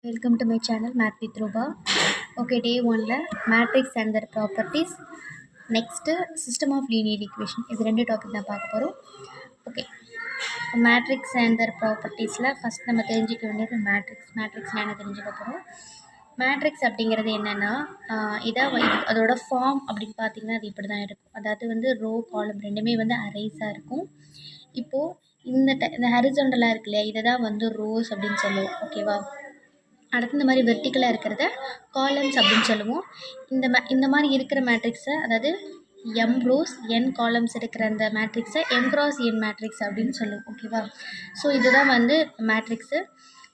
Welcome to my channel Math with Ruba. Okay, day 1 matrix and their properties. Next, system of linear equation. இது ரெண்டு topic தான் பார்க்க போகிறோம். Okay, matrix and their ப்ராப்பர்ட்டிஸில் first நம்ம தெரிஞ்சுக்க வேண்டியது மேட்ரிக்ஸ்னால் என்ன தெரிஞ்சுக்க போகிறோம். மேட்ரிக்ஸ் அப்படிங்கிறது என்னென்னா அதோட ஃபார்ம் அப்படின்னு பார்த்தீங்கன்னா அது இப்படி தான் இருக்கும். அதாவது ரோ காலம் ரெண்டுமே அரேஸாக இருக்கும். இப்போது இந்த ஹரிசாண்டலாக இருக்கு இல்லையா, இதை தான் ரோஸ் அப்படின்னு சொல்லுவோம். ஓகேவா, அடுத்து இந்த மாதிரி வெர்டிக்கலாக இருக்கிறத காலம்ஸ் அப்படின்னு சொல்லுவோம். இந்த மாதிரி இருக்கிற மேட்ரிக்ஸை, அதாவது எம் ரோஸ் என் காலம்ஸ் இருக்கிற அந்த மேட்ரிக்ஸை எம் கிராஸ் என் மேட்ரிக்ஸ் அப்படின்னு சொல்லுவோம். ஓகேவா, ஸோ இதுதான் மேட்ரிக்ஸு.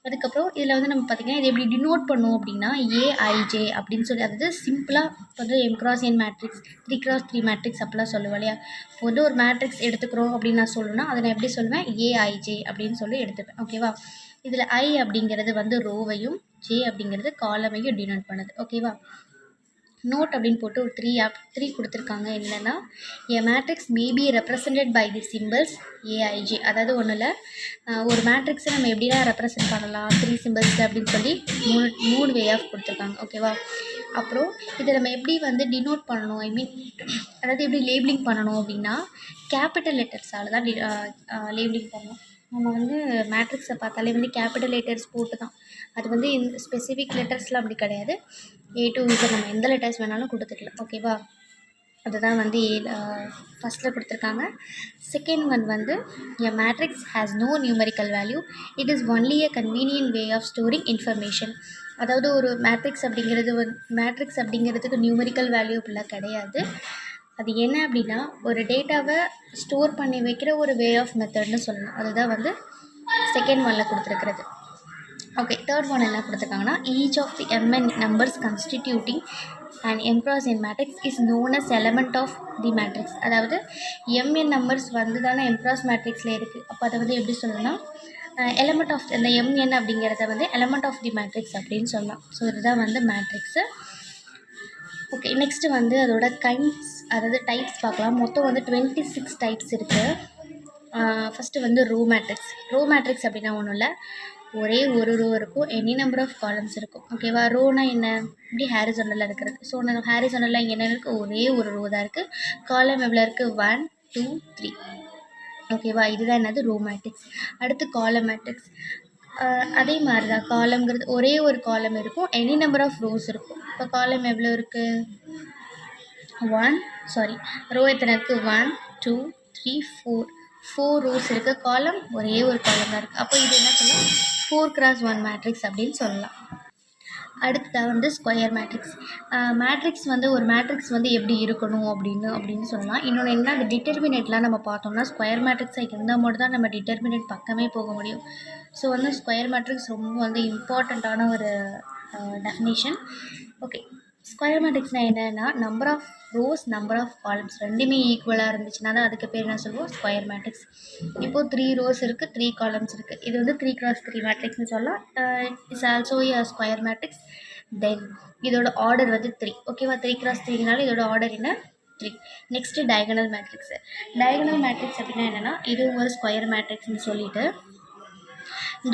அதுக்கப்புறம் இதில் நம்ம பார்த்திங்கன்னா இதை எப்படி டினோட் பண்ணுவோம் அப்படின்னா ஏஐஜே அப்படின்னு சொல்லி, அதாவது சிம்பிளாக எம் கிராஸ் என் மேட்ரிக்ஸ் 3x3 மேட்ரிக்ஸ் அப்படிலாம் சொல்லுவோம் இல்லையா. இப்போ ஒரு மேட்ரிக்ஸ் எடுத்துக்கிறோம் அப்படின்னு நான் சொல்லணும்னா அதை நான் எப்படி சொல்லுவேன், ஏஐஜே அப்படின்னு சொல்லி எடுத்துப்பேன். ஓகேவா, இதில் ஐ அப்படிங்கிறது ரோவையும் ஜே அப்படிங்கிறது காலமையும் டினோட் பண்ணுது. ஓகேவா, நோட் அப்படின்னு போட்டு ஒரு த்ரீ கொடுத்துருக்காங்க. என்னென்னா A matrix maybe represented by the symbols AIJ. அதாவது ஒன்றும் இல்லை, ஒரு மேட்ரிக்ஸை நம்ம எப்படிலாம் ரெப்ரசன்ட் பண்ணலாம் 3 சிம்பிள்ஸில் அப்படின்னு சொல்லி மூணு வே ஆஃப் கொடுத்துருக்காங்க. ஓகேவா, அப்புறம் இதை நம்ம எப்படி டினோட் பண்ணணும், அதாவது எப்படி லேபிளிங் பண்ணணும் அப்படின்னா கேபிட்டல் லெட்டர்ஸால் தான் லேபிளிங் பண்ணணும். நம்ம மேட்ரிக்ஸை பார்த்தாலே கேபிட்டல் லெட்டர்ஸ் போட்டு தான், அது இந்த ஸ்பெசிஃபிக் லெட்டர்ஸ்லாம் அப்படி கிடையாது. A to Z நம்ம எந்த லெட்டர்ஸ் வேணாலும் கொடுத்துக்கலாம். ஓகேவா, அதுதான் ஃபஸ்ட்டில் கொடுத்துருக்காங்க. Second one a matrix has no numerical value, it is only a convenient way of storing information. அதாவது ஒரு மேட்ரிக்ஸ் அப்படிங்கிறதுக்கு நியூமரிக்கல் வேல்யூ அப்படிலாம் கிடையாது. அது என்ன அப்படின்னா ஒரு டேட்டாவை ஸ்டோர் பண்ணி வைக்கிற ஒரு வே ஆஃப் மெத்தட்னு சொல்லலாம். அதுதான் செகண்ட் ஒன்னில் கொடுத்துருக்கிறது. ஓகே, தேர்ட் ஒன் என்ன கொடுத்துருக்காங்கன்னா each of the mn numbers constituting an m cross n matrix is known as element of the matrix. அதாவது mn நம்பர்ஸ் தானே m cross மேட்ரிக்ஸில் இருக்குது. அப்போ அதை எப்படி சொல்லணும்னா எலமெண்ட் ஆஃப் அந்த mn அப்படிங்கிறத எலமெண்ட் ஆஃப் தி மேட்ரிக்ஸ் அப்படின்னு சொல்லலாம். ஸோ இதுதான் மேட்ரிக்ஸு. ஓகே, நெக்ஸ்ட்டு அதோட கைண்ட்ஸ், அதாவது டைப்ஸ் பார்க்கலாம். மொத்தம் 26 டைப்ஸ் இருக்குது. ஃபஸ்ட்டு ரோ மேட்ரிக்ஸ் அப்படின்னா ஒன்றும் இல்லை, ஒரே ஒரு ரோ இருக்கும், எனி நம்பர் ஆஃப் காலம்ஸ் இருக்கும். ஓகேவா, ரோனா என்ன, இப்படி ஹாரிசாண்டலில் இருக்கிறது. ஸோ ஹாரிசாண்டலில் இங்கே என்ன இருக்குது, ஒரே ஒரு ரோ தான் இருக்குது. காலம் எவ்வளோ இருக்குது, 1 2 3. ஓகேவா, இதுதான் ரோ மேட்ரிக்ஸ். அடுத்து காலம் மேட்ரிக்ஸ். அதே மாதிரி தான் காலம்ங்கிறது ஒரே ஒரு காலம் இருக்கும், எனி நம்பர் ஆஃப் ரோஸ் இருக்கும். இப்போ காலம் எவ்வளோ இருக்குது, ரோ எத்தனை இருக்குது, 1 2 3 4 ரோஸ் இருக்குது. காலம் ஒரே ஒரு காலம் தான் இருக்குது. அப்போ இது என்ன சொல்லலாம், 4x1 மேட்ரிக்ஸ் அப்படின்னு சொல்லலாம். அடுத்ததாக ஸ்கொயர் மேட்ரிக்ஸ். ஒரு மேட்ரிக்ஸ் எப்படி இருக்கணும் அப்படின்னு சொல்லலாம். இன்னொன்று என்ன, அந்த டிட்டர்மினேட்லாம் நம்ம பார்த்தோம்னா ஸ்கொயர் மேட்ரிக்ஸாக இருந்தால் மட்டும் தான் நம்ம டிட்டர்மினேட் பக்கமே போக முடியும். ஸோ ஸ்கொயர் மேட்ரிக்ஸ் ரொம்ப இம்பார்ட்டண்ட்டான ஒரு டெஃபினேஷன். ஓகே, ஸ்கொயர் மேட்ரிக்ஸ்னால் என்னென்னா number of rows number of columns ரெண்டுமே ஈக்குவலாக இருந்துச்சுன்னா தான் அதுக்கு பேர் என்ன சொல்லுவோம், ஸ்கொயர் மேட்ரிக்ஸ். இப்போது 3 ரோஸ் இருக்குது, 3 காலம்ஸ் இருக்குது. இது 3x3 மேட்ரிக்ஸ்னு சொல்லலாம். It's also a square matrix. Then இதோட ஆர்டர் 3. ஓகேவா, 3x3னால இதோட ஆர்டர் என்ன, 3. நெக்ஸ்ட்டு டயகனல் மேட்ரிக்ஸ் அப்படின்னா என்னென்னா இதுவும் ஒரு ஸ்கொயர் மேட்ரிக்ஸ்னு சொல்லிட்டு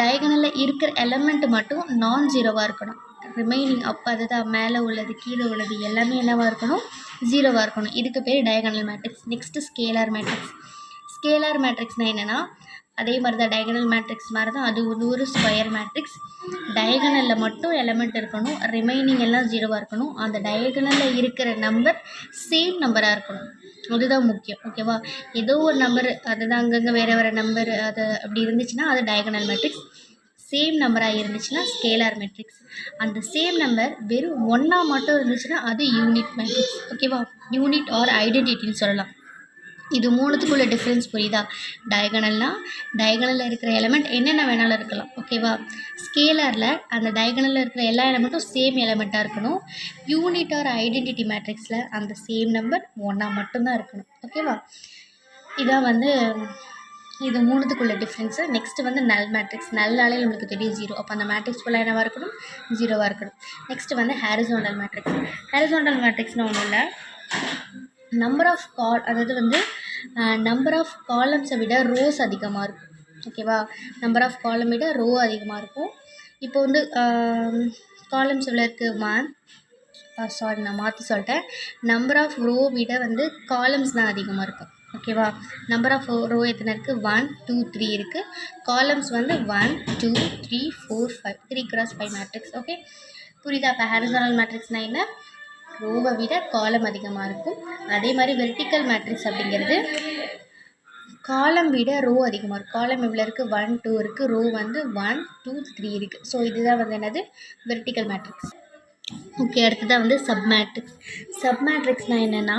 டயகனலில் இருக்கிற எலமெண்ட் மட்டும் நான் ஜீரோவாக இருக்கணும். ரிமைனிங் அப்போ அதுதான் மேலே உள்ளது கீழே உள்ளது எல்லாமே என்னவாக இருக்கணும், ஜீரோவாக இருக்கணும். இதுக்கு பேர் டயகனல் மேட்ரிக்ஸ். நெக்ஸ்ட்டு ஸ்கேலார் மேட்ரிக்ஸ்னால் என்னென்னா அதே மாதிரி தான் டயகனல் மேட்ரிக்ஸ் மாதிரி தான், அது ஒரு ஸ்கொயர் மேட்ரிக்ஸ். டயகனலில் மட்டும் எலமெண்ட் இருக்கணும், ரிமைனிங் எல்லாம் ஜீரோவாக இருக்கணும். அந்த டயகனலில் இருக்கிற நம்பர் சேம் நம்பராக இருக்கணும், அதுதான் முக்கியம். ஓகேவா, ஏதோ ஒரு நம்பர் அதுதான் அங்கங்கே வேறு நம்பர் அது அப்படி இருந்துச்சுன்னா அது டயகனல் மேட்ரிக்ஸ். சேம் நம்பராக இருந்துச்சுன்னா ஸ்கேலார் மேட்ரிக்ஸ். அந்த சேம் நம்பர் வெறும் ஒன்றா மட்டும் இருந்துச்சுன்னா அது யூனிட் மேட்ரிக்ஸ். ஓகேவா, யூனிட் ஆர் ஐடென்டிட்டின்னு சொல்லலாம். இது மூணுத்துக்குள்ள டிஃப்ரென்ஸ் புரியுதா. டயகனலில் இருக்கிற எலமெண்ட் என்னென்ன வேணாலும் இருக்கலாம். ஓகேவா, ஸ்கேலரில் அந்த டயகனலில் இருக்கிற எல்லா எலமெண்ட்டும் சேம் எலமெண்ட்டாக இருக்கணும். யூனிட் ஆர் ஐடென்டிட்டி மேட்ரிக்ஸில் அந்த சேம் நம்பர் ஒன்றா மட்டும்தான் இருக்கணும். ஓகேவா, இதான் இது மூணுத்துக்குள்ள டிஃப்ரென்ஸு. Next null matrix. நல்லாலே நம்மளுக்கு தெரியும் 0. அப்போ அந்த மேட்ரிக்ஸ் ஃபுல்லாக என்னவாக இருக்கணும், 0வாக இருக்கணும். நெக்ஸ்ட்டு ஹாரிசாண்டல் மேட்ரிக்ஸ்னால் ஒன்றும் இல்லை, நம்பர் ஆஃப் அதாவது நம்பர் ஆஃப் காலம்ஸை விட ரோஸ் அதிகமாக இருக்கும். ஓகேவா, நம்பர் ஆஃப் காலம் விட ரோ அதிகமாக இருக்கும். இப்போ வந்து காலம்ஸ் எவ்வளோ இருக்குது 1 சாரி நான் மாற்றி சொல்லிட்டேன். நம்பர் ஆஃப் ரோ விட வந்து காலம்ஸ் தான் அதிகமாக இருக்கும். ஓகேவா? நம்பர் ஆஃப் ரோ எத்தனை இருக்குது? 1 2 3 இருக்குது. காலம்ஸ் வந்து 1 2 3 4 5 3 × 5 மேட்ரிக்ஸ். ஓகே, புரியுதா? இப்போ ஹாரிசான்டல் மேட்ரிக்ஸ்னால் என்ன? ரோவை விட காலம் அதிகமாக இருக்கும். அதே மாதிரி வெர்டிக்கல் மேட்ரிக்ஸ் அப்படிங்கிறது காலம் விட ரோ அதிகமாக இருக்கும். காலம் எவ்வளோ இருக்குது? 1 2 இருக்குது. ரோ வந்து 1 2 3 இருக்குது. ஸோ இதுதான் வந்து என்னது? Vertical matrix. ஓகே, அடுத்ததாக வந்து சப்மேட்ரிக்ஸ். சப்மேட்ரிக்ஸ்னால் என்னென்னா,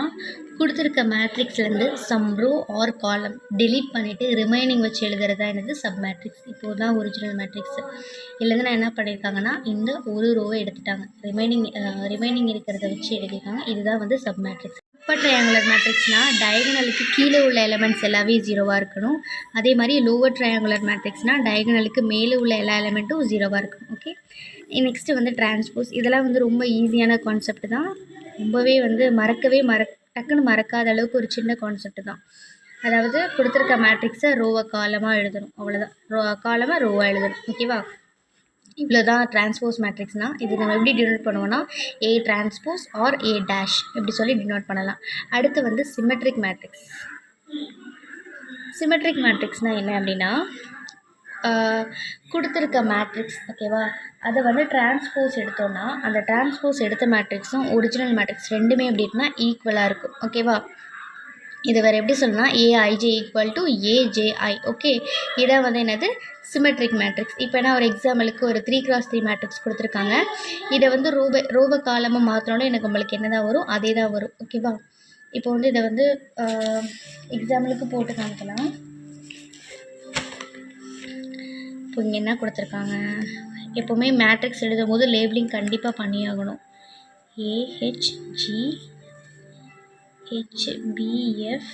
கொடுத்துருக்க மேட்ரிக்ஸ்லேருந்து some row or column delete பண்ணிவிட்டு ரிமைனிங் வச்சு எழுதுறதா என்னது? சப்மேட்ரிக்ஸ். இப்போது தான் ஒரிஜினல் மேட்ரிக்ஸு. இல்லைன்னா என்ன பண்ணியிருக்காங்கன்னா, இந்த ஒரு ரோவை எடுத்துட்டாங்க, ரிமைனிங் இருக்கிறத வச்சு எழுதியிருக்காங்க. இதுதான் வந்து சப்மேட்ரிக்ஸ். அப்பர் ட்ரையாங்குலர் மேட்ரிக்ஸ்னால் டயகனலுக்கு கீழே உள்ள எலமெண்ட்ஸ் எல்லாமே 0வாக இருக்கணும். அதே மாதிரி லோவர் ட்ரையாங்குலர் மேட்ரிக்ஸ்னால் டயகனலுக்கு மேலே உள்ள எல்லா எலமெண்ட்டும் 0வாக இருக்கணும். ஓகே, நெக்ஸ்ட்டு வந்து டிரான்ஸ்போஸ். இதெல்லாம் வந்து ரொம்ப ஈஸியான கான்செப்ட் தான். ரொம்பவே வந்து டக்குன்னு மறக்காத அளவுக்கு ஒரு சின்ன கான்செப்ட் தான். அதாவது கொடுத்துருக்க மேட்ரிக்ஸை ரோவை காலமாக எழுதணும், அவ்வளோதான். காலமாக ரோவாக எழுதணும். ஓகேவா? இவ்வளோ தான் டிரான்ஸ்போஸ் மேட்ரிக்ஸ்னால். இது நம்ம எப்படி டினோட் பண்ணுவோன்னா A transpose or A dash இப்படி சொல்லி டினோட் பண்ணலாம். அடுத்து வந்து சிமெட்ரிக் மேட்ரிக்ஸ். சிமெட்ரிக் மேட்ரிக்ஸ்னால் என்ன அப்படின்னா, கொடுத்துருக்க மேட்ரிக்ஸ் ஓகேவா, அதை வந்து டிரான்ஸ்போஸ் எடுத்தோன்னா அந்த டிரான்ஸ்போஸ் எடுத்த மேட்ரிக்ஸும் ஒரிஜினல் மேட்ரிக்ஸ் ரெண்டுமே எப்படி இருக்குன்னா ஈக்குவலாக இருக்கும். ஓகேவா? இது வேறு எப்படி சொல்லணும்னா AIJ equal to AJI. Okay, இதான் வந்து என்னது? Symmetric matrix. இப்போ என்ன ஒரு எக்ஸாம்பிளுக்கு ஒரு 3 × 3 மேட்ரிக்ஸ் கொடுத்துருக்காங்க. இதை வந்து ரோப காலமாக மாற்றினாலும் எனக்கு உங்களுக்கு என்ன தான் வரும்? அதே தான் வரும். ஓகேவா? இப்போ வந்து இதை வந்து எக்ஸாம்பிளுக்கு போட்டு காமிக்கலாம். இப்போ இங்கே என்ன கொடுத்துருக்காங்க? எப்போவுமே மேட்ரிக்ஸ் எழுதும் போது லேபிளிங் கண்டிப்பாக பண்ணியாகணும். ஏஹெச்ஜி ஹெச்பிஎஃப்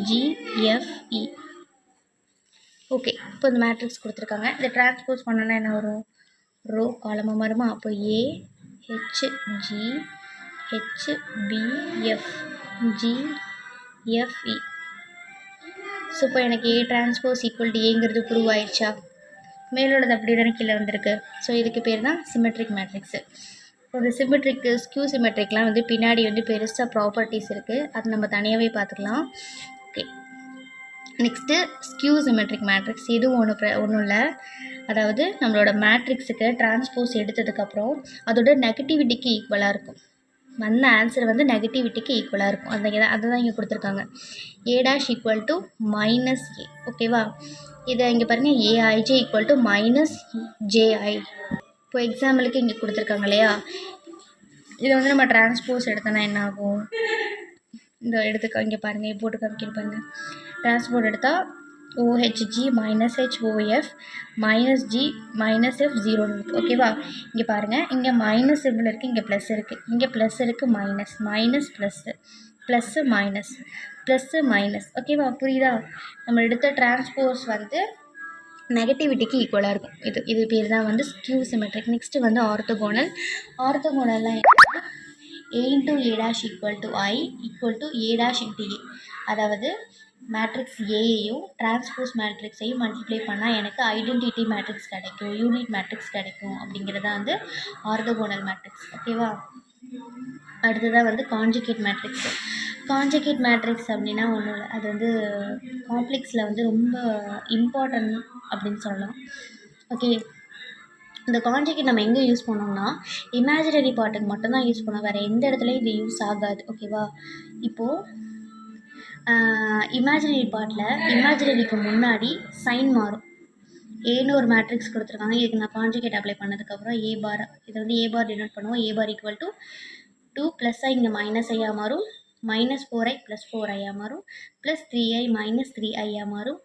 ஜிஎஃப்இ. ஓகே, இப்போ இந்த மேட்ரிக்ஸ் கொடுத்துருக்காங்க. இதை டிரான்ஸ்போஸ் பண்ணோன்னா என்ன வரும்? ரோ காலமாக வருமா? அப்போ A HG HBF GFE. So இப்போ எனக்கு ஏ டிரான்ஸ்போஸ் ஈக்குவல் டு ஏங்கிறது ப்ரூவ் ஆயிடுச்சா? மேலோடது அப்படி தானே கீழே வந்திருக்கு. ஸோ இதுக்கு பேர் தான் சிமெட்ரிக் மேட்ரிக்ஸு. ஒரு சிமெட்ரிக்கு ஸ்கியூ சிமெட்ரிக்லாம் வந்து பின்னாடி வந்து பெருசாக ப்ராப்பர்ட்டிஸ் இருக்குது, அது நம்ம தனியாகவே பார்த்துக்கலாம். Okay, next skew symmetric matrix. இதுவும் ஒன்றும் இல்லை. அதாவது நம்மளோட மேட்ரிக்ஸுக்கு டிரான்ஸ்போஸ் எடுத்ததுக்கப்புறம் அதோட நெகட்டிவிட்டிக்கு ஈக்குவலாக இருக்கும். வந்த ஆன்சர் வந்து நெகட்டிவிட்டிக்கு ஈக்குவலாக இருக்கும். அதுதான் இங்கே கொடுத்துருக்காங்க. A dash equal to minus A. ஓகேவா? இதை இங்கே பாருங்கள், AIJ equal to minus JI. இப்போ எக்ஸாம்பிளுக்கு இங்கே கொடுத்துருக்காங்க இல்லையா, இதை வந்து நம்ம டிரான்ஸ்போஸ் எடுத்தோன்னா என்ன ஆகும்? இந்த எடுத்துக்க இங்கே பாருங்கள், போட்டு காமிக்கிற பாருங்கள். டிரான்ஸ்போஸ் எடுத்தால் OHG minus HOF minus G minus F 0 இருக்குது. ஓகேவா? இங்கே பாருங்கள், இங்கே மைனஸ் சிம்பிள் இருக்குது, இங்கே ப்ளஸ் இருக்குது, இங்கே ப்ளஸ் இருக்குது, மைனஸ் ப்ளஸ்ஸு மைனஸ். ஓகேவா? புரியுதா? நம்ம எடுத்த டிரான்ஸ்போஸ் வந்து நெகட்டிவிட்டிக்கு ஈக்குவலாக இருக்கும். இது பேர் தான் வந்து ஸ்கியூ சிமெட்ரிக். நெக்ஸ்ட்டு வந்து ஆர்த்தோகோனல்லாம் என்னன்னா A into A dash equal to I equal to A dash into A. அதாவது மேட்ரிக்ஸ் ஏயையும் டிரான்ஸ்போஸ் மேட்ரிக்ஸையும் மல்டிப்ளை பண்ணால் எனக்கு ஐடென்டிட்டி மேட்ரிக்ஸ் கிடைக்கும், யூனிட் மேட்ரிக்ஸ் கிடைக்கும். அப்படிங்கிறதா வந்து ஆர்த்தோகோனல் மேட்ரிக்ஸ். ஓகேவா? அடுத்ததாக வந்து கான்ஜுகேட் மேட்ரிக்ஸ். கான்ஜுகேட் மேட்ரிக்ஸ் அப்படின்னா ஒன்றும் இல்லை, அது வந்து காம்ப்ளெக்ஸில் வந்து ரொம்ப இம்பார்ட்டன்ட் அப்படின்னு சொல்லலாம். ஓகே, இந்த கான்ஜுகேட் நம்ம எங்கே யூஸ் பண்ணோம்னா இமேஜினரி பார்ட்டுக்கு மட்டும்தான் யூஸ் பண்ணோம், வேறு எந்த இடத்துலையும் இது யூஸ் ஆகாது. ஓகேவா? இப்போது இமேஜினரி பார்ட்டில் இமேஜினரிக்கு முன்னாடி சைன் மாறும். ஏன்னு ஒரு மேட்ரிக்ஸ் கொடுத்துருக்காங்க, இதுக்கு நான் கான்ஜுகேட் அப்ளை பண்ணதுக்கப்புறம் ஏ பார், இதை வந்து ஏ பார் டினோட் பண்ணுவோம். ஏ பார் ஈக்குவல் டு 2 ப்ளஸ் ஐ இங்கே மைனஸ் ஐயாக மாறும், மைனஸ் 4i ப்ளஸ் 4iயாக மாறும், ப்ளஸ் 3i மைனஸ் 3iயாக மாறும்,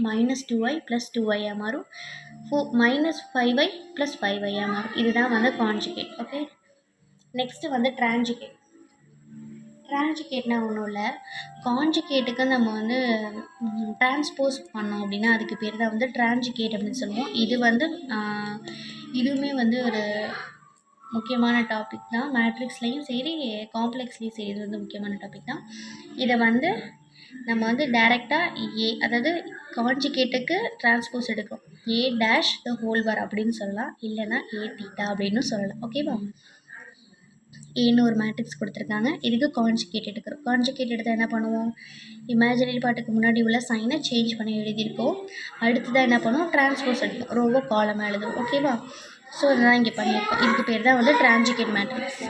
மைனஸ் 2i ப்ளஸ் 2iயாக மாறும், மைனஸ் 5i ப்ளஸ் 5iயாக மாறும். இதுதான் வந்து கான்ஜுகேட். ஓகே, நெக்ஸ்ட்டு வந்து டிரான்ஜுகேட். டிரான்ஜுகேட்னால் ஒன்றும் இல்லை, கான்ஜுகேட்டுக்கு நம்ம வந்து டிரான்ஸ்போஸ் பண்ணோம் அப்படின்னா அதுக்கு பேர் தான் வந்து டிரான்ஜுகேட் அப்படின்னு சொல்லுவோம். இது வந்து இதுவுமே வந்து ஒரு முக்கியமான டாபிக் தான், மேட்ரிக்ஸ்லேயும் சரி காம்ப்ளெக்ஸ்லேயும் சரி இது வந்து முக்கியமான டாபிக் தான். இதை வந்து நம்ம வந்து டைரெக்டாக ஏ அதாவது கான்ஜுகேட்டுக்கு டிரான்ஸ்போஸ் எடுக்கிறோம். ஏ டேஷ் த ஹோல் பார் அப்படின்னு சொல்லலாம், இல்லைனா ஏ தீட்டா அப்படின்னு சொல்லலாம். ஓகேவா? ஏன்னு ஒரு மேட்ரிக்ஸ் கொடுத்துருக்காங்க, இதுக்கு கான்ஜுகேட் எடுக்கிறோம். கான்ஜுகேட் எடுத்தால் என்ன பண்ணுவோம், இமேஜினரி பார்ட்டுக்கு முன்னாடி உள்ள சைனை சேஞ்ச் பண்ணி எழுதியிருக்கோம். அடுத்ததாக என்ன பண்ணுவோம், டிரான்ஸ்போஸ் எடுப்போம், ரோவோ காலமாக எழுதுவோம். ஓகேவா? ஸோ இதுதான் இங்கே பண்ணியிருக்கோம். இதுக்கு பேர் தான் வந்து டிரான்ஜுகேட் மேட்ரிக்ஸ்.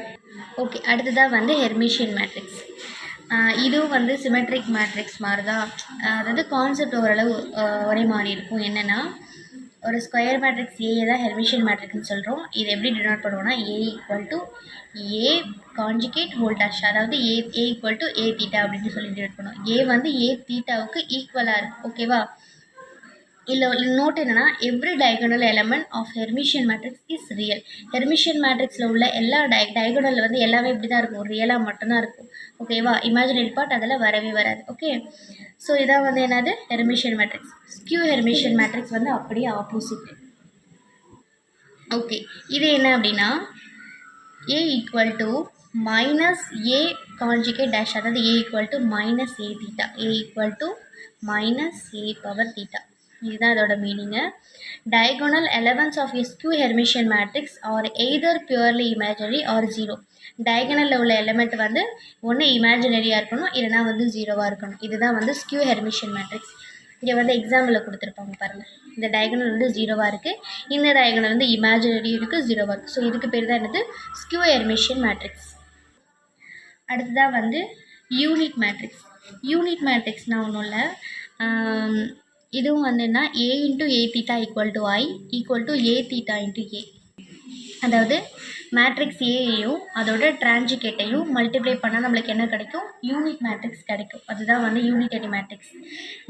ஓகே, அடுத்ததாக வந்து ஹெர்மிஷியன் மேட்ரிக்ஸ். இதுவும் வந்து சிமெட்ரிக் மேட்ரிக்ஸ் மாதிரி தான். அதாவது கான்செப்ட் ஓரளவு ஒரே மாதிரி இருக்கும். என்னென்னா, ஒரு ஸ்கொயர் மேட்ரிக்ஸ் ஏ தான் ஹெர்மிஷியன் மேட்ரிக்ஸ்னு சொல்கிறோம். இது எப்படி டினோட் பண்ணுவோம்னா, A equal to A conjugate whole dash, அதாவது A equal to A theta அப்படின்னு சொல்லி டினோட் பண்ணுவோம். ஏ வந்து ஏ தீட்டாவுக்கு ஈக்குவலாக இருக்குது. ஓகேவா? இதில் நோட் என்னென்னா, every diagonal element of Hermitian matrix is real. Hermitian மேட்ரிக்ஸில் உள்ள எல்லா டயகோனலில் வந்து எல்லாமே இப்படி தான் இருக்கும், ரியலாக மட்டும்தான் இருக்கும். ஓகேவா? இமேஜினரி பார்ட் அதில் வரவே வராது. ஓகே, ஸோ இதான் வந்து என்னது, Hermitian matrix. Skew Hermitian matrix வந்து அப்படியே ஆப்போசிட். ஓகே, இது என்ன அப்படின்னா, A equal to minus A conjugate dash, அதாவது A equal to minus A theta, A equal to minus A power theta. இதுதான் இதோட meaning. Diagonal elements of a skew Hermitian matrix are either purely imaginary or zero. டயகனலில் உள்ள element வந்து ஒன்று இமேஜினரியாக இருக்கணும், இல்லைனா வந்து ஜீரோவாக இருக்கணும். இதுதான் வந்து ஸ்கியூ ஹெர்மிஷியன் மேட்ரிக்ஸ். இங்கே வந்து எக்ஸாம்பிளில் கொடுத்துருப்பாங்க பாருங்கள். இந்த டயகனல் வந்து ஜீரோவாக இருக்குது, இந்த டயகனல் வந்து இமேஜினரி இருக்குது, ஜீரோவாக இருக்குது. ஸோ இதுக்கு பேர் தான் என்னது, ஸ்கியூ ஹெர்மிஷியன் மேட்ரிக்ஸ். அடுத்ததாக வந்து யூனிட் மேட்ரிக்ஸ். யூனிட் மேட்ரிக்ஸ்னால் ஒன்றும் இல்லை, இதுவும் வந்துன்னா A into A theta equal to I equal to A theta into A. அதாவது மேட்ரிக்ஸ் ஏயையும் அதோட டிரான்ஜுகேட்டையும் மல்டிப்ளை பண்ணால் நம்மளுக்கு என்ன கிடைக்கும், யூனிட் மேட்ரிக்ஸ் கிடைக்கும். அதுதான் வந்து unitary matrix.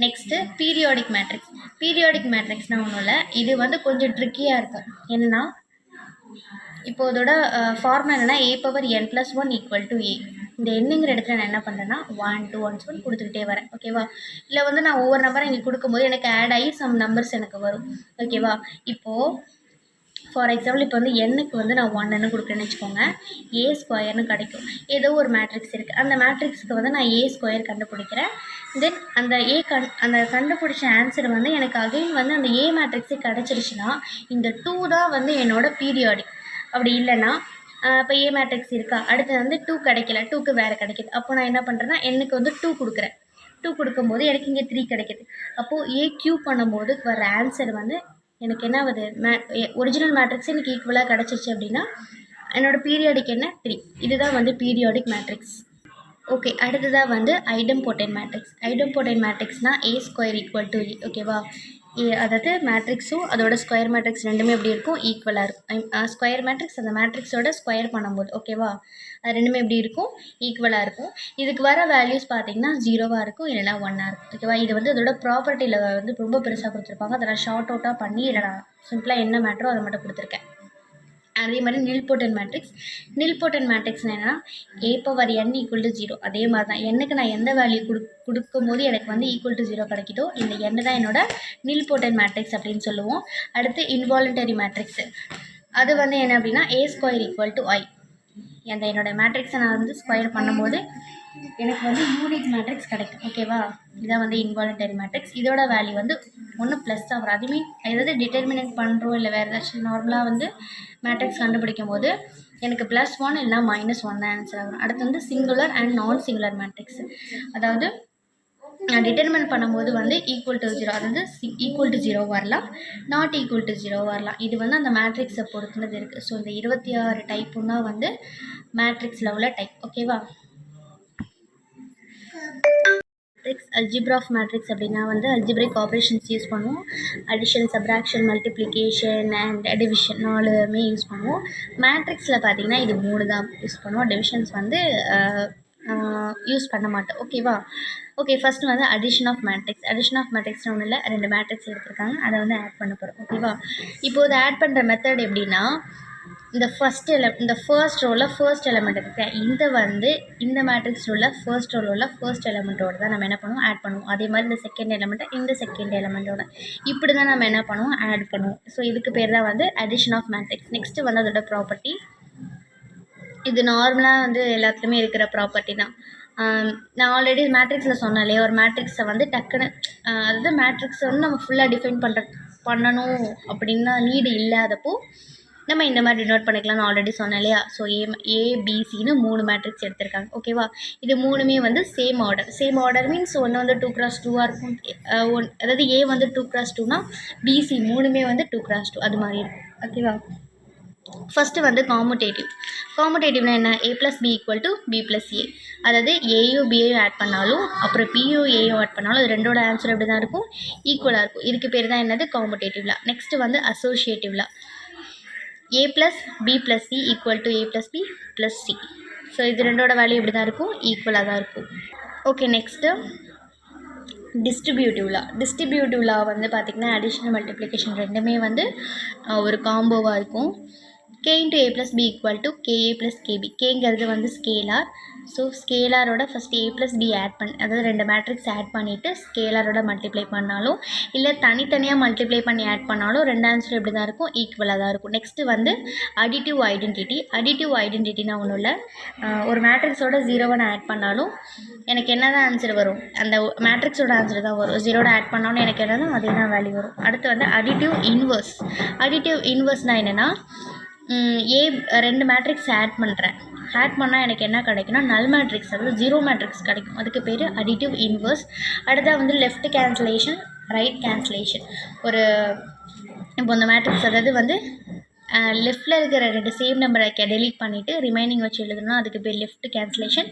Next periodic matrix. Periodic மேட்ரிக்ஸ்னால் ஒன்றும் இல்லை, இது வந்து கொஞ்சம் ட்ரிக்கியாக இருக்கும். என்னென்னா, இப்போ இதோட ஃபார்முலா என்னென்னா, A power N plus 1 equal to A. இந்த எண்ணுங்கிற இடத்துல நான் என்ன பண்ணுறேன்னா 1 2 1 1 கொடுத்துக்கிட்டே வரேன். ஓகேவா? இல்லை வந்து நான் ஒவ்வொரு நம்பரை இங்கே கொடுக்கும்போது எனக்கு ஆட் ஆகி சம் நம்பர்ஸ் எனக்கு வரும். ஓகேவா? இப்போது ஃபார் எக்ஸாம்பிள் இப்போ வந்து எண்ணுக்கு வந்து நான் 1ன்னு கொடுக்குறேன்னு வச்சுக்கோங்க, ஏ ஸ்கொயர்னு கிடைக்கும். ஏதோ ஒரு மேட்ரிக்ஸ் இருக்குது, அந்த மேட்ரிக்ஸுக்கு வந்து நான் ஏ ஸ்கொயர் கண்டுபிடிக்கிறேன். தென் அந்த அந்த கண்டுபிடிச்ச ஆன்சர் வந்து எனக்கு அகைன் வந்து அந்த ஏ மேட்ரிக்ஸே கிடச்சிருச்சுன்னா இந்த 2 தான் வந்து என்னோடய பீரியாடிக். அப்படி இல்லைன்னா இப்போ ஏ மேட்ரிக்ஸ் இருக்கா, அடுத்து வந்து 2 கிடைக்கல, 2க்கு வேறு கிடைக்கிது. அப்போ நான் என்ன பண்ணுறேன்னா எண்ணுக்கு வந்து 2 கொடுக்குறேன். 2 கொடுக்கும்போது எனக்கு இங்கே 3 கிடைக்கிது. அப்போது ஏ க்யூப் பண்ணும்போது வர ஆன்சர் வந்து எனக்கு என்ன ஆகுது, ஒரிஜினல் மேட்ரிக்ஸ் எனக்கு ஈக்குவலாக கிடச்சிருச்சு அப்படின்னா என்னோடய பீரியாடிக் என்ன 3. இதுதான் வந்து பீரியாடிக் மேட்ரிக்ஸ். ஓகே, அடுத்ததாக வந்து ஐடம்போட்டன்ட் மேட்ரிக்ஸ். ஐடம்போட்டன்ட் மேட்ரிக்ஸ்னால் A square equal to A. ஓகேவா? அதாவது மேட்ரிக்ஸும் அதோட ஸ்கொயர் மேட்ரிக்ஸ் ரெண்டுமே எப்படி இருக்கும், ஈக்குவலாக இருக்கும். ஸ்கொயர் மேட்ரிக்ஸ் அந்த மேட்ரிக்ஸோட ஸ்கொயர் பண்ணும்போது ஓகேவா, அது ரெண்டுமே எப்படி இருக்கும், ஈக்குவலாக இருக்கும். இதுக்கு வர வேல்யூஸ் பார்த்தீங்கன்னா 0வாக இருக்கும், இல்லைனா 1ஆக இருக்கும். ஓகேவா? இது வந்து அதோட ப்ராப்பர்ட்டியில் வந்து ரொம்ப பெருசாக கொடுத்துருப்பாங்க, அதை நான் ஷார்ட் அவுட்டாக பண்ணி இல்லை நான் சிம்பிளாக என்ன மேட்டரோ அதை மட்டும் கொடுத்துருக்கேன். அதே மாதிரி நில்போட்டன்ட் மேட்ரிக்ஸ். நில்போட்டன்ட் மேட்ரிக்ஸ்னால் என்னென்னா, A power n equal to 0. அதே மாதிரி தான் எண்ணுக்கு நான் எந்த வேல்யூ கொடுக்கும்போது எனக்கு வந்து ஈக்குவல் டு 0 கிடைக்கிதோ இந்த எண்ணு தான் என்னோட நில்போட்டன்ட் மேட்ரிக்ஸ் அப்படின்னு சொல்லுவோம். அடுத்து இன்வாலண்டரி மேட்ரிக்ஸு. அது வந்து என்ன அப்படின்னா, ஏ ஸ்கொயர் ஈக்குவல் டு ஐ. அந்த என்னோடய மேட்ரிக்ஸை நான் வந்து ஸ்கொயர் பண்ணும்போது எனக்கு வந்து யூனிட் மேட்ரிக்ஸ் கிடைக்கும். ஓகேவா? இதான் வந்து இன்வாலண்டரி மேட்ரிக்ஸ். இதோட வேல்யூ வந்து ஒன்று ப்ளஸ் ஆகும். அதுமே ஏதாவது டிட்டர்மினன்ட் பண்ணுறோம் இல்லை வேறு ஏதாச்சும் நார்மலாக வந்து மேட்ரிக்ஸ் கண்டுபிடிக்கும் போது எனக்கு +1 இல்லைனா -1 தான் ஆன்சர் ஆகும். அடுத்து வந்து சிங்குலர் அண்ட் நான் சிங்குலர் மேட்ரிக்ஸ். அதாவது நான் டிட்டர்மின் பண்ணும்போது வந்து ஈக்குவல் டு 0, அதாவது ஈக்குவல் டு 0 வரலாம், நாட் ஈக்குவல் டு 0 வரலாம். இது வந்து அந்த மேட்ரிக்ஸை பொறுத்துனது இருக்குது. ஸோ இந்த 26 டைப்பும் தான் வந்து மேட்ரிக்ஸில் உள்ள டைப். ஓகேவா? மேட்ரிக்ஸ் அல்ஜிப்ரா ஆஃப் மேட்ரிக்ஸ் அப்படின்னா வந்து அல்ஜிப்ரிக் ஆப்ரேஷன்ஸ் யூஸ் பண்ணுவோம். Addition, subtraction, multiplication and division 4மே யூஸ் பண்ணுவோம். மேட்ரிக்ஸில் பார்த்திங்கன்னா இது 3 தான் யூஸ் பண்ணுவோம். டிவிஷன்ஸ் வந்து யூஸ் பண்ண மாட்டோம். ஓகேவா? ஓகே, ஃபஸ்ட்டு வந்து addition of matrix. Addition of மேட்ரிக்ஸ்னு ஒன்றும் இல்லை, 2 மேட்ரிக்ஸ் எடுத்துருக்காங்க, அதை வந்து ஆட் பண்ண போகிறோம். ஓகேவா? இப்போது ஆட் பண்ணுற மெத்தட் எப்படின்னா, இந்த ஃபர்ஸ்ட் ரோவில் ஃபர்ஸ்ட் எலிமெண்ட் இருக்கு, இந்த வந்து இந்த மேட்ரிக்ஸ் உள்ள ஃபர்ஸ்ட் ரோவில் உள்ள ஃபர்ஸ்ட் எலிமெண்ட்டோட தான் நம்ம என்ன பண்ணுவோம், ஆட் பண்ணுவோம். அதே மாதிரி இந்த செகண்ட் எலிமெண்ட்டை இந்த செகண்ட் எலிமெண்ட்டோட இப்படி தான் நம்ம என்ன பண்ணுவோம், ஆட் பண்ணுவோம். ஸோ இதுக்கு பேர் தான் வந்து அடிஷன் ஆஃப் மேட்ரிக்ஸ். நெக்ஸ்ட்டு வந்து அதோட ப்ராப்பர்ட்டி. இது நார்மலாக வந்து எல்லாத்துலேயுமே இருக்கிற ப்ராப்பர்ட்டி தான். நான் ஆல்ரெடி மேட்ரிக்ஸில் சொன்னேன் இல்லையா, ஒரு மேட்ரிக்ஸை வந்து டக்குன்னு அதாவது மேட்ரிக்ஸை வந்து நம்ம ஃபுல்லாக டிஃபைன் பண்ணணும் அப்படின்னா நீடு இல்லாதப்போ நம்ம இந்த மாதிரி டினோட் பண்ணிக்கலாம்னு ஆல்ரெடி சொன்னேன் இல்லையா. ஸோ ஏபிசின்னு 3 மேட்ரிக்ஸ் எடுத்திருக்காங்க. ஓகேவா, இது 3மே வந்து சேம் ஆர்டர் மீன்ஸ் ஒன்று வந்து 2x2 இருக்கும். அதாவது ஏ வந்து 2x2னா பிசி 3மே வந்து 2x2 அது மாதிரி இருக்கும். ஓகேவா, ஃபஸ்ட்டு வந்து காமுடேட்டிவ்னா என்ன, a + b = b + a. அதாவது ஏயும் பியையும் ஆட் பண்ணாலும் அப்புறம் பியும் ஏயும் ஆட் பண்ணாலும் அது ரெண்டோட ஆன்சர் எப்படி தான் இருக்கும், ஈக்குவலாக இருக்கும். இதுக்கு பேர் தான் என்னது, காமுடேட்டிவ்லா. நெக்ஸ்ட்டு வந்து அசோசியேட்டிவ்லா, a + b + c = a + b + c. So இது ரெண்டோட வேல்யூ எப்படி தான் இருக்கும், ஈக்குவலாக தான் இருக்கும். ஓகே, நெக்ஸ்ட்டு டிஸ்ட்ரிபியூட்டிவ்லா வந்து பார்த்திங்கன்னா அடிஷனல் மல்டிப்ளிகேஷன் ரெண்டுமே வந்து ஒரு காம்போவாக இருக்கும். k × a + b = ka + kb. கேங்கிறது வந்து ஸ்கேலார். ஸோ ஸ்கேலாரோட ஃபஸ்ட்டு a + b அதாவது 2 மேட்ரிக்ஸ் ஆட் பண்ணிவிட்டு ஸ்கேலாரோட மல்டிப்ளை பண்ணாலும் இல்லை தனித்தனியாக மல்டிப்ளை பண்ணி ஆட் பண்ணாலும் ரெண்டு ஆன்சர் எப்படி தான் இருக்கும், ஈக்குவலாக தான் இருக்கும். நெக்ஸ்ட்டு வந்து அடிட்டிவ் ஐடென்டிட்டினா ஒன்றும் இல்லை, ஒரு மேட்ரிக்ஸோட 0வை நான் ஆட் பண்ணாலும் எனக்கு என்ன தான் ஆன்சர் வரும், அந்த மேட்ரிக்ஸோட ஆன்சர் தான் வரும். 0வோட ஆட் பண்ணாலும் எனக்கு என்ன தான் அதே தான் வேல்யூ வரும். அடுத்து வந்து அடிட்டிவ் இன்வர்ஸ்னால் என்னென்னா, 2 மேட்ரிக்ஸ் ஆட் பண்ணால் எனக்கு என்ன கிடைக்குன்னா நல் மேட்ரிக்ஸ், அதாவது 0 மேட்ரிக்ஸ் கிடைக்கும். அதுக்கு பேர் அடிட்டிவ் இன்வர்ஸ். அடுத்தது வந்து லெஃப்ட் கேன்சலேஷன், ரைட் கேன்சலேஷன். இப்போ இந்த மேட்ரிக்ஸ் அதாவது வந்து லெஃப்டில் இருக்கிற 2 சேம் நம்பரை டெலீட் பண்ணிவிட்டு ரிமைனிங் வச்சு எழுதணும்னா அதுக்கு பேர் லெஃப்ட் கேன்சலேஷன்.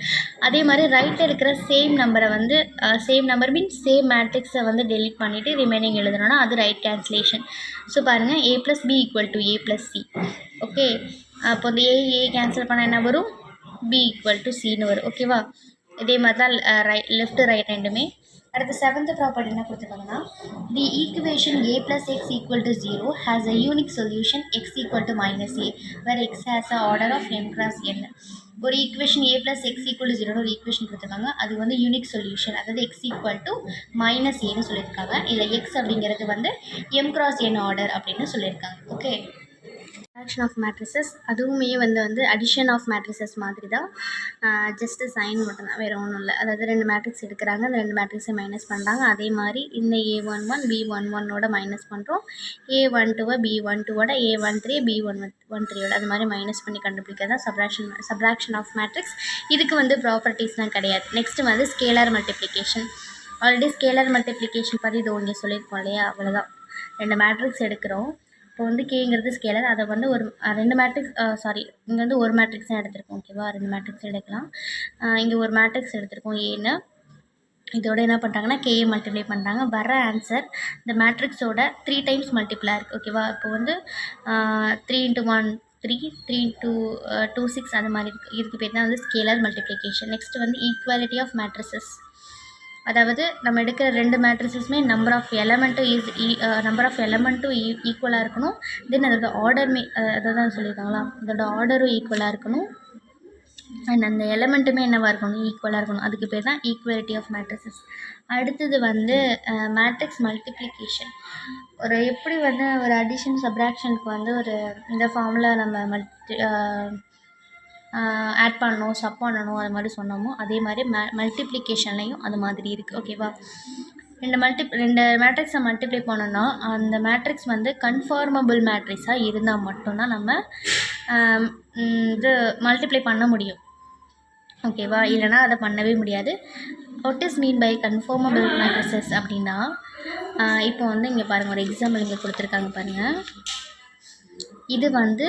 அதே மாதிரி ரைட்டில் இருக்கிற சேம் நம்பர் மீன்ஸ் சேம் மேட்ரிக்ஸை வந்து டெலீட் பண்ணிவிட்டு ரிமைனிங் எழுதணும்னா அது ரைட் கேன்சலேஷன். ஸோ பாருங்கள், a + b = a + c. Okay, அப்போ இந்த ஏ கேன்சல் பண்ணால் என்ன வரும், b = cன்னு வரும். ஓகேவா, இதே மாதிரி தான் லெஃப்ட் ரைட் ரெண்டுமே. அடுத்து 7th ப்ராப்பர்ட்டி என்ன கொடுத்துருக்காங்கன்னா, தி equation a + x = 0 has a unique solution x = -a where x has a order of m × n. ஒரு ஈக்குவேஷன் a + x = 0 ஒரு ஈக்குவேஷன் கொடுத்துருக்காங்க, அது வந்து யூனிக் சொல்யூஷன், அதாவது x = -aன்னு சொல்லியிருக்காங்க. இல்லை x அப்படிங்கிறது வந்து m × n ஆர்டர் அப்படின்னு சொல்லியிருக்காங்க. ஓகே, சப்ராக்ஷன் ஆஃப் மேட்ரிசஸ் அதுவுமே வந்து அடிஷன் ஆஃப் மேட்ரிசஸ் மாதிரி தான், ஜஸ்ட்டு சைன் மட்டும்தான், வேறு ஒன்றும் இல்லை. அதாவது 2 மேட்ரிக்ஸ் எடுக்கிறாங்க, அந்த 2 மேட்ரிக்ஸை மைனஸ் பண்ணுறாங்க. அதே மாதிரி இந்த a11 b11ஓட மைனஸ் பண்ணுறோம், a12 b12ஓட, a13 b13ஓட, அது மாதிரி மைனஸ் பண்ணி கண்டுபிடிக்கிறது தான் சப்ராக்ஷன் ஆஃப் மேட்ரிக்ஸ். இதுக்கு வந்து ப்ராப்பர்ட்டிஸ்லாம் கிடையாது. நெக்ஸ்ட்டு வந்து scalar multiplication. Already scalar multiplication பற்றி இது இங்கே சொல்லியிருக்கோம் இல்லையா, அவ்வளோதான். 2 மேட்ரிக்ஸ் எடுக்கிறோம், இப்போ வந்து கேங்கிறது ஸ்கேலர், அதை வந்து ஒரு 2 மேட்ரிக்ஸ் இங்கே வந்து ஒரு மேட்ரிக்ஸ் தான் எடுத்திருக்கோம். ஓகேவா, 2 மேட்ரிக்ஸ் எடுக்கலாம். இங்கே ஒரு மேட்ரிக்ஸ் எடுத்திருக்கோம் ஏன்னு, இதோட என்ன பண்ணுறாங்கன்னா கேஏ மல்டிப்ளை பண்ணுறாங்க. வர ஆன்சர் இந்த மேட்ரிக்ஸோட 3 டைம்ஸ் மல்டிப்ளாக இருக்குது. ஓகேவா, இப்போ வந்து 3 × 1 3, 3 × 2 6 அந்த மாதிரி இருக்குது. இதுக்கு பேர் தான் வந்து ஸ்கேலர் மல்டிப்ளிகேஷன். நெக்ஸ்ட் வந்து ஈக்குவாலிட்டி ஆஃப் மேட்ரிசஸ். அதாவது நம்ம எடுக்கிற 2 மேட்ரிசஸுமே நம்பர் ஆஃப் எலமெண்ட்டும் ஈக்குவலாக இருக்கணும். தென் அதோட ஆர்டருமே அதை தான் சொல்லியிருக்காங்களா, அதோட ஆர்டரும் ஈக்குவலாக இருக்கணும். அண்ட் அந்த எலமெண்ட்டுமே என்னவாக இருக்கணும், ஈக்குவலாக இருக்கணும். அதுக்கு பேர் தான் ஈக்குவாலிட்டி ஆஃப் மேட்ரிசஸ். அடுத்தது வந்து மேட்ரிக்ஸ் மல்டிப்ளிகேஷன். எப்படி வந்து ஒரு அடிஷன் சப்ராக்ஷனுக்கு வந்து இந்த ஃபார்முலா நம்ம ஆட் பண்ணணும், சப் பண்ணணும், அது மாதிரி சொன்னோமோ அதே மாதிரி மல்டிப்ளிகேஷன்லையும் அது மாதிரி இருக்குது. ஓகேவா, 2 மேட்ரிக்ஸை மல்டிப்ளை பண்ணோன்னா அந்த மேட்ரிக்ஸ் வந்து கன்ஃபார்மபிள் மேட்ரிக்ஸாக இருந்தால் மட்டும்தான் நம்ம இது மல்டிப்ளை பண்ண முடியும். ஓகேவா, இல்லைனா அதை பண்ணவே முடியாது. What is mean by conformable matrices அப்படின்னா, இப்போ வந்து இங்கே பாருங்கள், ஒரு எக்ஸாம்பிள் இங்கே கொடுத்துருக்காங்க பாருங்கள். இது வந்து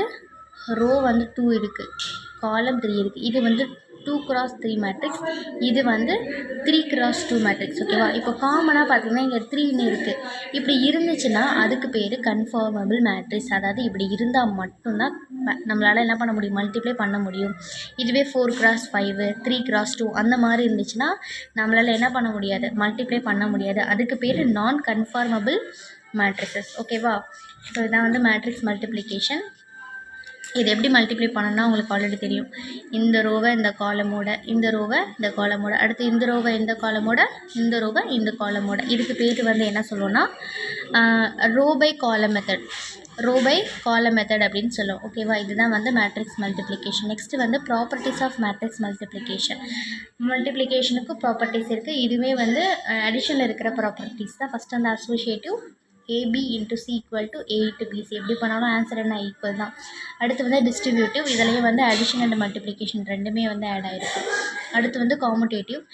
ரோ வந்து 2 இருக்குது, காலம் 3 இருக்குது. இது வந்து 2x3 மேட்ரிக்ஸ், இது வந்து 3x2 மேட்ரிக்ஸ். ஓகேவா, இப்போ காமனாக பார்த்தீங்கன்னா இங்கே 3ன்னு இருக்குது. இப்படி இருந்துச்சுன்னா அதுக்கு பேர் கன்ஃபார்மபிள் மேட்ரிக்ஸ். அதாவது இப்படி இருந்தால் மட்டும்தான் நம்மளால் என்ன பண்ண முடியும், மல்டிப்ளை பண்ண முடியும். இதுவே 4x5 3x2 அந்த மாதிரி இருந்துச்சுன்னா நம்மளால் என்ன பண்ண முடியாது, மல்டிப்ளை பண்ண முடியாது. அதுக்கு பேர் நான் கன்ஃபார்மபிள் மேட்ரிசஸ். ஓகேவா, ஸோ இதான் வந்து மேட்ரிக்ஸ் மல்டிப்ளிகேஷன். இது எப்படி மல்டிப்ளை பண்ணணும்னா உங்களுக்கு ஆல்ரெடி தெரியும். இந்த ரோவை இந்த காலமோட, இந்த ரோவை இந்த காலமோட, அடுத்து இந்த ரோவை இந்த காலமோட, இந்த ரோவை இந்த காலமோட. இதுக்கு பேர் வந்து என்ன சொல்லுவோம்னா row by column method, row by column method அப்படின்னு சொல்லுவோம். ஓகேவா? இதுதான் வந்து மேட்ரிக்ஸ் மல்டிப்ளிகேஷன். நெக்ஸ்ட்டு வந்து ப்ராப்பர்ட்டிஸ் ஆஃப் மேட்ரிக்ஸ் மல்டிப்ளிகேஷன். மல்டிப்ளிகேஷனுக்கு ப்ராப்பர்ட்டிஸ் இருக்குது. இதுவே வந்து அடிஷனில் இருக்கிற ப்ராப்பர்ட்டிஸ் தான். ஃபஸ்ட் அந்த associative AB into C equal to A into BC எப்படி பண்ணாலும் ஆன்சர் என்ன ஈக்குவல் தான். அடுத்து வந்து டிஸ்ட்ரிபியூட்டிவ், இதிலேயே வந்து அடிஷன் அண்ட் மல்டிப்ளிகேஷன் ரெண்டுமே வந்து ஆட் ஆகிருக்கும். அடுத்து வந்து காமுடேட்டிவ்.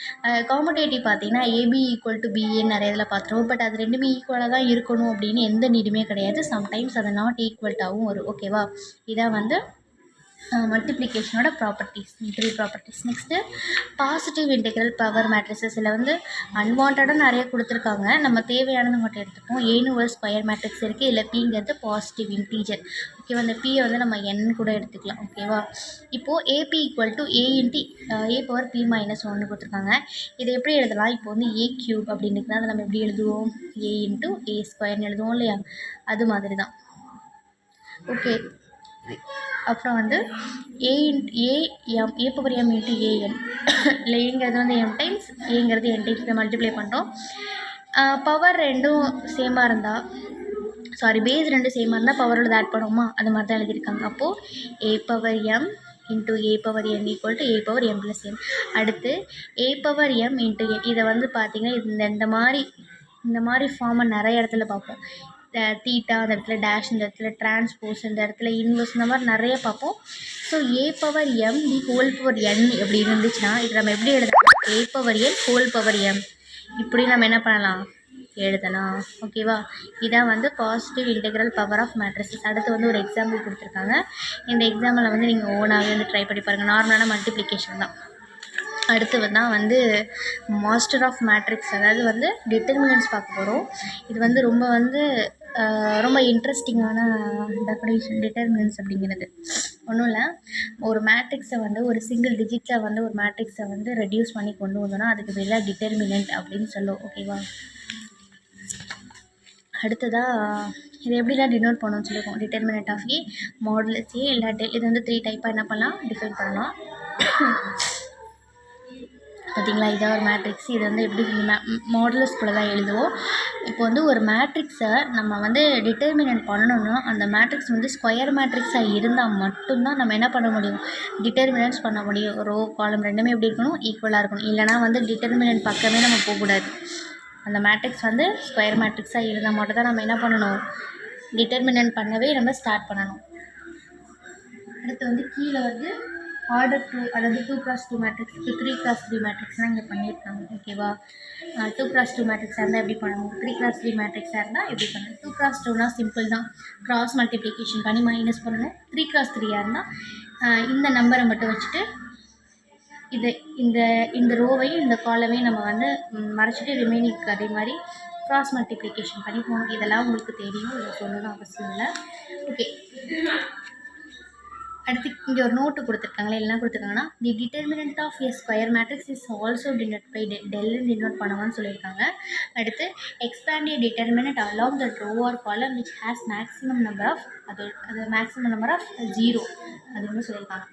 காமுடேட்டிவ் பார்த்தீங்கன்னா AB ஈக்குவல் டு BAன்னு நிறைய இதில் பார்த்துருவோம். பட் அது ரெண்டுமே ஈக்குவலாக தான் இருக்கணும் அப்படின்னு எந்த நீடுமே கிடையாது. சம்டைம்ஸ் அது நாட் ஈக்குவல்ட்டாகவும் வரும். ஓகேவா? இதான் வந்து மல்டிப்ளிகேஷனோட properties, 3 properties. Next positive integral power matrices. இதில் வந்து அன்வான்டாக நிறைய கொடுத்துருக்காங்க. நம்ம தேவையானது மட்டும் எடுத்துப்போம். ஏன்னு ஒரு ஸ்கொயர் மேட்ரிக்ஸ் இருக்குது. இதில் பிங்கிறது பாசிட்டிவ் இன்டீஜர். ஓகேவா? அந்த பியை வந்து நம்ம n கூட எடுத்துக்கலாம். ஓகேவா? இப்போது AP equal to A into A power P minus 1 கொடுத்துருக்காங்க. இதை எப்படி எழுதலாம்? இப்போ வந்து A கியூப் அப்படின்னு இருக்குன்னா அதை நம்ம எப்படி எழுதுவோம்? A இன்ட்டு A ஸ்கொயர்னு எழுதுவோம் இல்லையா? அது மாதிரி தான். ஓகே. அப்புறம் வந்து A power M into AN. இல்லை ஏங்கிறது வந்து M டைம்ஸ், ஏங்கிறது N டைம்ஸ். இதை மல்டிப்ளை பண்ணுறோம். பவர் ரெண்டும் சேமாக இருந்தால், பேஸ் ரெண்டும் சேமாக இருந்தால் பவரோட ஆட் பண்ணுவோமா? அது மாதிரி தான் எழுதியிருக்காங்க. அப்போது A power M into A power N equal to A power M plus N. அடுத்து A power M into N. இதை வந்து பார்த்திங்கன்னா இந்த மாதிரி ஃபார்மை நிறைய இடத்துல பார்ப்போம். தீட்டா, அந்த இடத்துல டேஷ், இந்த இடத்துல டிரான்ஸ்போஸ், இந்த இடத்துல இன்வெர்ஸ், இந்த மாதிரி நிறைய பார்ப்போம். So A power M the whole power N எப்படி இருந்துச்சுன்னா இது நம்ம எப்படி எழுதலாம்? A power N whole power M இப்படி நம்ம என்ன பண்ணலாம்? எழுதலாம். ஓகேவா? இதான் வந்து positive integral power of matrices. அடுத்து வந்து ஒரு எக்ஸாம்பிள் கொடுத்துருக்காங்க. இந்த எக்ஸாம்பிளை வந்து நீங்கள் ஓனாகவே வந்து ட்ரை பண்ணி பாருங்கள். நார்மலான மல்டிப்ளிகேஷன் தான். அடுத்து வந்து மாஸ்டர் ஆஃப் மேட்ரிக்ஸ், அதாவது வந்து டிட்டர்மினன்ட்ஸ் பார்க்க போகிறோம். இது வந்து ரொம்ப இன்ட்ரெஸ்டிங்கான டெஃபினேஷன். டிட்டர்மினன்ட்ஸ் அப்படிங்கிறது ஒன்றும் இல்லை. ஒரு மேட்ரிக்ஸை வந்து ஒரு சிங்கிள் டிஜிட்டில் வந்து ஒரு மேட்ரிக்ஸை வந்து ரெடியூஸ் பண்ணி கொண்டு வந்தோன்னா அதுக்கு பேர் டிட்டர்மினன்ட் அப்படின்னு சொல்லுவோம். ஓகேவா? அடுத்ததாக இது எப்படிலாம் டினோட் பண்ணணும்னு சொல்லியிருக்கோம். Determinant of A, modulus A இல்லை டெல். இது வந்து 3 டைப்பாக என்ன பண்ணலாம்? டிஃபைன் பண்ணலாம். பார்த்திங்களா? இதான் ஒரு மேட்ரிக்ஸ். இது வந்து எப்படி மாடுலஸ்குள்ளே தான் எழுதுவோம். இப்போ வந்து ஒரு மேட்ரிக்ஸை நம்ம வந்து டிட்டர்மினன்ட் பண்ணணும்னா அந்த மேட்ரிக்ஸ் வந்து ஸ்கொயர் மேட்ரிக்ஸாக இருந்தால் மட்டும்தான் நம்ம என்ன பண்ண முடியும்? டிட்டர்மினன்ட்ஸ் பண்ண முடியும். ரோ காலம் ரெண்டுமே எப்படி இருக்கணும்? ஈக்குவலாக இருக்கணும். இல்லைனா வந்து டிட்டர்மினன்ட் பக்கமே நம்ம போகக்கூடாது. அந்த மேட்ரிக்ஸ் வந்து ஸ்கொயர் மேட்ரிக்ஸாக இருந்தால் மட்டும் தான் நம்ம என்ன பண்ணணும்? டிட்டர்மினன்ட் பண்ணவே நம்ம ஸ்டார்ட் பண்ணணும். அடுத்து வந்து கீழே வந்து ஆர்டர் 2, அதாவது 2x2 மேட்ரிக்ஸுக்கு 3x3 மேட்ரிக்ஸ்லாம் இங்கே பண்ணியிருக்காங்க. ஓகேவா? 2x2 மேட்ரிக்ஸாக இருந்தால் எப்படி பண்ணணும்? 3x3 மேட்ரிக்ஸாக இருந்தால் எப்படி பண்ணணும்? 2x2னா சிம்பிள் தான். கிராஸ் மல்டிப்ளிகேஷன் பண்ணி மைனஸ் பண்ணணும். 3x3யாக இருந்தால் இந்த நம்பரை மட்டும் வச்சுட்டு இந்த ரோவையும் இந்த காலமையும் நம்ம வந்து மறைச்சிட்டு ரிமைனிங்க்கு அதே மாதிரி கிராஸ் மல்டிப்ளிகேஷன் பண்ணி போகணும். இதெல்லாம் உங்களுக்கு தெரியும், இதை சொல்லணும் அவசியம் இல்லை. ஓகே. அடுத்து இங்கே ஒரு நோட்டு கொடுத்துருக்காங்களே, எல்லாம் கொடுத்துருக்காங்கன்னா the determinant of a square matrix is also denote by டெல்னு டினோட் பண்ணுவான்னு சொல்லியிருக்காங்க. அடுத்து expand a determinant along the row or column which has maximum number of அது மேக்ஸிமம் நம்பர் ஆஃப் 0 அது வந்து சொல்லியிருக்காங்க.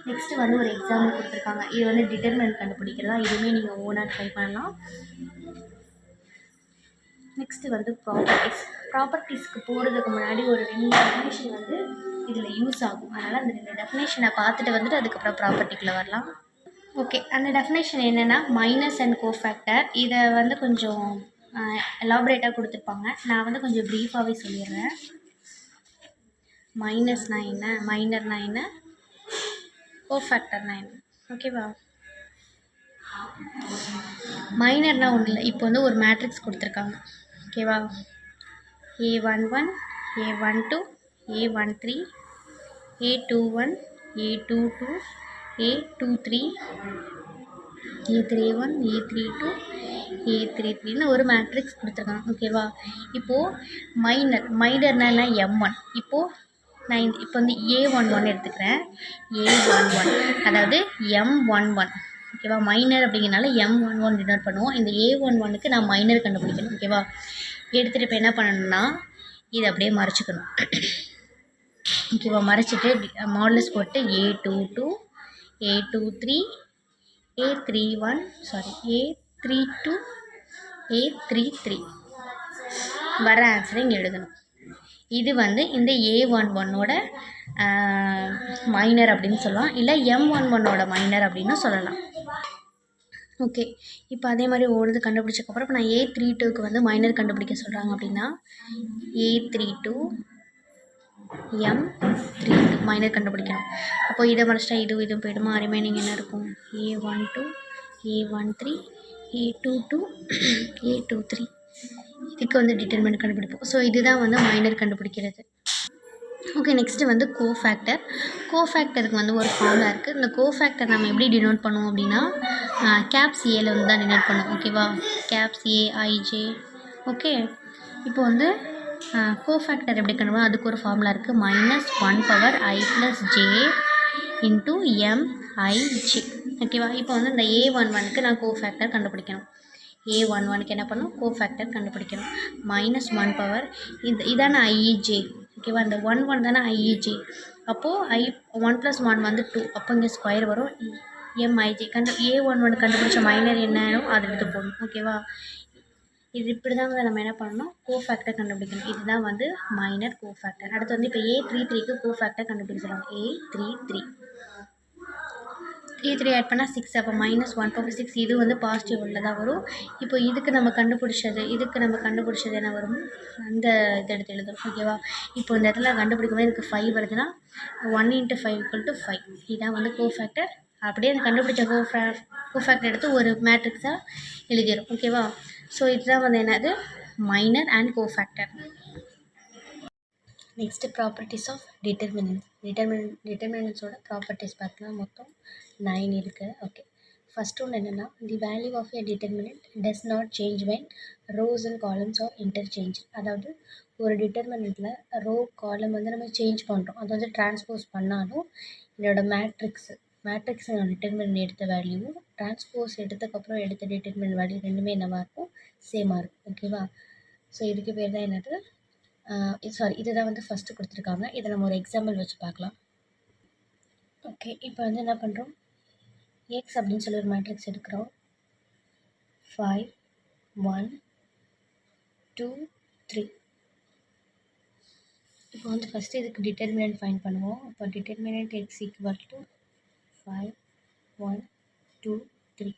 நெக்ஸ்ட்டு வந்து ஒரு எக்ஸாம்பிள் கொடுத்துருக்காங்க. இது வந்து டிட்டர்மினன்ட் கண்டுபிடிக்கிறதா. இதுவுமே நீங்கள் ஓனாக ட்ரை பண்ணலாம். நெக்ஸ்ட்டு வந்து ப்ராப்பர்ட்டிஸ்க்கு போகிறதுக்கு முன்னாடி ஒரு 2 டெஃபினேஷன் வந்து இதில் யூஸ் ஆகும். அதனால் அந்த 2 டெஃபினேஷனை பார்த்துட்டு அதுக்கப்புறம் ப்ராப்பர்ட்டிக்குள்ளே வரலாம். ஓகே. அந்த டெஃபினேஷன் என்னென்னா மைனஸ் அண்ட் கோஃபேக்டர். இதை வந்து கொஞ்சம் எலாபரேட்டாக கொடுத்துருப்பாங்க. நான் வந்து கொஞ்சம் ப்ரீஃபாகவே சொல்லிடுறேன். மைனஸ்னா என்ன, மைனர்னா என்ன, கோஃபேக்டர்னா என்ன. ஓகேவா? மைனர்னா ஒன்றும் இல்லை. இப்போ வந்து ஒரு மேட்ரிக்ஸ் கொடுத்துருக்காங்க. ஓகேவா? A11, A12, A13, A21, A22, A23, A31, A32, A33ன்னு ஒரு மேட்ரிக்ஸ் கொடுத்துருக்காங்க. ஓகேவா? இப்போது மைனர்னா M1. இப்போது நான் இப்போ வந்து A11 எடுத்துக்கிறேன். A11 அதாவது M11. ஓகேவா? மைனர் அப்படிங்கிறனால M11 டினோட் பண்ணுவோம். இந்த A11க்கு நான் மைனர் கண்டுபிடிக்கணும். ஓகேவா? எடுத்துகிட்டு இப்போ என்ன பண்ணணும்னா இதை அப்படியே மறைச்சிக்கணும். ஓகேவா, மறைச்சிட்டு மாடலஸ் போட்டு A22 A23 A31 sorry A32 A33 வர ஆன்சரை இங்கே எழுதணும். இது வந்து இந்த A11ஓட மைனர் அப்படின்னு சொல்லலாம், இல்லை M11ஓட மைனர் அப்படின்னு சொல்லலாம். ஓகே, இப்போ அதே மாதிரி ஓடுது கண்டுபிடிச்சக்கப்புறம் இப்போ நான் A32க்கு வந்து மைனர் கண்டுபிடிக்க சொல்கிறாங்க அப்படின்னா A32 M32 மைனர் கண்டுபிடிக்கணும். அப்போ இதை மறைச்சிட்டா இதுவும் போயிடுமா, ரிமைனிங் என்ன இருக்கும், A12 A13 A22 A23. இதுக்கு வந்து டிட்டர்மினன்ட் கண்டுபிடிப்போம். ஸோ இதுதான் வந்து மைனர் கண்டுபிடிக்கிறது. ஓகே, நெக்ஸ்ட்டு வந்து கோஃபேக்டர். கோஃபேக்டருக்கு வந்து ஒரு ஃபார்முலா இருக்குது. இந்த கோஃபேக்டர் நம்ம எப்படி டினோட் பண்ணுவோம் அப்படின்னா கேப்ஸ் ஏல வந்து தான் டினோட் பண்ணுவோம். ஓகேவா, கேப்ஸ் AIJ. ஓகே, இப்போ வந்து கோஃபேக்டர் எப்படி கண்டுபிடிக்கும், அதுக்கு ஒரு ஃபார்முலா இருக்குது. -1/i+j × MIJ. ஓகேவா, இப்போ வந்து இந்த A11க்கு நான் கோஃபேக்டர் கண்டுபிடிக்கணும். A11க்கு என்ன பண்ணணும், கோஃபேக்டர் கண்டுபிடிக்கணும். -1 இதான IJ. ஓகேவா, இந்த 1 தானே IJ. அப்போது 1 + 1 வந்து 2. அப்போ இங்கே ஸ்கொயர் வரும். MIJ A11 கண்டுபிடிச்ச மைனர் என்னன்னு அதை எடுத்து போடணும். ஓகேவா, இது இப்படி தான் வந்து நம்ம என்ன பண்ணணும், கோஃபேக்டர் கண்டுபிடிக்கணும். இதுதான் வந்து மைனர் கோஃபேக்டர். அடுத்து வந்து இப்போ A33க்கு கோஃபேக்டர் கண்டுபிடிச்சிடலாம். A33 ஆட் பண்ணால் 6. அப்போ -1/6. இது வந்து பாசிட்டிவ் உள்ள தான் வரும். இப்போ இதுக்கு நம்ம கண்டுபிடிச்சது என்ன வரும், அந்த இதை எடுத்து எழுதணும். ஓகேவா, இப்போ இந்த இடத்துல கண்டுபிடிக்கும்போது இதுக்கு 5 வருதுன்னா 1 × 5 = 5. இதுதான் வந்து கோஃபேக்டர். அப்படியே அந்த கண்டுபிடிச்ச கோஃபேக்டர் எடுத்து ஒரு மேட்ரிக்ஸாக எழுதிடும். ஓகேவா, ஸோ இதுதான் வந்து என்னது, minor and cofactor. Next properties of டிட்டர்மினன்ட்ஸோட ப்ராப்பர்ட்டிஸ் பார்த்தீங்கன்னா மொத்தம் 9 இருக்குது. ஓகே, ஃபஸ்ட்டு ஒன்று என்னென்னா, the value of a determinant does not change when rows and columns are interchange. அதாவது ஒரு டிட்டர்மினண்ட்டில் ரோ காலம் வந்து நம்ம சேஞ்ச் பண்ணுறோம், அதை வந்து டிரான்ஸ்போஸ் பண்ணாலும் என்னோடய மேட்ரிக்ஸ் டிட்டர்மினன்ட் எடுத்த வேல்யூவும் டிரான்ஸ்போஸ் எடுத்ததுக்கப்புறம் எடுத்த டிட்டர்மினன்ட் வேல்யூ ரெண்டுமே என்னவாக இருக்கும், சேமாக இருக்கும். ஓகேவா, ஸோ இதுக்கு பேர் தான் என்னது, இதுதான் வந்து ஃபஸ்ட்டு கொடுத்துருக்காங்க. இதை நம்ம ஒரு எக்ஸாம்பிள் வச்சு பார்க்கலாம். ஓகே, இப்போ வந்து என்ன பண்ணுறோம், எக்ஸ் அப்படின்னு சொல்லி ஒரு மேட்ரிக்ஸ் எடுக்கிறோம். 5 1 2 3. இப்போ வந்து ஃபஸ்ட்டு இதுக்கு டிட்டர்மினன்ட் ஃபைண்ட் பண்ணுவோம். அப்போ டிட்டர்மினன்ட் x = 5 1 2 3.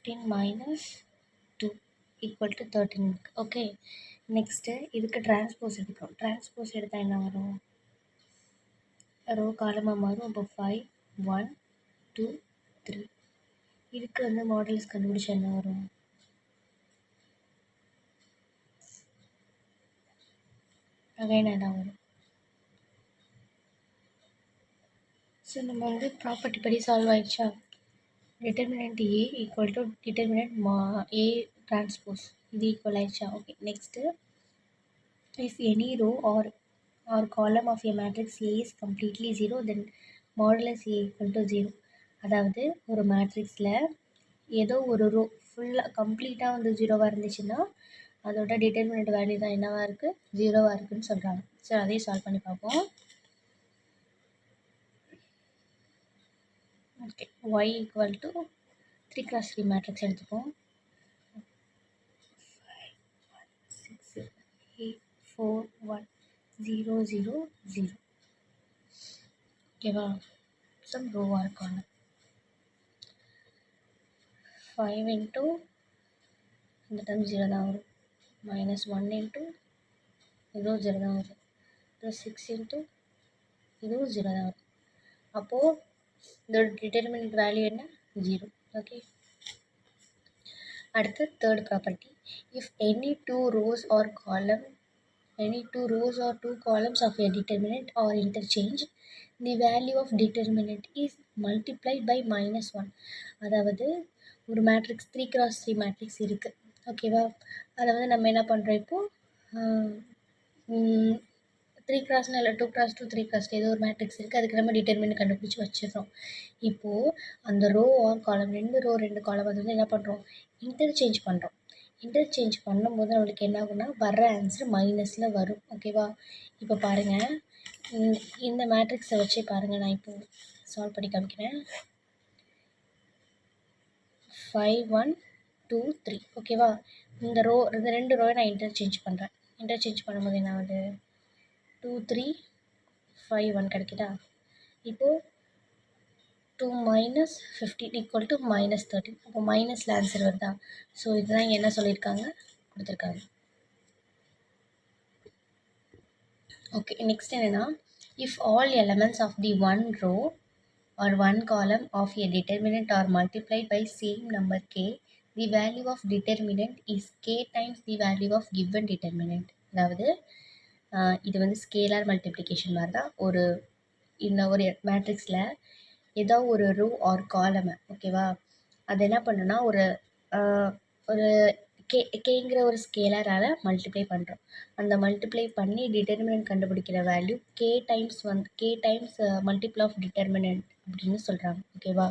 15 - 2 = 13. ஓகே, நெக்ஸ்ட்டு இதுக்கு டிரான்ஸ்போஸ் எடுக்கிறோம். டிரான்ஸ்போஸ் எடுத்தால் என்ன வரும், ரோ காலமாக மாறும். அப்போ 5 1 2 3. இதுக்கு வந்து மாடல்ஸ் கண்டுபிடிச்சா என்ன வரும், அகைன் அதான் வரும். ஸோ நம்ம வந்து ப்ராப்பர்ட்டி படி சால்வ் ஆயிடுச்சா. Determinant A = determinant A transpose, இது ஈக்குவல் ஆயிடுச்சா. Okay, next if any row or column of a matrix A is completely 0, then modulus A = 0. அதாவது ஒரு மேட்ரிக்ஸில் ஏதோ ஒரு ரோ ஃபுல்லாக கம்ப்ளீட்டாக வந்து 0வாக இருந்துச்சுன்னா அதோட டிட்டர்மினன்ட் வேல்யூ தான் என்னவாக இருக்குது, 0வாக இருக்குதுன்னு சொல்கிறாங்க. ஸோ அதையும் சால்வ் பண்ணி பார்ப்போம். ஓகே, y = 3x3 மேட்ரிக்ஸ் எடுத்துப்போம். 5 1 6 8 4 1 0 0 0. ஓகேவா, சம் ரோவாக இருக்காங்க. 5 இன்ட்டு இந்த டைம் 0 தான் வரும், -1 இன்ட்டு இதுவும் 0 தான் வரும், ப்ளஸ் 6 இன்ட்டு இதுவும் 0 தான் வரும். அப்போது இதோட டிட்டர்மினன்ட் வேல்யூ என்ன, 0. ஓகே, அடுத்து third property, if any two rows or two columns of a determinant are interchanged, the value of determinant is multiplied by -1. அதாவது ஒரு மேட்ரிக்ஸ் 3x3 மேட்ரிக்ஸ் இருக்குது. ஓகேவா, அதை வந்து நம்ம என்ன பண்ணுறோம், இப்போது 3x இல்லை 2x2 3x ஏதோ ஒரு மேட்ரிக்ஸ் இருக்குது, அதுக்கு நம்ம டிட்டர்மினன்ட் கண்டுபிடிச்சி வச்சிடுறோம். இப்போது அந்த ரோ ஆர் காலம் ரெண்டு காலம் அது வந்து என்ன பண்ணுறோம், இன்டர்சேஞ்ச் பண்ணுறோம். இன்டர்சேஞ்ச் பண்ணும்போது நம்மளுக்கு என்ன ஆகும்னா வர்ற ஆன்சர் மைனஸில் வரும். ஓகேவா? இப்போ பாருங்கள், இந்த மேட்ரிக்ஸை வச்சே பாருங்கள், நான் இப்போ சால்வ் பண்ணி காமிக்கிறேன். 5 1 2 3. ஓகேவா? இந்த 2 ரோவை நான் இன்டர்சேஞ்ச் பண்ணுறேன். இன்டர்சேஞ்ச் பண்ணும்போது என்ன ஆகுது? 2 3 5 1 கிடைக்குதா? இப்போது 2 மைனஸ் 15 ஈக்குவல் டு மைனஸ் 13. அப்போ மைனஸில் ஆன்சர் வருதா? ஸோ இதுதான் என்ன சொல்லியிருக்காங்க, கொடுத்துருக்காங்க. ஓகே, நெக்ஸ்ட் என்னென்னா, if all elements of the one row or one column of a determinant are multiplied by same number k, the value of determinant is k times the value of given determinant. அதாவது இது வந்து scalar multiplication மாதிரி தான். ஒரு மேட்ரிக்ஸில் ஏதோ ஒரு row or காலம், ஓகேவா, அது என்ன பண்ணுன்னா ஒரு கேங்கிற ஒரு ஸ்கேலரால் மல்டிப்ளை பண்ணுறோம். அந்த மல்டிப்ளை பண்ணி டிட்டர்மினன்ட் கண்டுபிடிக்கிற value K times multiple of determinant அப்படின்னு சொல்கிறாங்க. ஓகேவா?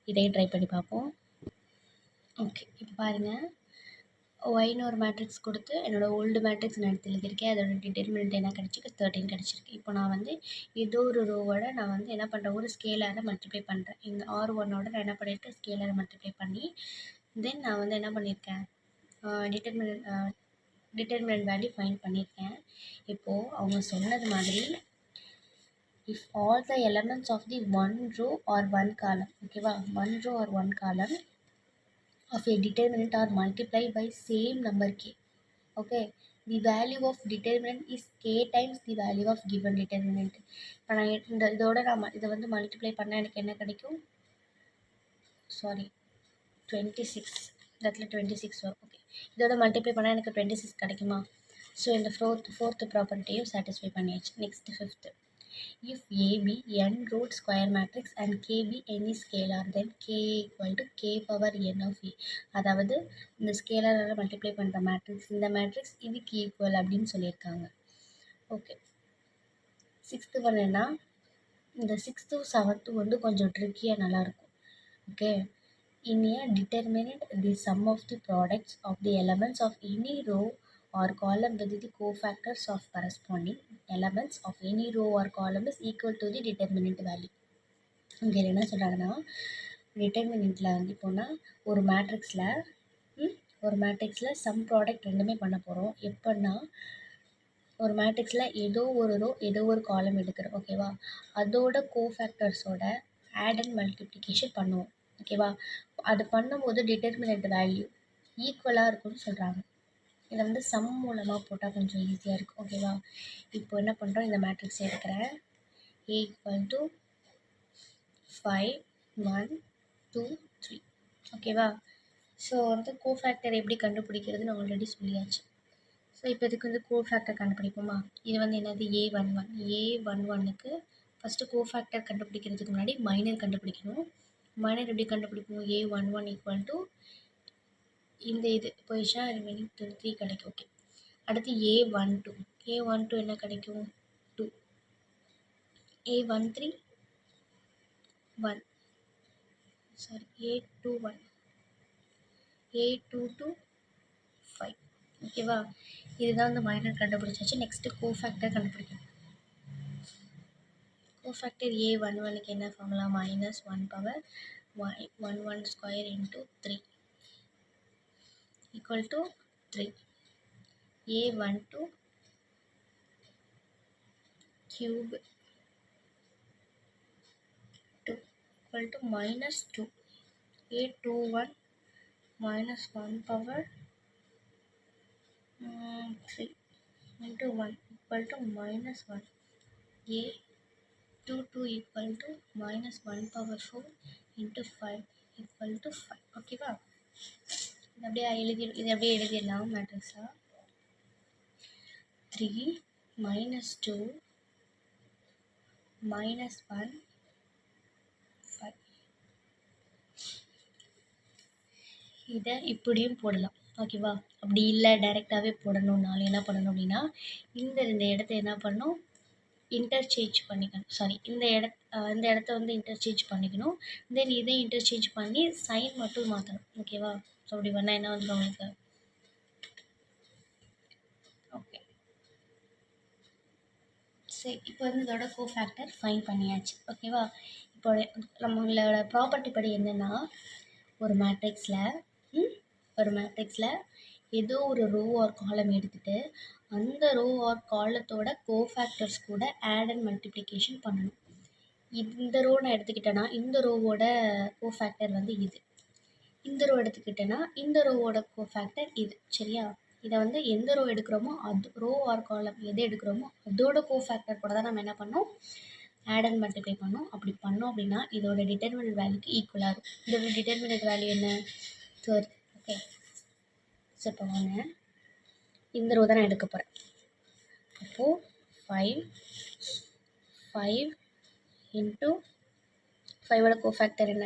இதையும் ட்ரை பண்ணி பார்ப்போம். ஓகே, இப்போ பாருங்கள், ஒய்னு ஒரு மேட்ரிக்ஸ் கொடுத்து என்னோடய ஓல்டு மேட்ரிக்ஸ் நான் எடுத்து எழுதியிருக்கேன். அதோட டிட்டர்மினன்ட் என்ன கிடச்சிருக்கு? 13 கிடச்சிருக்கு. இப்போ நான் வந்து ஏதோ ஒரு ரோவோட நான் வந்து என்ன பண்ணுறேன், ஒரு ஸ்கேலரை மல்டிப்ளை பண்ணுறேன். இந்த R1ஓட நான் என்ன பண்ணியிருக்கேன், ஸ்கேலரை மல்டிப்ளை பண்ணி தென் நான் வந்து என்ன பண்ணியிருக்கேன், டிட்டர்மினன்ட் வேல்யூ ஃபைண்ட் பண்ணியிருக்கேன். இப்போது அவங்க சொன்னது மாதிரி if all the elements of the one row or one column, ஓகேவா, one row or one column of a determinant are multiplied by same number k. Okay, the value of determinant is k times the value of given determinant. இப்போ நான் இதை வந்து multiply பண்ணால் எனக்கு என்ன கிடைக்கும்? Sorry, 26. இடத்துல 26 வரும். ஓகே, இதோட மல்டிப்ளை பண்ணால் எனக்கு 26 கிடைக்குமா? ஸோ இந்த ஃபோர்த்து ப்ராப்பர்ட்டியும் சாட்டிஸ்ஃபை பண்ணியாச்சு. Next fifth, if A be n root square matrix and K be any scalar, then K equal to K power n of A. அதாவது இந்த ஸ்கேலரால் மல்டிப்ளை பண்ணுற மேட்ரிக்ஸ், இந்த மேட்ரிக்ஸ் இதுக்கு ஈக்குவல் அப்படின்னு சொல்லியிருக்காங்க. ஓகே, சிக்ஸ்த்து ஒன் என்ன, இந்த 6th 7th வந்து கொஞ்சம் ட்ரிக்கியாக நல்லாயிருக்கும். Okay, in a determinant, the sum of the products of the elements of any row or column with the cofactors of corresponding elements of any row or column is equal to the determinant value. இங்கே என்ன சொல்கிறாங்கன்னா, டிட்டர்மினண்ட்டில் வந்து இப்போனா ஒரு மேட்ரிக்ஸில் some product ரெண்டுமே பண்ண போகிறோம். எப்போன்னா ஒரு மேட்ரிக்ஸில் ஏதோ ஒரு ரோ ஏதோ ஒரு காலம் எடுக்கிறோம். ஓகேவா, அதோட கோஃபேக்டர்ஸோட ஆட் அண்ட் மல்டிப்ளிகேஷன் பண்ணுவோம். ஓகேவா, அது பண்ணும்போது டிட்டர்மினன்ட் வேல்யூ ஈக்குவலாக இருக்கும்னு சொல்கிறாங்க. இதை வந்து சம் மூலமாக போட்டால் கொஞ்சம் ஈஸியாக இருக்கும். ஓகேவா, இப்போ என்ன பண்ணுறோம், இந்த மேட்ரிக்ஸ் எடுக்கிறேன். A equal to 5 1 2 3. ஓகேவா, ஸோ வந்து கோஃபேக்டர் எப்படி கண்டுபிடிக்கிறதுன்னு ஆல்ரெடி சொல்லியாச்சு. ஸோ இப்போ இதுக்கு வந்து கோஃபேக்டர் கண்டுபிடிப்போமா? இது வந்து என்னது, A11க்கு ஃபஸ்ட்டு கோஃபேக்டர் கண்டுபிடிக்கிறதுக்கு முன்னாடி மைனர் கண்டுபிடிக்கணும். மைனர் எப்படி கண்டுபிடிப்போம்? A11 ஈக்குவல் டு இந்த இது போயிடுச்சா, ரிமைனிங் 3 கிடைக்கும். ஓகே, அடுத்து A12 என்ன கிடைக்கும்? 2. A13 1. Sorry, A21 A22 5. ஓகேவா, இதுதான் வந்து மைனர் கண்டுபிடிச்சாச்சு. நெக்ஸ்ட்டு கோஃபேக்டர் கண்டுபிடிக்கணும். கோஃபேக்டர் A11க்கு என்ன formula? -1 power 11 square into 3 equal to 3. A12 cube 2 equal to -2. A21 -1 power 3 into 1 equal to -1. A22 equal to -1 power 4 into 5 equal to 5. ஓகேவா, இது அப்படியே எழுதிடலாம். மேட்ரிக்ஸா 3 -2 -1 5. இதை இப்படியும் போடலாம். ஓகேவா, அப்படி இல்லை டைரெக்டாகவே போடணுன்னாலும் என்ன பண்ணணும் அப்படின்னா, இந்த 2 இடத்த என்ன பண்ணணும், இன்டர்சேஞ்ச் பண்ணிக்கணும். சாரி, இந்த இடத்த வந்து இன்டர்சேஞ்ச் பண்ணிக்கணும். தென் இதை இன்டர்சேஞ்ச் பண்ணி சைன் மட்டும் மாற்றணும். ஓகேவா, ஸோ அப்படி பண்ணால் என்ன வந்துடும் உங்களுக்கு, சரி, இப்போ வந்து இதோட கோஃபேக்டர் ஃபைண்ட் பண்ணியாச்சு. ஓகேவா? இப்போ நம்மளோட ப்ராப்பர்ட்டி படி என்னென்னா, ஒரு மேட்ரிக்ஸில் ஏதோ ஒரு ரோ ஆர் காலம் எடுத்துகிட்டு அந்த ரோ ஆர் காலத்தோட கோஃபேக்டர்ஸ் கூட ஆட் அண்ட் மல்டிப்ளிகேஷன் பண்ணணும். இந்த ரோ நான் எடுத்துக்கிட்டேன்னா இந்த ரோவோட கோஃபேக்டர் வந்து இது. இந்த ரோ எடுத்துக்கிட்டேன்னா இந்த ரோவோட கோஃபேக்டர் இது. சரியா? இதை வந்து எந்த ரோ எடுக்கிறோமோ அது ரோ ஆர் காலம் எது எடுக்கிறோமோ அதோட கோஃபேக்டர் கூட தான் நம்ம என்ன பண்ணோம், ஆட் அண்ட் மல்டிப்ளை பண்ணோம். அப்படி பண்ணோம் அப்படின்னா இதோட டிட்டர்மினன்ட் வேல்யூக்கு ஈக்குவலாக இருக்கும். இதோட டிட்டர்மினன்ட் வேல்யூ என்ன? 30. ஓகே, ஸோ இப்போ வாங்க இந்த ரோ தான் நான் எடுக்க போகிறேன். அப்போது 5 இன்ட்டு 5ஓட கோஃபேக்டர் என்ன?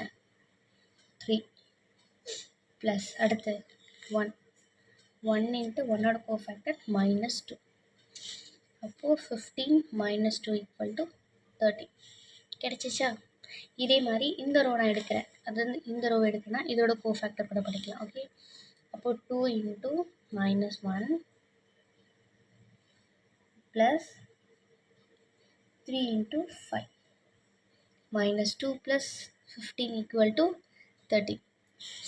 3 ப்ளஸ் அடுத்து 1 இன்ட்டு 1ஓட கோஃபேக்டர் -2. அப்போது 15 -2 = 30 கிடச்சிச்சா? இதே மாதிரி இந்த ரோ நான் எடுக்கிறேன். அது வந்து இந்த ரோ எடுக்கிறேன்னா இதோட கோஃபேக்டர் கூட படிக்கலாம். ஓகே, அப்போது 2 இன்ட்டு -1 ப்ளஸ் 3 இன்ட்டு 5 -2 + 15 = 30.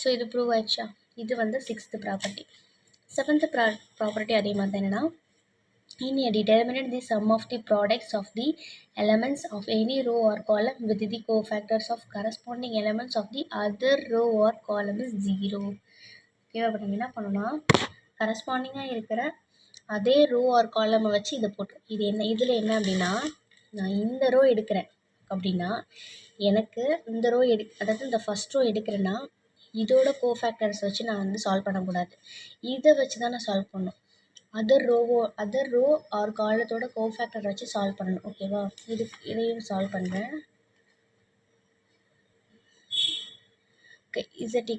ஸோ இது ப்ரூவ் ஆயிடுச்சா? இது வந்து 6th ப்ராப்பர்ட்டி. 7th ப்ராப்பர்ட்டி அதே மாதிரி தான். என்னென்னா, in a determinant the sum of the products of the elements of any row or column with the cofactors of corresponding elements of the other row or column is 0. ஓகேவா? இப்போ நம்ம என்ன பண்ணோம்னா, கரஸ்பாண்டிங்காக இருக்கிற அதே ரோ ஆர் காலமை வச்சு இதை போட்டோம். இது என்ன, இதில் என்ன அப்படின்னா, நான் இந்த ரோ எடுக்கிறேன் அப்படின்னா எனக்கு இந்த ரோ அதாவது இந்த ஃபஸ்ட் ரோ எடுக்கிறேன்னா இதோட கோஃபேக்டர்ஸ் வச்சு நான் வந்து சால்வ் பண்ணக்கூடாது. இதை வச்சு தான் நான் சால்வ் பண்ணணும். அதர் ரோ ஆர் காலத்தோட கோஃபேக்டர் வச்சு சால்வ் பண்ணணும். ஓகேவா? இதையும் சால்வ் பண்ணுறேன். Okay, Z =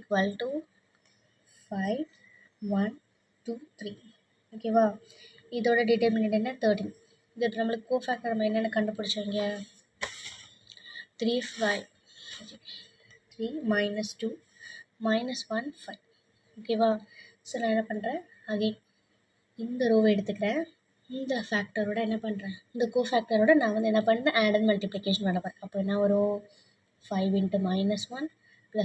5 1 2 3. ஓகேவா? இதோட டிட்டர்மினன்ட் என்ன? 13. இது நம்மளுக்கு கோஃபேக்டர் நம்ம என்னென்ன கண்டுபிடிச்சோங்க? 3 -2 -1 5. ஓகேவா? ஸோ நான் என்ன பண்ணுறேன், அகைன் இந்த ரோவை எடுத்துக்கிறேன். இந்த ஃபேக்டரோட என்ன பண்ணுறேன், இந்த கோஃபேக்டரோட நான் வந்து என்ன பண்ணுறேன், ஆட் அண்ட் மல்டிப்ளிகேஷன் பண்ண போகிறேன். அப்போ என்ன வரும்? 5 × -1 + 1 ×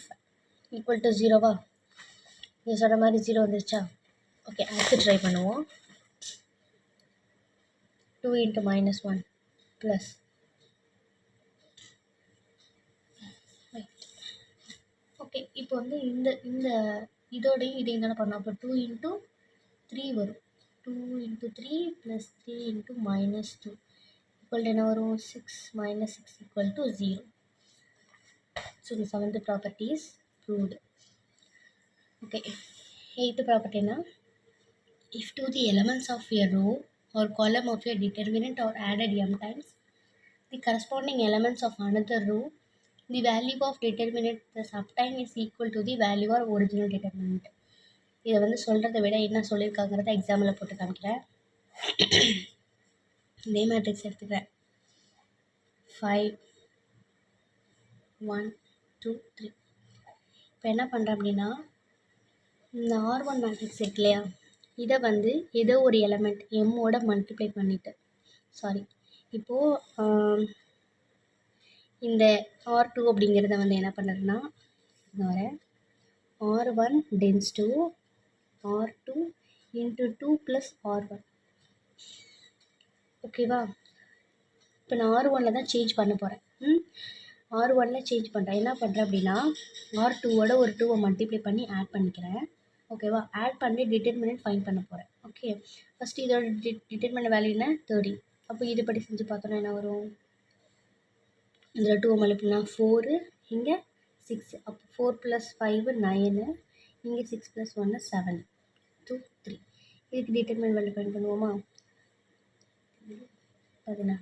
5 = 0வா? இது சொன்ன மாதிரி 0 வந்துருச்சா? ஓகே, அடுத்து ட்ரை பண்ணுவோம். 2 × -1 ப்ளஸ் ஓகே, இப்போ வந்து இந்த இதோடையும் இதையும் தானே பண்ணோம். அப்போ 2 × 3 வரும். 2 × 3 + 3 × -2 = என்ன வரும்? 6 - 6 = 0. So the 7th property is proved. Okay, 8th property na, if to the elements of a row or column of a determinant are added m times the corresponding elements of another row, the value of determinant the subtime is equal to the value of original determinant. இதை வந்து சொல்கிறத விட என்ன சொல்லியிருக்காங்கிறத எக்ஸாம்பிளில் போட்டு காமிக்கிறேன். இதே matrix எடுத்துக்கிறேன். 5 1 2 3. இப்போ என்ன பண்ணுறேன் அப்படின்னா, இந்த R1 மேட்ரிக்ஸ் இருக்கு இல்லையா, இதை வந்து ஏதோ ஒரு எலமெண்ட் எம்மோட மல்டிப்ளை பண்ணிவிட்டு இப்போது இந்த R2 அப்படிங்கிறத வந்து என்ன பண்ணுறதுன்னா, வர R1 tends to R2 × 2 + R1. ஓகேவா? இப்போ நான் R1 தான் சேஞ்ச் பண்ண போகிறேன். R1 சேஞ்ச் பண்ணுறேன். என்ன பண்ணுறேன் அப்படின்னா, R2ஓட ஒரு 2 மல்டிப்ளை பண்ணி ஆட் பண்ணிக்கிறேன். ஓகேவா? ஆட் பண்ணி டிட்டர்மினன்ட் ஃபைண்ட் பண்ண போகிறேன். ஓகே, ஃபஸ்ட்டு இதோட டிட்டர்மினன்ட் வேல்யூ என்ன? 30. அப்போ இது படி செஞ்சு பார்த்தோன்னா என்ன வரும்? இதில் 2 மல்டிப்ளைனா 4, இங்கே 6. அப்போ 4 + 5 9, இங்கே 6 + 1 7 2 3. இதுக்கு டிட்டர்மினன்ட் வேல்யூ ஃபைண்ட் பண்ணுவோமா? 16.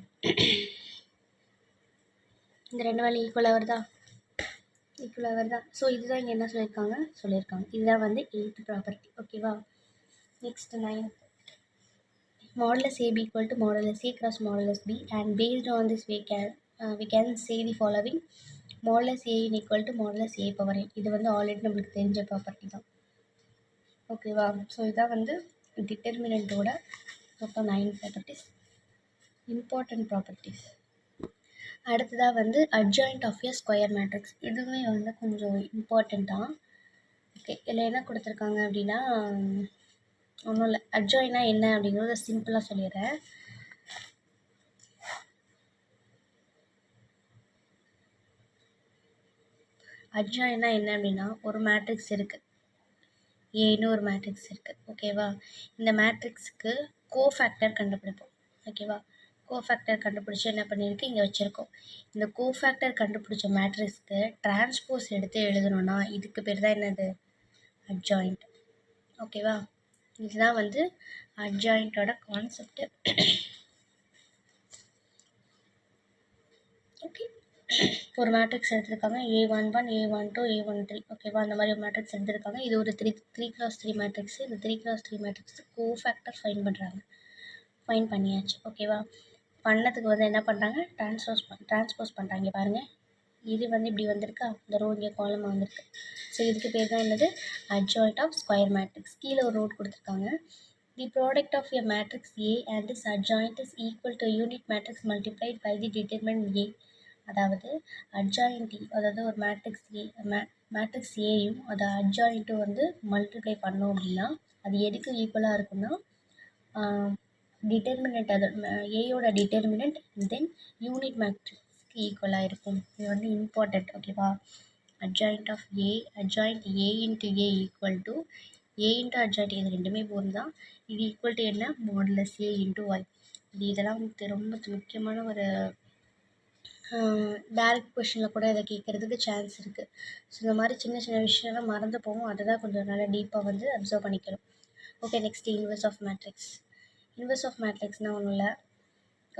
இந்த ரெண்டு வேல்யூ ஈக்குவலாக வருதா? ஸோ இதுதான் இங்கே என்ன சொல்லியிருக்காங்க. இதுதான் வந்து 8th ப்ராப்பர்ட்டி. ஓகேவா? Next 9th. Modulus AB = modulus A × modulus B, and based on this we can say the following. Modulus A = modulus A power n. இது வந்து ஆல்ரெடி நம்மளுக்கு தெரிஞ்ச ப்ராப்பர்ட்டி தான். ஓகேவா? ஸோ இதான் வந்து டிட்டர்மினண்ட்டோட மொத்தம் 9 ப்ராப்பர்ட்டிஸ். Important properties. அடுத்ததாக வந்து adjoint of a square matrix. இதுவுமே வந்து கொஞ்சம் இம்பார்ட்டண்ட் தான். ஓகே, இதில் என்ன கொடுத்துருக்காங்க அப்படின்னா ஒன்றும் இல்லை. அட்ஜாயின்னா என்ன அப்படிங்கிறத சிம்பிளாக சொல்லிடுறேன். அட்ஜாயின்னா என்ன அப்படின்னா ஒரு மேட்ரிக்ஸ் இருக்குது, ஏன்னு ஒரு மேட்ரிக்ஸ் இருக்குது. ஓகேவா? இந்த மேட்ரிக்ஸுக்கு கோஃபேக்டர் கண்டுபிடிப்போம். ஓகேவா? கோஃபேக்டர் கண்டுபிடிச்சி என்ன பண்ணியிருக்கு, இங்கே வச்சுருக்கோம். இந்த கோஃபேக்டர் கண்டுபிடிச்ச மேட்ரிக்ஸ்க்கு டிரான்ஸ்போஸ் எடுத்து எழுதணும்னா இதுக்கு பேர் தான் என்னது, அட்ஜாயிண்ட். ஓகேவா? இதுதான் வந்து அட்ஜாயிண்ட்டோட கான்செப்ட். ஓகே, ஒரு மேட்ரிக்ஸ் எடுத்திருக்காங்க, A11, A12, A13. ஓகேவா? அந்த மாதிரி ஒரு மேட்ரிக்ஸ் எடுத்திருக்காங்க. இது ஒரு 3x3 மேட்ரிக்ஸ். இந்த 3x3 மேட்ரிக்ஸ் கோஃபேக்டர் ஃபைன் பண்ணுறாங்க. ஃபைன் பண்ணியாச்சு. ஓகேவா? பண்ணதுக்கு வந்து என்ன பண்ணுறாங்க, டிரான்ஸ்போஸ் பண்ணுறாங்க. பாருங்கள், இது வந்து இப்படி வந்திருக்கா, இந்த ரோ இங்கே காலமாக வந்திருக்கு. ஸோ இதுக்கு பேர் தான் என்னது, அட்ஜாயிண்ட் ஆஃப் ஸ்கொயர் மேட்ரிக்ஸ். கீழே ஒரு நோட் கொடுத்துருக்காங்க. The product of a matrix A and its adjoint is equal to unit matrix multiplied by the determinant A. அதாவது அட்ஜாயிண்ட், அதாவது ஒரு மேட்ரிக்ஸ் ஏயும் அதை அட்ஜாயிண்ட்டும் வந்து மல்டிப்ளை பண்ணோம் அப்படின்னா அது எதுக்கு ஈக்குவலாக இருக்குன்னா டிட்டர்மினண்ட், அது ஏயோட டிட்டர்மினண்ட் தென் யூனிட் மேட்ரிக்ஸ்க்கு ஈக்குவலாக இருக்கும். இது வந்து இம்பார்ட்டண்ட். ஓகேவா? Adjoint of A, adjoint A into A equal to A into adjoint, இது ரெண்டுமே போகும் தான். இது ஈக்குவல் டு என்ன, மாடுலஸ் ஏ இன்ட்டு ஒய். இதெல்லாம் வந்து ரொம்ப முக்கியமான ஒரு டைரக்ட் கொஷனில் கூட இதை கேட்குறதுக்கு சான்ஸ் இருக்குது. ஸோ இந்த மாதிரி சின்ன சின்ன விஷயம்லாம் மறந்து போகும். அதை தான் கொஞ்சம் நல்லா டீப்பாக வந்து அப்சர்வ் பண்ணிக்கணும். Okay, next inverse of matrix. Inverse of மேட்ரிக்ஸ்னால் ஒன்றும் இல்லை,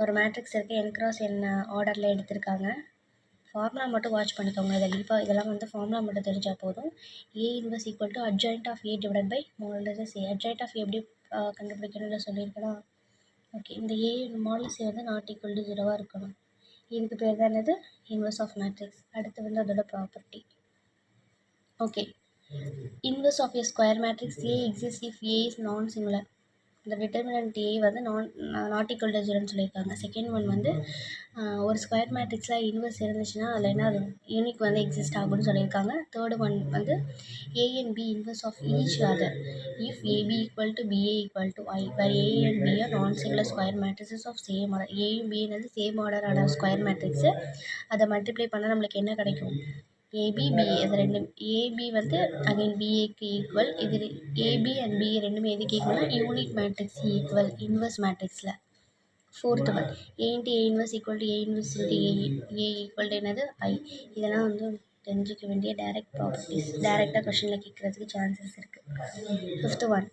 ஒரு மேட்ரிக்ஸ் இருக்குது, n cross n ஆர்டரில் எடுத்திருக்காங்க. ஃபார்முலா மட்டும் வாட்ச் பண்ணிக்கோங்க. இதை டீப்பாக இதெல்லாம் வந்து ஃபார்முலா மட்டும் தெரிஞ்சால் போதும். A inverse equal to adjoint of A divide by modulus A. Adjoint of A எப்படி கண்டுபிடிக்கணும்னு சொல்லியிருக்கலாம். ஓகே, இந்த ஏ மாடுலஸ் ஏ வந்து நாட் ஈக்குவல் டு 0 இருக்கணும். இதுக்கு பேர் தான் என்னது, இன்வெர்ஸ் ஆஃப் மேட்ரிக்ஸ். அடுத்து வந்து அதோட property. Okay, inverse of A square matrix A exist if A is non singular. இந்த டிட்டர்மினன்ட் ஏ வந்து நாட் ஈக்குவல் டு 0ன்னு சொல்லியிருக்காங்க. செகண்ட் ஒன் வந்து ஒரு ஸ்கொயர் மேட்ரிக்ஸில் இன்வெர்ஸ் இருந்துச்சுன்னா அதில் என்ன யூனிக் வந்து எக்ஸிஸ்ட் ஆகும்னு சொல்லியிருக்காங்க. தேர்டு ஒன் வந்து A and B inverse of each other if AB equal to BA equal to I, where A and B are non singular square matrices of same order. ஏயும் பிஏன்னு same ஆர்டரான square matrix, அதை multiply பண்ணால் நம்மளுக்கு என்ன கிடைக்கும், AB BA. அது ரெண்டு ஏபி வந்து அகைன் பிஏக்கு ஈக்குவல். இது ஏபி அண்ட் பிஏ ரெண்டுமே எதுக்கு ஈக்குவல்னா யூனிட் மேட்ரிக்ஸ் ஈக்குவல் இன்வெர்ஸ் மேட்ரிக்ஸில். Fourth one A into A inverse equal to A inverse into A equal to என்னது, ஐ. இதெல்லாம் வந்து தெரிஞ்சிக்க வேண்டிய டைரக்ட் ப்ராப்பர்ட்டிஸ். டைரெக்டாக கொஷனில் கேட்குறதுக்கு சான்சஸ் இருக்குது. Fifth one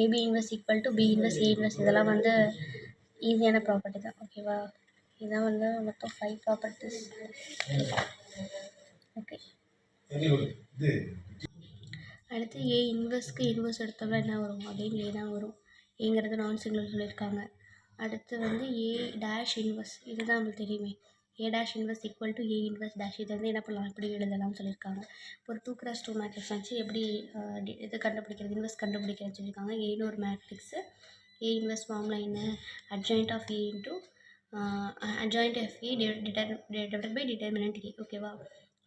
AB inverse equal to B inverse A inverse. இதெல்லாம் வந்து ஈஸியான ப்ராப்பர்ட்டி தான். ஓகேவா? இதுதான் வந்து மொத்தம் 5 ப்ராப்பர்ட்டிஸ். ஓகே, அடுத்து ஏ இன்வெர்ஸ்க்கு இன்வெர்ஸ் எடுத்தோம்னா என்ன வரும், அதே ஏ தான் வரும். ஏங்கிறது நான் சிங்குலர் சொல்லியிருக்காங்க. அடுத்து வந்து ஏ டேஷ் இன்வெர்ஸ், இதுதான் நம்மளுக்கு தெரியுமே. A dash inverse equal to A inverse dash. இது வந்து என்ன பண்ணலாம், இப்படி எழுதலாம்னு சொல்லியிருக்காங்க. ஒரு 2x2 மேட்ரிக்ஸ் வச்சு எப்படி இது கண்டுபிடிக்கிறது, இன்வெர்ஸ் கண்டுபிடிக்கிறதுன்னு சொல்லியிருக்காங்க. ஏன்னு ஒரு மேட்ரிக்ஸு, ஏ இன்வெர்ஸ் ஃபார்முலா என்ன, adjoint of A into adjoint of A divided by determinant A. ஓகேவா?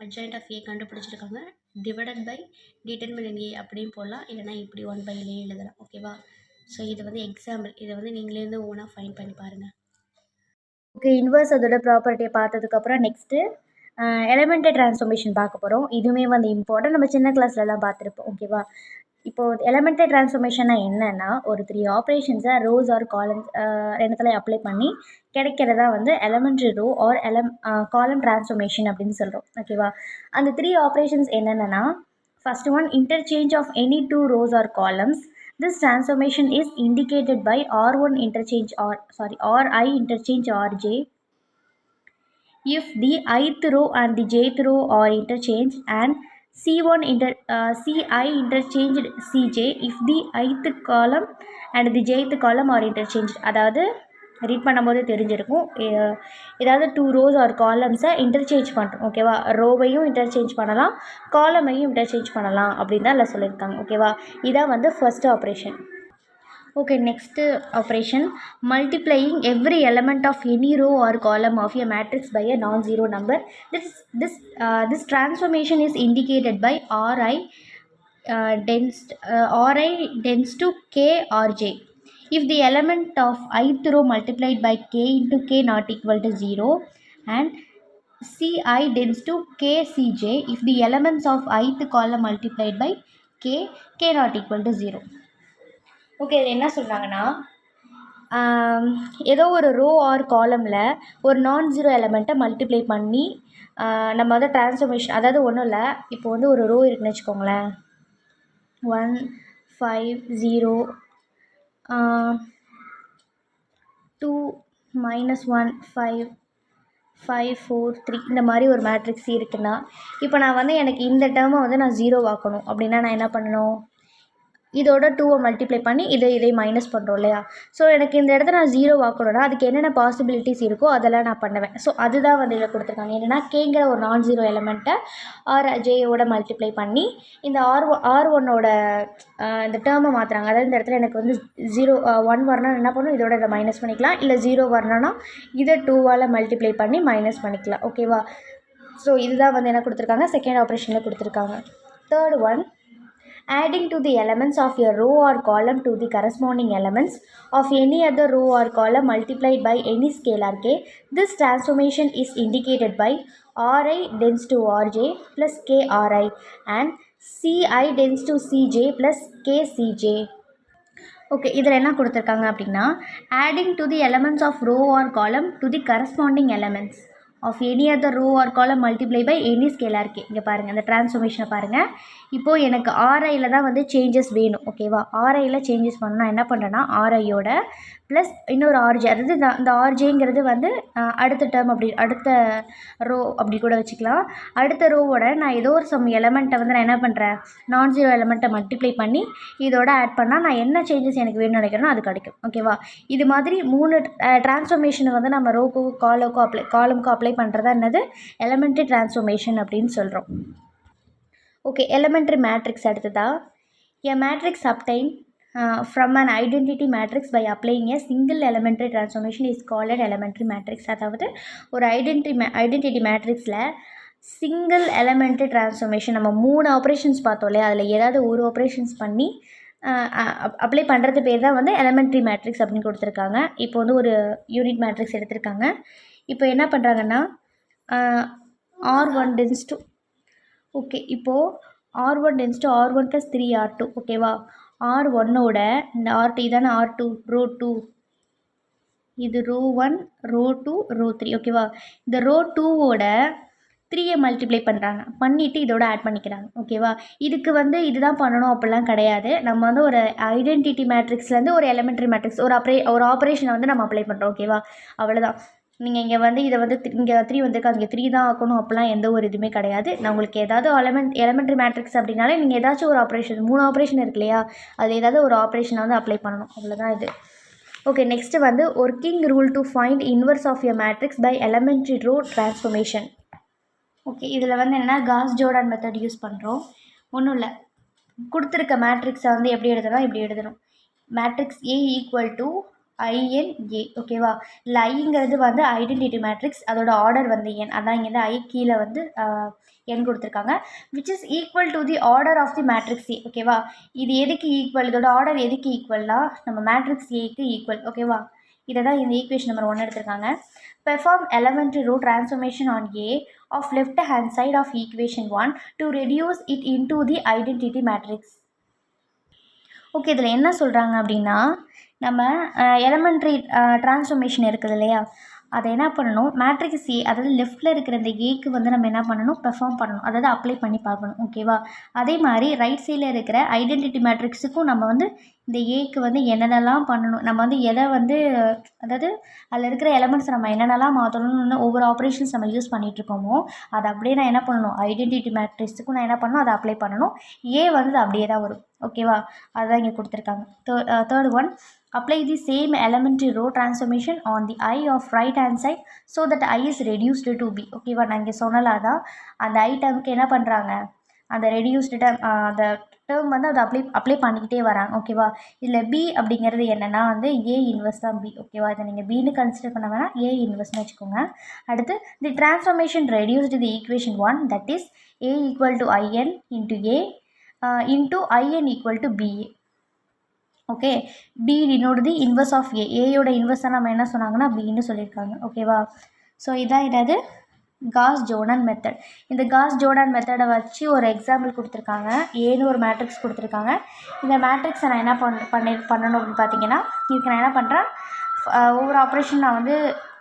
அட்ஜாயிண்ட் ஆஃப் ஏ கண்டுபிடிச்சிருக்காங்க, டிவைடட் பை டிட்டர்மினன்ட் ஏ அப்படியும் போடலாம், இல்லைனா இப்படி 1/A எழுதலாம். ஓகேவா? ஸோ இது வந்து எக்ஸாம்பிள், இதை வந்து நீங்களே வந்து ஓனாக ஃபைன் பண்ணி பாருங்கள். ஓகே, இன்வெர்ஸ் அதோட ப்ராப்பர்ட்டியை பார்த்ததுக்கப்புறம் நெக்ஸ்ட்டு எலிமெண்டரி ட்ரான்ஸ்ஃபார்மேஷன் பார்க்க போகிறோம். இதுவுமே வந்து இம்பார்ட்டன்ட், நம்ம சின்ன கிளாஸ்லலாம் பார்த்துருப்போம். ஓகேவா? இப்போது எலிமெண்டரி ட்ரான்ஸ்ஃபார்மேஷன்னா என்னென்னா ஒரு 3 ஆப்ரேஷன்ஸை ரோஸ் ஆர் காலம்ஸ் ரெண்டுத்துலையும் அப்ளை பண்ணி கிடைக்கிறதா வந்து elementary row or column transformation அப்படின்னு சொல்கிறோம். ஓகேவா? அந்த 3 ஆப்ரேஷன்ஸ் என்னென்னா, first one interchange of any 2 rows or columns. This transformation is indicated by R1 interchange Ri interchange Rj if the ith row and the jth row are interchanged, and C1 Ci interchanged Cj if the ith column and the jth column are interchanged. அதாவது read பண்ணும்போது தெரிஞ்சிருக்கும், ஏதாவது 2 rows R காலம்ஸை interchange பண்ணுறோம். ஓகேவா? ரோவையும் interchange பண்ணலாம், காலமையும் interchange பண்ணலாம் அப்படின்னு தான் இல்லை சொல்லியிருக்காங்க. ஓகேவா? இதான் வந்து first operation. Okay, next operation, multiplying every element of any row or column of a matrix by a non-zero number. This transformation is indicated by Ri tends to k or j. If the element of ith row multiplied by k into k not equal to 0, and Ci tends to kCj if the elements of ith column multiplied by k not equal to 0. Okay, இது என்ன சொல்கிறாங்கன்னா, ஏதோ ஒரு row R காலமில் ஒரு நான் zero எலமெண்ட்டை multiply பண்ணி நம்ம வந்து ட்ரான்ஸ்ஃபர்மேஷன், அதாவது ஒன்றும் இல்லை, இப்போ வந்து ஒரு ரோ இருக்குன்னு வச்சுக்கோங்களேன், 1 5 0 2 -1 5 5 4 3 இந்த மாதிரி ஒரு மேட்ரிக்ஸ் இருக்குன்னா, இப்போ நான் வந்து எனக்கு இந்த டேர்மை வந்து நான் 0 ஆக்கணும் அப்படின்னா நான் என்ன பண்ணணும், இதோட 2வை மல்டிப்ளை பண்ணி இதை மைனஸ் பண்ணுறோம் இல்லையா. ஸோ எனக்கு இந்த இடத்த நான் 0 ஆக்கணும்னா அதுக்கு என்னென்ன பாசிபிலிட்டிஸ் இருக்கோ அதெல்லாம் நான் பண்ணுவேன். ஸோ அதுதான் வந்து இதில் கொடுத்துருக்காங்க. என்னென்னா கேங்கிற ஒரு நான் ஜீரோ எலமெண்ட்டை ஜேயோட மல்டிப்ளை பண்ணி இந்த R1ஓட இந்த டேர்மை மாற்றுறாங்க. அதாவது இந்த இடத்துல எனக்கு வந்து 1 வரணும்னா என்ன பண்ணணும், இதோட இதை மைனஸ் பண்ணிக்கலாம். இல்லை 0 வரணும்னா இதை 2வால் மல்டிப்ளை பண்ணி மைனஸ் பண்ணிக்கலாம். ஓகேவா. ஸோ இதுதான் வந்து என்ன கொடுத்துருக்காங்க, செகண்ட் ஆப்ரேஷனில் கொடுத்துருக்காங்க. Third one, adding to the elements of a row or column to the corresponding elements of any other row or column multiplied by any scalar k. This transformation is indicated by Ri tends to Rj plus Kri and Ci tends to Cj plus Kcj. Okay, இதில் என்ன கொடுத்துருக்காங்க அப்படின்னா, adding to the elements of row or column to the corresponding elements of any other row or column multiply by any scalar k. இங்கே பாருங்கள், இந்த ட்ரான்ஸ்ஃபர்மேஷனை பாருங்கள். இப்போது எனக்கு ஆர்ஐயில் தான் வந்து சேஞ்சஸ் வேணும். ஓகேவா. ஆர்ஐயில் சேஞ்சஸ் பண்ணால் என்ன பண்ணுறேன்னா, ஆர்ஐயோட ப்ளஸ் இன்னொரு ஆர்ஜே, அதாவது இந்த ஆர்ஜேங்கிறது வந்து அடுத்த டேர்ம், அப்படி அடுத்த ரோ அப்படி கூட வச்சுக்கலாம். அடுத்த ரோவோட நான் ஏதோ ஒரு சம் எலமெண்ட்டை வந்து நான் என்ன பண்ணுறேன், நான் ஜீரோ எலமெண்ட்டை மல்டிப்ளை பண்ணி இதோட ஆட் பண்ணால் நான் என்ன சேஞ்சஸ் எனக்கு வேணும்னு நினைக்கிறேனோ அது கிடைக்கும். ஓகேவா. இது மாதிரி 3 ட்ரான்ஸ்ஃபர்மேஷனை வந்து நம்ம ரோக்கோ காலமுக்கோ அப்ளை பண்ணுறதா என்னது எலமெண்ட்ரி ட்ரான்ஸ்ஃபர்மேஷன் அப்படின்னு சொல்கிறோம். ஓகே, எலமெண்ட்ரி மேட்ரிக்ஸ் அடுத்ததா. A matrix obtained from an identity matrix by applying a single elementary transformation is called an elementary matrix. அதாவது ஒரு ஐடென்டிட்டி மேட்ரிக்ஸில் சிங்கிள் எலமெண்ட்ரி ட்ரான்ஸ்ஃபர்மேஷன், நம்ம 3 ஆப்ரேஷன்ஸ் பார்த்தோம் இல்லையா, அதில் ஏதாவது ஒரு ஆப்ரேஷன்ஸ் பண்ணி அப்ளை பண்ணுறது பேர் தான் வந்து எலமெண்ட்ரி மேட்ரிக்ஸ் அப்படின்னு கொடுத்துருக்காங்க. இப்போ வந்து ஒரு யூனிட் மேட்ரிக்ஸ் எடுத்திருக்காங்க. இப்போ என்ன பண்ணுறாங்கன்னா, R1 tends to, ஓகே, இப்போது R1 tends to R1 + 3R2. ஓகேவா. R1ஓட இந்த R2 இதான R2 ரோ 2, இது ரோ 1 ரோ 2 ரோ 3. ஓகேவா. இந்த ரோ 2ஓட 3யை மல்டிப்ளை பண்ணுறாங்க, பண்ணிவிட்டு இதோட ஆட் பண்ணிக்கிறாங்க. ஓகேவா. இதுக்கு வந்து இதுதான் பண்ணணும் அப்படிலாம் கிடையாது. நம்ம வந்து ஒரு ஐடென்டிட்டி மேட்ரிக்ஸ்லேருந்து ஒரு எலமெண்ட்ரி மேட்ரிக்ஸ் ஒரு ஆப்ரேஷனை வந்து நம்ம அப்ளை பண்ணுறோம். ஓகேவா. அவ்வளோதான். நீங்கள் இங்கே வந்து இதை வந்து இங்கே 3 வந்திருக்கு, அங்கே 3 தான் ஆக்கணும் அப்படிலாம் எந்த ஒரு இதுவுமே கிடையாது. நான் உங்களுக்கு ஏதாவது எலமெண்ட்ரி மேட்ரிக்ஸ் அப்படின்னாலே நீங்கள் ஏதாச்சும் ஒரு ஆப்ரேஷன், 3 ஆப்ரேஷன் இருக்கு இல்லையா, அதில் ஏதாவது ஒரு ஆப்ரேஷனை வந்து அப்ளை பண்ணணும். அவ்வளோதான் இது. ஓகே, நெக்ஸ்ட்டு வந்து working rule to find inverse of a matrix by elementary row transformation. Okay, இதில் வந்து என்னென்னா காஸ் ஜோர்டான் மெத்தட் யூஸ் பண்ணுறோம். ஒன்றும் இல்லை, கொடுத்துருக்க மேட்ரிக்ஸை வந்து எப்படி எழுதணும், இப்படி எழுதணும். Matrix A equal to INA. ஓகேவா. இல்லை ஐங்கிறது வந்து ஐடென்டிட்டி மேட்ரிக்ஸ், அதோட ஆர்டர் வந்து n, அதான் இங்கே ஐ கீழே வந்து n கொடுத்துருக்காங்க. Which is equal to the order of the matrix A. ஓகேவா. இது எதுக்கு ஈக்குவல், இதோட ஆர்டர் எதுக்கு ஈக்குவல்னா நம்ம மேட்ரிக்ஸ் Aக்கு ஈக்குவல். ஓகேவா. இதை தான் இந்த ஈக்குவேஷன் நம்பர் 1 எடுத்திருக்காங்க. Perform elementary row transformation on A of left hand side of equation 1 to reduce it into the identity matrix. Okay, இதில் என்ன சொல்கிறாங்க அப்படின்னா, நம்ம எலமெண்ட்ரி ட்ரான்ஸ்ஃபர்மேஷன் இருக்குது இல்லையா, அதை என்ன பண்ணணும், மேட்ரிக்ஸ் A, அதாவது லெஃப்ட்டில் இருக்கிற இந்த ஏக்கு வந்து நம்ம என்ன பண்ணணும், பெர்ஃபார்ம் பண்ணணும், அதாவது அப்ளை பண்ணி பார்க்கணும். ஓகேவா. அதே மாதிரி ரைட் சைடில் இருக்கிற ஐடென்டிட்டி மேட்ரிக்ஸுக்கும் நம்ம வந்து இந்த ஏக்கு வந்து என்னென்னலாம் பண்ணணும், நம்ம வந்து எதை வந்து, அதாவது அதில் இருக்கிற எலமெண்ட்ஸ் நம்ம என்னென்னலாம் மாற்றணும்னு ஒவ்வொரு ஆப்ரேஷன்ஸ் நம்ம யூஸ் பண்ணிகிட்ருக்கோமோ அதை அப்படியே நான் என்ன பண்ணணும், ஐடென்டிட்டி மேட்ரிக்ஸுக்கும் நான் என்ன பண்ணணும், அதை அப்ளை பண்ணணும். ஏ வந்து அப்படியே தான் வரும். ஓகேவா. அதுதான் இங்கே கொடுத்துருக்காங்க. Third one, apply the same elementary row transformation on the I of right hand side so that I is reduced to B. ஓகேவா. நான் இங்கே சொன்னலாம் தான், அந்த ஐ டேர்முக்கு என்ன பண்ணுறாங்க, அந்த ரெடியூஸ்டு டேர்ம் அந்த டேர்ம் வந்து அதை அப்ளை பண்ணிக்கிட்டே வராங்க. ஓகேவா? இதில் பி அப்படிங்கிறது என்னென்னா வந்து ஏ இன்வெர்ஸ் தான் பி. ஓகேவா? இதை நீங்கள் பின்னு கன்சிடர் பண்ண வேணால் ஏ இன்வெர்ஸ்னு வச்சுக்கோங்க. அடுத்து the transformation reduced the equation 1 that is A equal to IN into A into IN equal to BA. Okay, B denote the inverse of A. ஏயோட இன்வெர்ஸாக நம்ம என்ன சொன்னாங்கன்னா பின்னு சொல்லியிருக்காங்க. ஓகேவா? ஸோ இதான் என்னது காஸ் ஜோர்டன் மெத்தட். இந்த காஸ் ஜோர்டன் மெத்தடை வச்சு ஒரு எக்ஸாம்பிள் கொடுத்துருக்காங்க. ஏன்னு ஒரு மேட்ரிக்ஸ் கொடுத்துருக்காங்க. இந்த மேட்ரிக்ஸை நான் என்ன பண்ணணும் அப்படின்னு பார்த்தீங்கன்னா, இதுக்கு நான் என்ன பண்ணுறேன், ஒவ்வொரு ஆப்ரேஷன் நான் வந்து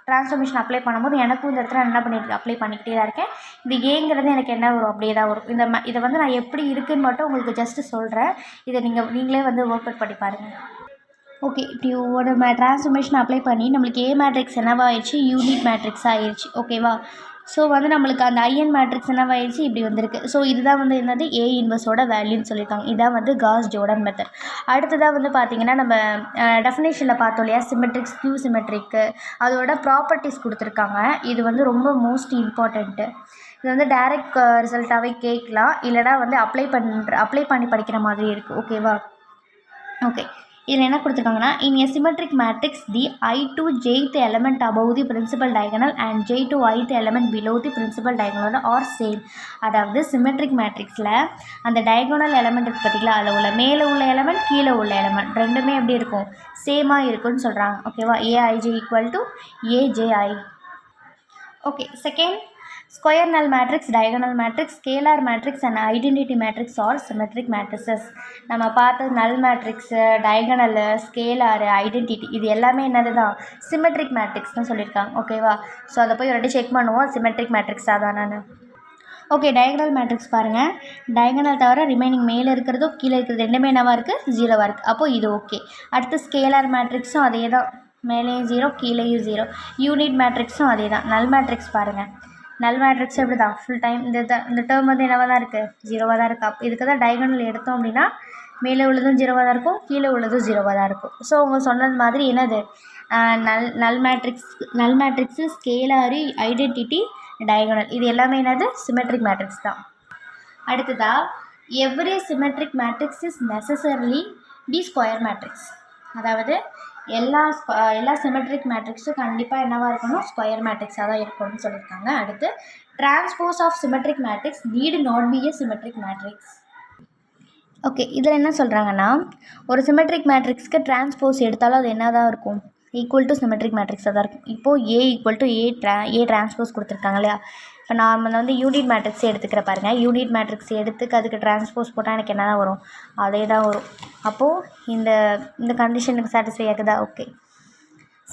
ட்ரான்ஸ்ஃபர்மேஷன் அப்ளை பண்ணும்போது எனக்கும் இந்த இடத்துல நான் என்ன பண்ணியிருக்கேன், அப்ளை பண்ணிக்கிட்டே தான் இருக்கேன். இந்த ஏங்கிறது எனக்கு என்ன வரும், அப்படியே தான் வரும். இதை வந்து நான் எப்படி இருக்குதுன்னு மட்டும் உங்களுக்கு ஜஸ்ட்டு சொல்கிறேன். இதை நீங்களே வந்து ஒர்க் அவுட் பண்ணி பாருங்கள். ஓகே, இப்படி ஒரு ட்ரான்ஸ்ஃபர்மேஷன் அப்ளை பண்ணி நம்மளுக்கு ஏ மேட்ரிக்ஸ் என்னவாகிடுச்சு, யூனிட் மேட்ரிக்ஸ் ஆகிடுச்சு. ஓகேவா? ஸோ வந்து நம்மளுக்கு அந்த ஐஎன் மேட்ரிக்ஸ் என்னவாயிடுச்சு, இப்படி வந்திருக்கு. ஸோ இதுதான் வந்து என்னது ஏ இன்வெர்ஸோட வேல்யூன்னு சொல்லியிருக்காங்க. இதான் வந்து காஸ் ஜோர்டன் மெத்தட். அடுத்ததாக வந்து பார்த்திங்கன்னா நம்ம டெஃபினேஷனில் பார்த்தோம் இல்லையா, சிமெட்ரிக்ஸ், கியூ சிமெட்ரிக்கு, அதோட ப்ராப்பர்ட்டிஸ் கொடுத்துருக்காங்க. இது வந்து ரொம்ப மோஸ்ட் இம்பார்ட்டண்ட்டு. இது வந்து டைரக்ட் ரிசல்ட்டாகவே கேட்கலாம், இல்லைனா வந்து அப்ளை பண்ணி படிக்கிற மாதிரி இருக்குது. ஓகேவா? ஓகே, இதில் என்ன கொடுத்துருக்காங்கன்னா, in a symmetric matrix the I to jth element above the principal diagonal and j to ith element below the principal diagonal are same. அதாவது சிமெட்ரிக் மேட்ரிக்ஸில் அந்த டயகோனல் எலமெண்ட் இருக்குது பார்த்திங்களா, அதில் உள்ள மேலே உள்ள எலமெண்ட் கீழே உள்ள எலமெண்ட் ரெண்டுமே எப்படி இருக்கும், சேமாக இருக்குன்னு சொல்கிறாங்க. ஓகேவா? AIJ equal to AJI. Okay, second square null matrix, diagonal matrix, scalar matrix and identity matrix are symmetric matrices. நம்ம பார்த்த நல் மேட்ரிக்ஸு, டயகனலு, ஸ்கேலாரு, ஐடென்டிட்டி இது எல்லாமே என்னது தான், சிமெட்ரிக் மேட்ரிக்ஸ் தான் சொல்லியிருக்காங்க. ஓகேவா? ஸோ அதை போய் ஒரு செக் பண்ணுவோம், சிமெட்ரிக் மேட்ரிக்ஸாக தான் நான். ஓகே, டயகனல் மேட்ரிக்ஸ் பாருங்கள். டயகனல் தவிர ரிமைனிங் மேலே இருக்கிறதோ கீழே இருக்கிறது ரெண்டுமே என்னவாக இருக்குது, ஜீரோவாக இருக்குது. அப்போது இது ஓகே. அடுத்து ஸ்கேலார் மேட்ரிக்ஸும் அதே தான், மேலேயும் ஜீரோ கீழேயும் ஜீரோ. யூனிட் மேட்ரிக்ஸும் அதே தான். நல் மேட்ரிக்ஸ் பாருங்கள். நல் மேட்ரிக்ஸ் எப்படி தான் ஃபுல் டைம் இந்த டேர்ம் வந்து என்னவாக தான் இருக்குது, ஜீரோவாக தான் இருக்குது. இதுக்கு தான் டயகனல் எடுத்தோம் அப்படின்னா மேலே உள்ளதும் ஜீரோவாக தான் இருக்கும், கீழே உள்ளதும் ஜீரோவாக தான் இருக்கும். ஸோ அவங்க சொன்னது மாதிரி என்னது, நல் மேட்ரிக்ஸு, ஸ்கேலாரு, ஐடென்டிட்டி, டயகனல் இது எல்லாமே என்னது, சிமெட்ரிக் மேட்ரிக்ஸ் தான். அடுத்ததாக every symmetric matrix is necessarily the square matrix. அதாவது எல்லா சிமெட்ரிக் மேட்ரிக்ஸும் கண்டிப்பாக என்னவாக இருக்கணும், ஸ்கொயர் மேட்ரிக்ஸாக தான் இருக்கணும்னு சொல்லியிருக்காங்க. அடுத்து transpose of symmetric matrix need not be a symmetric matrix. Okay, இதில் என்ன சொல்கிறாங்கன்னா, ஒரு சிமெட்ரிக் மேட்ரிக்ஸ்க்கு டிரான்ஸ்போஸ் எடுத்தாலும் அது என்ன தான் இருக்கும், ஈக்குவல் டு சிமெட்ரிக் மேட்ரிக்ஸாக தான் இருக்கும். இப்போது ஏ ஈக்குவல் டு ஏ டிரான்ஸ்போஸ் கொடுத்துருக்காங்க இல்லையா. இப்போ நார்மலாக வந்து யூனிட் மேட்ரிக்ஸ் எடுத்துக்கிற பாருங்கள். யூனிட் மேட்ரிக்ஸ் எடுத்துக்கு அதுக்கு டிரான்ஸ்போஸ் போட்டால் எனக்கு என்ன தான் வரும், அதே தான் வரும். அப்போது இந்த கண்டிஷனுக்கு சாட்டிஸ்ஃபை ஆகுதா? Okay.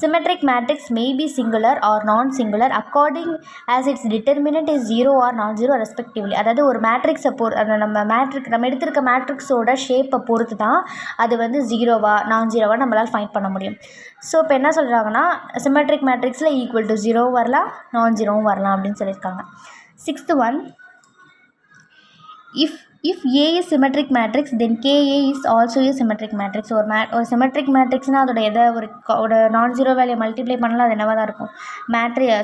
Symmetric matrix may be singular or non-singular according as its determinant is 0 or non-zero respectively. அதாவது ஒரு மேட்ரிக்ஸை அந்த நம்ம எடுத்திருக்க மேட்ரிக்ஸோட ஷேப்பை பொறுத்து தான் அது வந்து ஜீரோவா நான்-ஜீரோவா நம்மளால் ஃபைண்ட் பண்ண முடியும். ஸோ இப்போ என்ன சொல்கிறாங்கன்னா, சிமெட்ரிக் மேட்ரிக்ஸில் ஈக்குவல் டு ஜீரோவும் வரலாம், நான்-ஜீரோவும் வரலாம் அப்படின்னு சொல்லியிருக்காங்க. 6th one, if A is symmetric matrix then KA is also a symmetric matrix. ஒரு symmetric matrixனா அதோட எதை ஒரு நான் ஜீரோ வேல்யூ மல்டிப்ளை பண்ணலாம், அது என்னவாக தான் இருக்கும்,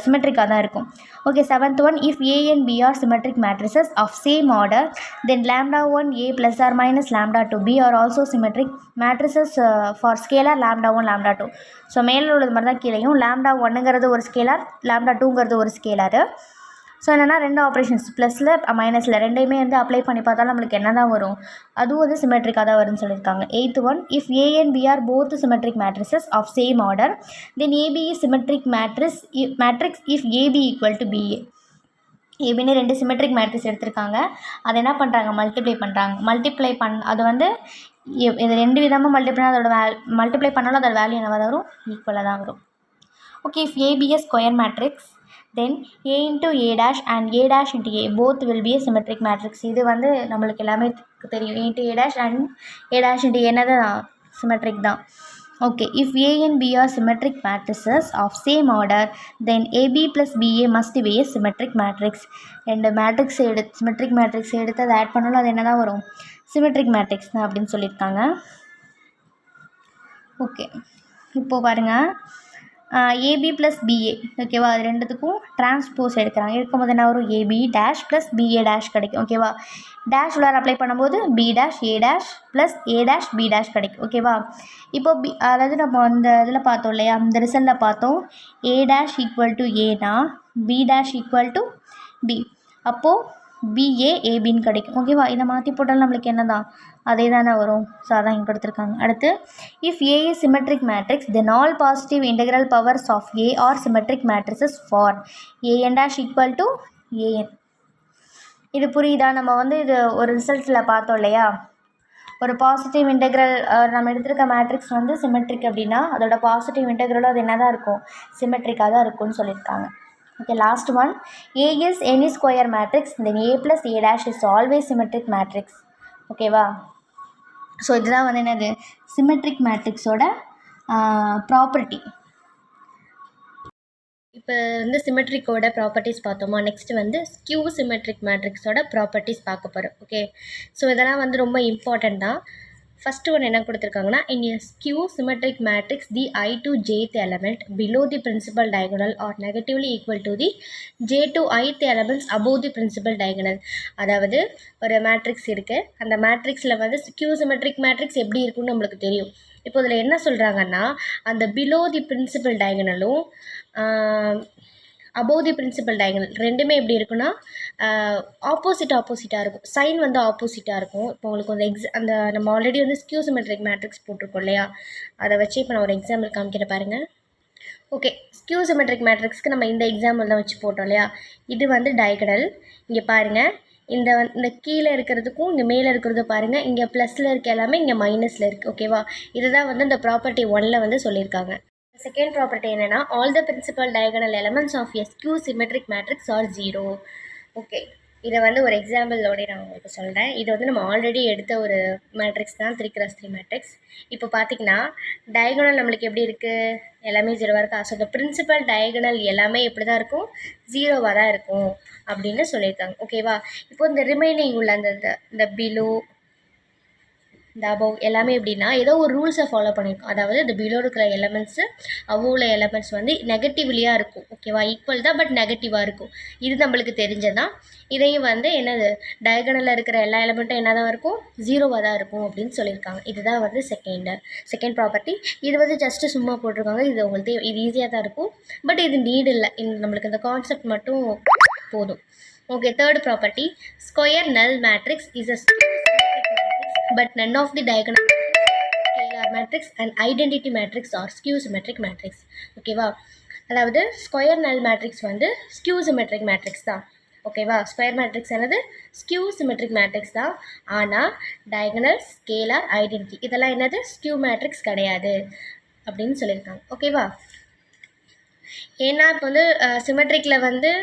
சிமெட்ரிக்காக தான் இருக்கும். Okay, 7th one, if A and B are symmetric matrices of same order then lambda 1 A plus or minus lambda 2 B are also symmetric matrices for scalar lambda 1 lambda 2. So மேலே உள்ளது மாதிரி தான் கீழேயும், lambda 1ங்கிறது ஒரு scalar, lambda 2ங்கிறது ஒரு ஸ்கேலாரு. So என்னென்னா ரெண்டு operations ப்ளஸில் மைனஸில் ரெண்டையுமே வந்து அப்ளை பண்ணி பார்த்தாலும் நம்மளுக்கு என்ன தான் வரும், அதுவும் வந்து சிமெட்ரிக்காக தான் வரும்னு சொல்லியிருக்காங்க. 8th one, if A and B are both symmetric matrices of same order then AB is symmetric matrix if AB equal to BA. ஏபின்னு ரெண்டு சிமெட்ரிக் மேட்ரிக்ஸ் எடுத்திருக்காங்க, அதை என்ன பண்ணுறாங்க, மல்டிப்ளை அது வந்து இது ரெண்டு விதமாக மல்டிப்ளை பண்ணாலும் அதோட வேல்யூ என்னவாக தான் வரும், ஈக்குவலாக தான் வரும். Okay, if AB is square matrix then A into A dash and A dash into A both will be a symmetric matrix. இது வந்து நம்மளுக்கு எல்லாமே தெரியும், A into A dash and A dash into A என்னது symmetric தான். Okay, if A and B are symmetric matrices of same order then AB plus BA must be a symmetric matrix. ரெண்டு matrix symmetric matrix எடுத்து அதை add பண்ணாலும் அது என்ன தான் வரும், சிமெட்ரிக் மேட்ரிக்ஸ் தான் அப்படின்னு சொல்லியிருக்காங்க. ஓகே, இப்போது பாருங்கள், ஏபி ப்ளஸ் பிஏ ஓகேவா, அது ரெண்டுத்துக்கும் டிரான்ஸ்போஸ் எடுக்கிறாங்க. எடுக்கும்போது என்ன வரும், AB dash plus BA dash கிடைக்கும். ஓகேவா, டேஷ் உள்ளார அப்ளை பண்ணும்போது B dash A dash plus A dash B dash கிடைக்கும். ஓகேவா, இப்போ அதாவது நம்ம அந்த இதில் பார்த்தோம் இல்லையா, இந்த ரிசல்ட்டில் பார்த்தோம் ஏ டேஷ் ஈக்குவல் டு ஏனா B dash equal to B, அப்போது பிஏ ஏபின்னு கிடைக்கும். ஓகேவா, இதை மாற்றி போட்டாலும் நம்மளுக்கு என்ன தான் அதே தானே வரும். ஸோ அதான் இங்கே கொடுத்துருக்காங்க. அடுத்து if A is symmetric matrix then all positive integral powers of A are symmetric matrices for AN dash equal to AN. இது புரியுதா? நம்ம வந்து இது ஒரு ரிசல்ட்டில் பார்த்தோம் இல்லையா, ஒரு பாசிட்டிவ் இன்டெக்ரல் நம்ம எடுத்திருக்க மேட்ரிக்ஸ் வந்து சிமெட்ரிக் அப்படின்னா அதோட பாசிட்டிவ் இன்டெக்ரலும் அது என்ன தான் இருக்கும், சிமெட்ரிக்காக தான் இருக்கும்னு சொல்லியிருக்காங்க. Okay, last one, A is any square matrix then A plus A dash is always symmetric matrix. ஓகேவா, ஸோ இதுதான் வந்து என்னது சிமெட்ரிக் மேட்ரிக்ஸோட ப்ராப்பர்ட்டி. இப்போ வந்து சிமெட்ரிக்கோட ப்ராப்பர்ட்டிஸ் பார்த்தோமா, நெக்ஸ்ட் வந்து ஸ்கியூ சிமெட்ரிக் மேட்ரிக்ஸோட ப்ராப்பர்ட்டிஸ் பார்க்க போகிறோம். ஓகே, ஸோ இதெல்லாம் வந்து ரொம்ப இம்பார்ட்டண்ட் தான். ஃபஸ்ட்டு ஒன்று என்ன கொடுத்துருக்காங்கன்னா, in a skew symmetric matrix the I to jth element below the principal diagonal or negatively equal to the j to ith elements above the principal diagonal. அதாவது ஒரு matrix இருக்குது, அந்த மேட்ரிக்ஸில் வந்து ஸ்கியூ சிமெட்ரிக் மேட்ரிக்ஸ் எப்படி இருக்குன்னு நம்மளுக்கு தெரியும். இப்போ இதில் என்ன சொல்கிறாங்கன்னா, அந்த பிலோ தி பிரின்சிபல் டயகனலும் அபோவ் தி பிரின்சிபல் டயகனல் ரெண்டுமே எப்படி இருக்குன்னா ஆப்போசிட்டாக இருக்கும். சைன் வந்து ஆப்போசிட்டாக இருக்கும். இப்போ உங்களுக்கு வந்து அந்த நம்ம ஆல்ரெடி வந்து ஸ்கியூ சிமெட்ரிக் மேட்ரிக்ஸ் போட்டிருக்கோம் இல்லையா, அதை வச்சு இப்போ நான் ஒரு எக்ஸாம்பிள் காமிக்கிற பாருங்கள். ஓகே, ஸ்கியூ சிமெட்ரிக் மேட்ரிக்ஸ்க்கு நம்ம இந்த எக்ஸாம்பிள் தான் வச்சு போட்டோம் இல்லையா. இது வந்து டயகனல். இங்கே பாருங்கள், இந்த கீழே இருக்கிறதுக்கும் இங்கே மேலே இருக்கிறதும் பாருங்கள், இங்கே ப்ளஸில் இருக்க எல்லாமே இங்கே மைனஸில் இருக்குது. ஓகேவா, இதுதான் வந்து இந்த ப்ராப்பர்ட்டி 1ல் வந்து சொல்லியிருக்காங்க. செகண்ட் ப்ராப்பர்ட்டி என்னென்னா, all the principal diagonal elements of a skew symmetric matrix are 0. Okay, இதை வந்து ஒரு எக்ஸாம்பிளோட நான் உங்களுக்கு சொல்கிறேன். இது வந்து நம்ம ஆல்ரெடி எடுத்த ஒரு மேட்ரிக்ஸ் தான், 3x3 மேட்ரிக்ஸ். இப்போ பார்த்தீங்கன்னா டயகனல் நம்மளுக்கு எப்படி இருக்குது, எல்லாமே 0வாக இருக்கா. ஸோ இந்த பிரின்சிபல் டயகனல் எல்லாமே எப்படி தான் இருக்கும், 0வாக தான் இருக்கும் அப்படின்னு சொல்லியிருக்காங்க. ஓகேவா, இப்போ இந்த ரிமைனிங் உள்ள இந்த பிலோ இந்த அபவ் எல்லாமே எப்படின்னா ஏதோ ஒரு ரூல்ஸை ஃபாலோ பண்ணியிருக்கோம். அதாவது இந்த பிலோ இருக்கிற எலமெண்ட்ஸு அவ்வளோ எலமெண்ட்ஸ் வந்து நெகட்டிவ்லியாக இருக்கும். ஓகேவா, ஈக்குவல் தான் பட் நெகட்டிவாக இருக்கும். இது நம்மளுக்கு தெரிஞ்சதான். இதையும் வந்து என்னது டயகனலில் இருக்கிற எல்லா எலமெண்ட்டும் என்ன தான் இருக்கும், 0வாக தான் இருக்கும் அப்படின்னு சொல்லியிருக்காங்க. இதுதான் வந்து செகண்ட் ப்ராப்பர்ட்டி. இது வந்து ஜஸ்ட்டு சும்மா போட்டிருக்காங்க. இது உங்களுக்கு இது ஈஸியாக தான் இருக்கும், பட் இது நீடு இல்லை. நம்மளுக்கு இந்த கான்செப்ட் மட்டும் போதும். Okay, third property, square null matrix is a but none of the diagonal scalar matrix and identity matrix are skew symmetric matrix. ஓகேவா, அதாவது ஸ்கொயர் நல் மேட்ரிக்ஸ் வந்து ஸ்கியூ சிமெட்ரிக் மேட்ரிக்ஸ் தான். ஓகேவா, ஸ்கொயர் மேட்ரிக்ஸ் என்னது, skew symmetric matrix தான். ஆனால் diagonal, scalar, identity இதெல்லாம் என்னது, ஸ்கியூ மேட்ரிக்ஸ் கிடையாது அப்படின்னு சொல்லியிருக்காங்க. ஓகேவா, ஏன்னா இப்போ வந்து சிமெட்ரிக்கில் வந்து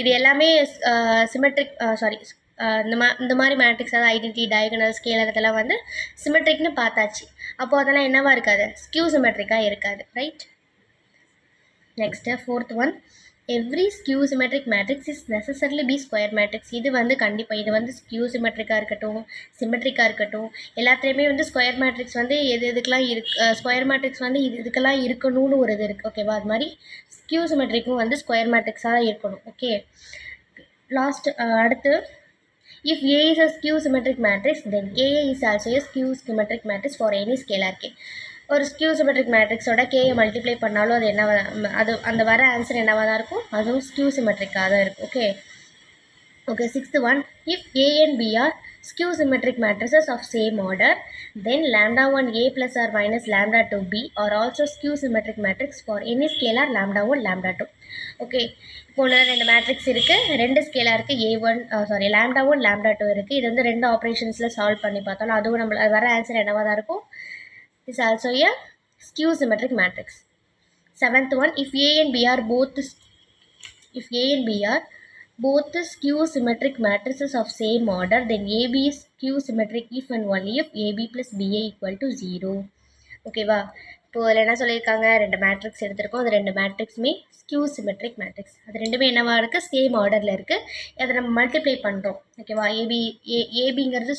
இது எல்லாமே சிமெட்ரிக் இந்த மாதிரி மேட்ரிக்ஸ், அதாவது ஐடென்டிட்டி, டயகனல், ஸ்கேலர் இதெல்லாம் வந்து சிமெட்ரிக்னு பார்த்தாச்சு. அப்போது அதெல்லாம் என்னவா இருக்காது, ஸ்கியூ சிமெட்ரிக்காக இருக்காது. Right, next fourth one, every skew symmetric matrix is necessarily be square matrix. இது வந்து கண்டிப்பாக இது வந்து ஸ்கியூ சிமெட்ரிக்காக இருக்கட்டும், சிமெட்ரிக்காக இருக்கட்டும், எல்லாத்துலேயுமே வந்து ஸ்கொயர் மேட்ரிக்ஸ் வந்து எதுக்கெல்லாம் ஸ்கொயர் மேட்ரிக்ஸ் வந்து இதுக்கெல்லாம் இருக்கணும்னு ஒரு இது இருக்குது. ஓகேவா, அது மாதிரி ஸ்கியூ சிமெட்ரிக்கும் வந்து ஸ்கொயர் மேட்ரிக்ஸாக தான் இருக்கணும். ஓகே, அடுத்து, if A is a skew symmetric matrix, then K is also a skew symmetric matrix for any scalar K. ஒரு ஸ்கியூ சிமெட்ரிக் மேட்ரிக்ஸோட கேயை மல்டிப்ளை பண்ணாலும் அது அது அந்த வர ஆன்சர் என்னவாக தான் இருக்கும், அதுவும் ஸ்கியூ சிமெட்ரிக்காக தான் இருக்கும். Okay, sixth one, if A and B are skew symmetric matrices of same order, then lambda1 A plus or minus lambda2 B are also skew symmetric matrix for any scalar lambda1 lambda2. Okay, இப்போ ரெண்டு matrix இருக்குது, ரெண்டு ஸ்கேலாக இருக்குது, lambda1 lambda2 இருக்குது. இது வந்து ரெண்டு ஆப்ரேஷன்ஸில் solve பண்ணி பார்த்தாலும் அதுவும் நம்மள வர ஆன்சர் என்னவாக தான் இருக்கும், is also a skew symmetric matrix. Seventh one, if A and B are both skew symmetric matrices of same order, then AB is skew symmetric if and only if AB plus BA equal to 0. ஓகேவா, இப்போது அதில் என்ன சொல்லியிருக்காங்க, 2 matrix எடுத்திருக்கோம். அது 2 மேட்ரிக்ஸுமே skew symmetric matrix. அது ரெண்டுமே என்னவா இருக்குது, சேம் ஆர்டரில் இருக்குது. அதை நம்ம மல்டிப்ளை பண்ணுறோம். ஓகேவா, ஏபிங்கிறது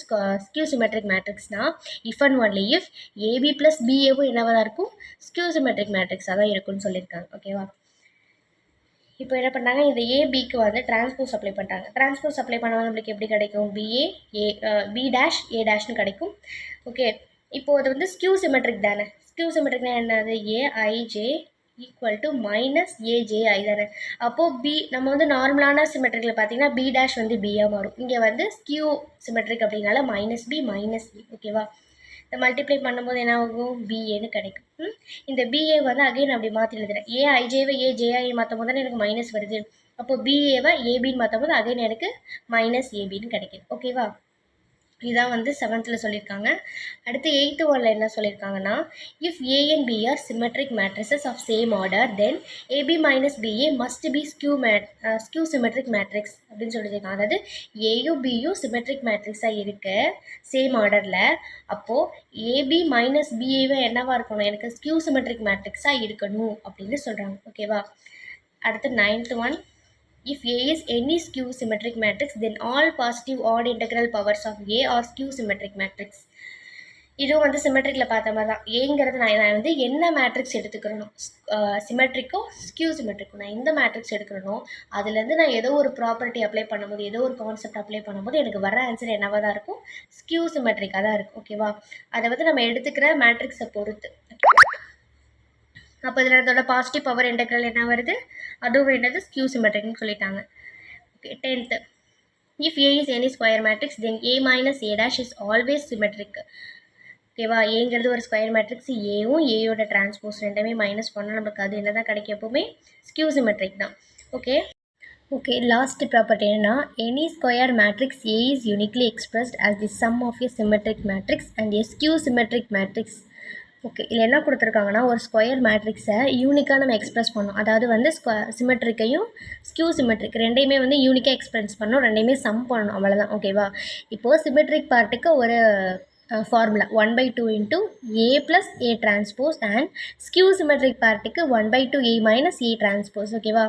ஸ்கியூ சிமெட்ரிக் மேட்ரிக்ஸ்னால் if and only if AB plus பிஏவும் என்னவாக தான் இருக்கும், ஸ்கியூ சிமெட்ரிக் மேட்ரிக்ஸாக தான் இருக்குன்னு சொல்லியிருக்காங்க. ஓகேவா, இப்போ என்ன பண்ணாங்க, இந்த ஏபிக்கு வந்து டிரான்ஸ்போஸ் அப்ளை பண்ணுறாங்க. டிரான்ஸ்போஸ் அப்ளை பண்ணால் நம்மளுக்கு எப்படி கிடைக்கும், பி டேஷ் ஏ டேஷ்னு கிடைக்கும். ஓகே, இப்போது அது வந்து ஸ்கியூ சிமெட்ரிக் தானே. ஸ்கியூ சிமெட்ரிக்னா என்னது, ஏஐஜே ஈக்குவல் டு மைனஸ் ஏஜேஐ தானே. அப்போது பி நம்ம வந்து நார்மலான சிமெட்ரிக்கில் பார்த்தீங்கன்னா பி டேஷ் வந்து பியாக மாறும். இங்கே வந்து ஸ்கியூ சிமெட்ரிக் அப்படின்னால மைனஸ் பி. ஓகேவா, இந்த மல்டிப்ளை பண்ணும்போது என்ன ஆகும், பிஏன்னு கிடைக்கும். இந்த பிஏ வந்து அகைன் அப்படி மாற்றி எழுதுறேன். ஏஐஜேவை ஏஜேஐ மாற்றும் போது எனக்கு மைனஸ் வருது. அப்போது பிஏவை ஏபின்னு மாற்றும் போது அகைன் எனக்கு மைனஸ் ஏபின்னு கிடைக்குது. ஓகேவா, இதுதான் வந்து 7th சொல்லியிருக்காங்க. அடுத்து 8th ஒன்ல என்ன சொல்லியிருக்காங்கன்னா, if A and B are symmetric matrices of same order then AB minus BA must be skew symmetric matrix அப்படின்னு சொல்லியிருக்காங்க. அதாவது ஏயும் பியும் சிமெட்ரிக் மேட்ரிக்ஸாக இருக்கு சேம் ஆர்டரில். அப்போது ஏபி மைனஸ் பிஏவை என்னவாக இருக்கணும், எனக்கு ஸ்கியூ சிமெட்ரிக் மேட்ரிக்ஸாக இருக்கணும் அப்படின்னு சொல்கிறாங்க. ஓகேவா, அடுத்து 9th one, if A is any skew symmetric matrix then all positive odd integral powers of A are skew symmetric matrix. இதுவும் வந்து சிமெட்ரிக்கில் பார்த்த மாதிரி தான். ஏங்கிறது நான் வந்து என்ன மேட்ரிக்ஸ் எடுத்துக்கிறணும், சிமெட்ரிக்கோ ஸ்கியூ சிமெட்ரிக்கோ, நான் எந்த மேட்ரிக்ஸ் எடுக்கிறனோ அதுலேருந்து நான் ஏதோ ஒரு ப்ராப்பர்ட்டி அப்ளை பண்ணும்போது, ஏதோ ஒரு கான்செப்ட் அப்ளை பண்ணும்போது எனக்கு வர ஆன்சர் என்னவாக தான் இருக்கும், ஸ்கியூ சிமெட்ரிக்காக தான் இருக்கும். ஓகேவா, அதை வந்து நம்ம எடுத்துக்கிற மேட்ரிக்ஸை பொறுத்து. அப்போ இதில் அதோட பாசிட்டிவ் பவர் இன்டெக்ரல் என்ன வருது, அதுவும் என்னது ஸ்கியூ சிமெட்ரிக்னு சொல்லிட்டாங்க. Okay, 10th, if A is any square matrix then A minus A dash is always symmetric. ஓகேவா, ஏங்கிறது ஒரு ஸ்கொயர் மேட்ரிக்ஸ், ஏவும் ஏயோட டிரான்ஸ்போஸ் ரெண்டுமே மைனஸ் பண்ணால் நம்மளுக்கு அது என்ன தான் கிடைக்கும், எப்போவுமே ஸ்கியூ சிமெட்ரிக் தான். ஓகே, லாஸ்ட் ப்ராப்பர்ட்டி என்னன்னா, any square matrix A is uniquely expressed as the sum of a symmetric matrix and a skew symmetric matrix. Okay, இதில் என்ன கொடுத்துருக்காங்கன்னா, ஒரு ஸ்கொயர் மேட்ரிக்ஸை யூனிக்காக நம்ம எக்ஸ்ப்ரெஸ் பண்ணோம். அதாவது வந்து சிமெட்ரிக்கையும் ஸ்கியூ சிமெட்ரிக் ரெண்டையுமே வந்து யூனிக்காக எக்ஸ்பிரஸ் பண்ணணும், ரெண்டையுமே சம் பண்ணணும், அவ்வளோதான். ஓகேவா, இப்போது சிமெட்ரிக் பார்ட்டுக்கு ஒரு formula 1/2 into A plus A transpose and skew symmetric பார்ட்டுக்கு 1/2 ஏ மைனஸ் ஏ டிரான்ஸ்போஸ். ஓகேவா,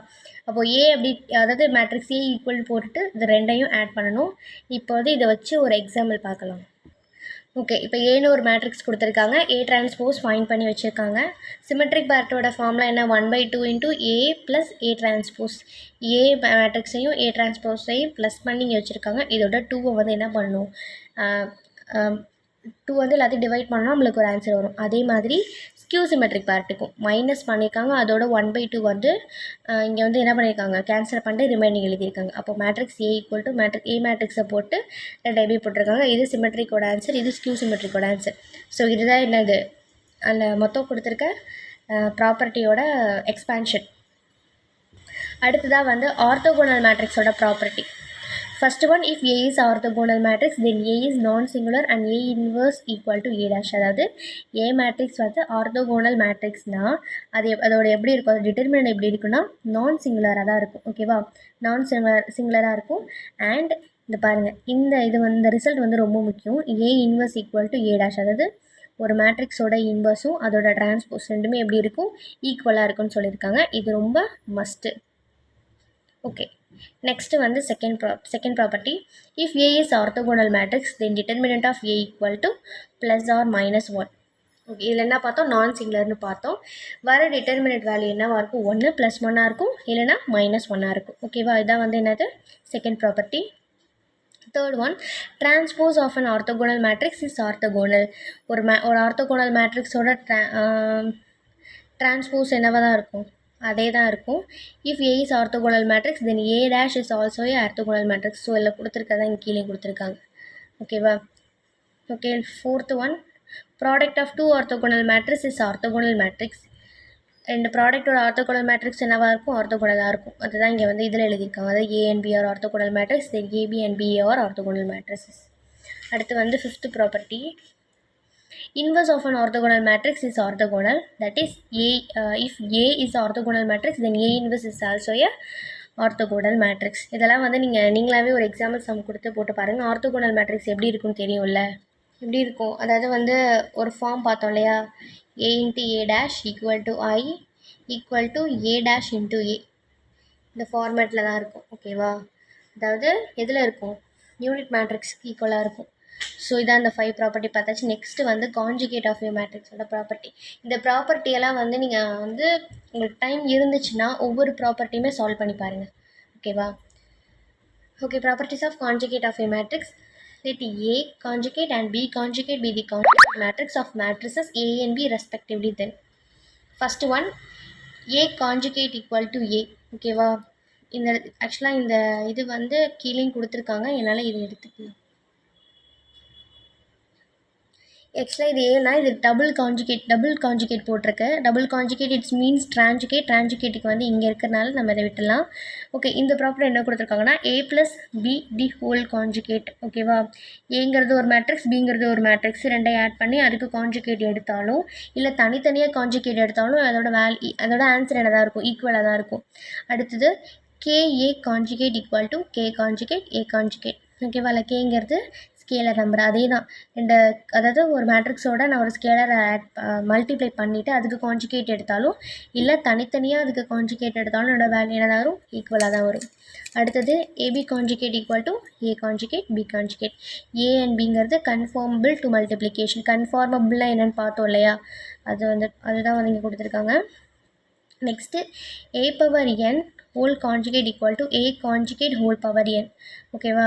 அப்போது ஏ அப்படி, அதாவது மேட்ரிக்ஸ் ஏ ஈக்குவல் போட்டுட்டு இது ரெண்டையும் ஆட் பண்ணணும். இப்போ வந்து இதை வச்சு ஒரு எக்ஸாம்பிள் பார்க்கலாம். ஓகே, இப்போ ஏன்னு ஒரு மேட்ரிக்ஸ் கொடுத்துருக்காங்க, ஏ டிரான்ஸ்போஸ் ஃபைன் பண்ணி வச்சுருக்காங்க. சிமெட்ரிக் பார்ட்டோட ஃபார்முலா என்ன, 1/2 into A plus A transpose. A மேட்ரிக்ஸையும் ஏ டிரான்ஸ்போஸையும் ப்ளஸ் பண்ணி இங்கே வச்சுருக்காங்க. இதோட 2 வந்து என்ன பண்ணணும், 2 வந்து எல்லாத்தையும் டிவைட் பண்ணால் நம்மளுக்கு ஒரு ஆன்சர் வரும். அதே மாதிரி ஸ்கியூ சிமெட்ரிக் பார்ட்டுக்கும் மைனஸ் பண்ணியிருக்காங்க, அதோட 1/2 வந்து இங்கே வந்து என்ன பண்ணியிருக்காங்க, கேன்சல் பண்ணிட்டு ரிமைனிங் எழுதியிருக்காங்க. அப்போ matrix A equal to A மேட்ரிக்ஸை போட்டு ரெண்டு போட்டிருக்காங்க. இது சிமெட்ரிக்கோட ஆன்சர், இது ஸ்கியூ சிமெட்ரிக்கோட ஆன்சர். ஸோ இதுதான் என்னது, அதில் மொத்தம் கொடுத்துருக்க ப்ராப்பர்ட்டியோட எக்ஸ்பான்ஷன். அடுத்ததாக வந்து ஆர்த்தோகோனல் மேட்ரிக்ஸோட property. First one, if A is orthogonal matrix then A is non-singular and A inverse equal to A dash. அதாவது A matrix வந்து ஆர்த்தோகோனல் மேட்ரிக்ஸ்னா அதோட எப்படி இருக்கும், அது டிட்டர்மினன்ட் எப்படி இருக்குன்னா நான் சிங்குலராக தான் இருக்கும். ஓகேவா, நான் சிங்குலராக இருக்கும். அண்ட் இந்த பாருங்கள், இது வந்து இந்த ரிசல்ட் வந்து ரொம்ப முக்கியம். A inverse equal to A dash, அதாவது ஒரு மேட்ரிக்ஸோட இன்வர்ஸும் அதோட டிரான்ஸ்போஸ் ரெண்டுமே எப்படி இருக்கும், ஈக்குவலாக இருக்குன்னு சொல்லியிருக்காங்க. இது ரொம்ப மஸ்ட்டு. ஓகே, next வந்து second property, if A is orthogonal matrix then determinant of A equal to plus or minus 1. Okay, இதில் என்ன பார்த்தோம், நான் சிங்குலர்னு பார்த்தோம். வர டிட்டர்மினன்ட் வேல்யூ என்னவாக இருக்கும், 1 + 1 இருக்கும், இல்லைனா -1 இருக்கும். ஓகேவா, இதான் வந்து என்னது second property. Third one, transpose of an orthogonal matrix is orthogonal. ஒரு ஆர்த்தோகோனல் மேட்ரிக்ஸோட டிரான்ஸ்போஸ் என்னவாக தான் இருக்கும், அதே தான் இருக்கும். If A is orthogonal matrix then A dash is also a orthogonal matrix. So இதில் கொடுத்துருக்கதான் இங்கே கீழே கொடுத்துருக்காங்க. ஓகேவா, okay. 4th one, product of 2 orthogonal matrix is orthogonal matrix. ரெண்டு ப்ராடக்டோட ஆர்த்தோகோனல் மேட்ரிக்ஸ் என்னவாக இருக்கும், ஆர்த்தோகோனலாக இருக்கும். அதுதான் இங்கே வந்து இதில் எழுதியிருக்காங்க. அதாவது A and B are orthogonal matrix, then AB and BA are orthogonal matrix. அடுத்து வந்து 5th property, inverse of an orthogonal matrix is orthogonal. That is if A is orthogonal matrix then A inverse is also a orthogonal matrix. இதெல்லாம் வந்து நீங்களாவே ஒரு example some கொடுத்து போட்டு பாருங்கள். Orthogonal matrix எப்படி இருக்குன்னு தெரியும்ல. எப்படி இருக்கும், அதாவது வந்து ஒரு ஃபார்ம் பார்த்தோம் இல்லையா, A into A dash equal to I equal to A dash into A, இந்த ஃபார்மேட்டில் தான் இருக்கும். ஓகேவா, அதாவது எதில் இருக்கும், யூனிட் மேட்ரிக்ஸ்க்கு ஈக்குவலாக இருக்கும். ஸோ இதான் இந்த 5 ப்ராப்பர்ட்டி பார்த்தாச்சு. நெக்ஸ்ட்டு வந்து கான்ஜுகேட் ஆஃப் ஏ மேட்ரிக்ஸோட ப்ராப்பர்ட்டி. இந்த ப்ராப்பர்ட்டியெல்லாம் வந்து நீங்கள் வந்து உங்களுக்கு டைம் இருந்துச்சுன்னா ஒவ்வொரு ப்ராப்பர்ட்டியுமே சால்வ் பண்ணி பாருங்கள். ஓகேவா, okay. Properties of conjugate of a matrix. Let A conjugate and B conjugate be the conjugate matrix of matrices A and B respectively. Then first one, A conjugate equal to A. ஓகேவா, இந்த ஆக்சுவலாக இந்த இது வந்து கீழேயும் கொடுத்துருக்காங்க, என்னால் இதை எடுத்துக்கலாம். ஆக்சுவலாக இது ஏன்னா இது டபுள் கான்ஜுகேட் போட்டிருக்கு. டபுள் கான்ஜுகேட் இட்ஸ் மீன்ஸ் ட்ரான்ஜுகேட்டுக்கு வந்து இங்கே இருக்கிறனால நம்ம இதை விட்டுலாம். ஓகே, இந்த ப்ராப்பர்ட்டி என்ன கொடுத்துருக்காங்கன்னா A + B the whole conjugate. ஓகேவா, ஏங்கிறது ஒரு மேட்ரிக்ஸ், பிங்கிறது ஒரு மேட்ரிக்ஸ், ரெண்டையும் ஆட் பண்ணி அதுக்கு கான்ஜுகேட் எடுத்தாலும் இல்லை தனித்தனியாக கான்ஜுகேட் எடுத்தாலும் அதோட ஆன்சர் என்ன தான் இருக்கும், ஈக்குவலாக தான் இருக்கும். அடுத்தது KA conjugate equal to K conjugate A conjugate. ஓகேவா, இல்லை கேங்கிறது ஸ்கேலர் நம்பர். அதே தான் அதாவது ஒரு மேட்ரிக்ஸோட நான் ஒரு ஸ்கேலரை மல்டிப்ளை பண்ணிவிட்டு அதுக்கு கான்ஜுகேட் எடுத்தாலும் இல்லை தனித்தனியாக அதுக்கு கான்ஜுகேட் எடுத்தாலும் என்னோட வேல்யூ என்ன தான் வரும், ஈக்குவலாக தான் வரும். அடுத்தது AB conjugate equal to A conjugate B conjugate. A and Bங்கிறது கன்ஃபார்மபிள் டு மல்டிப்ளிகேஷன். கன்ஃபார்மபிள்னால் என்னென்னு பார்த்தோம் இல்லையா, அதுதான் வந்து இங்கே கொடுத்துருக்காங்க. Next A⁴n whole conjugate equal to A conjugate whole power n. ஓகேவா,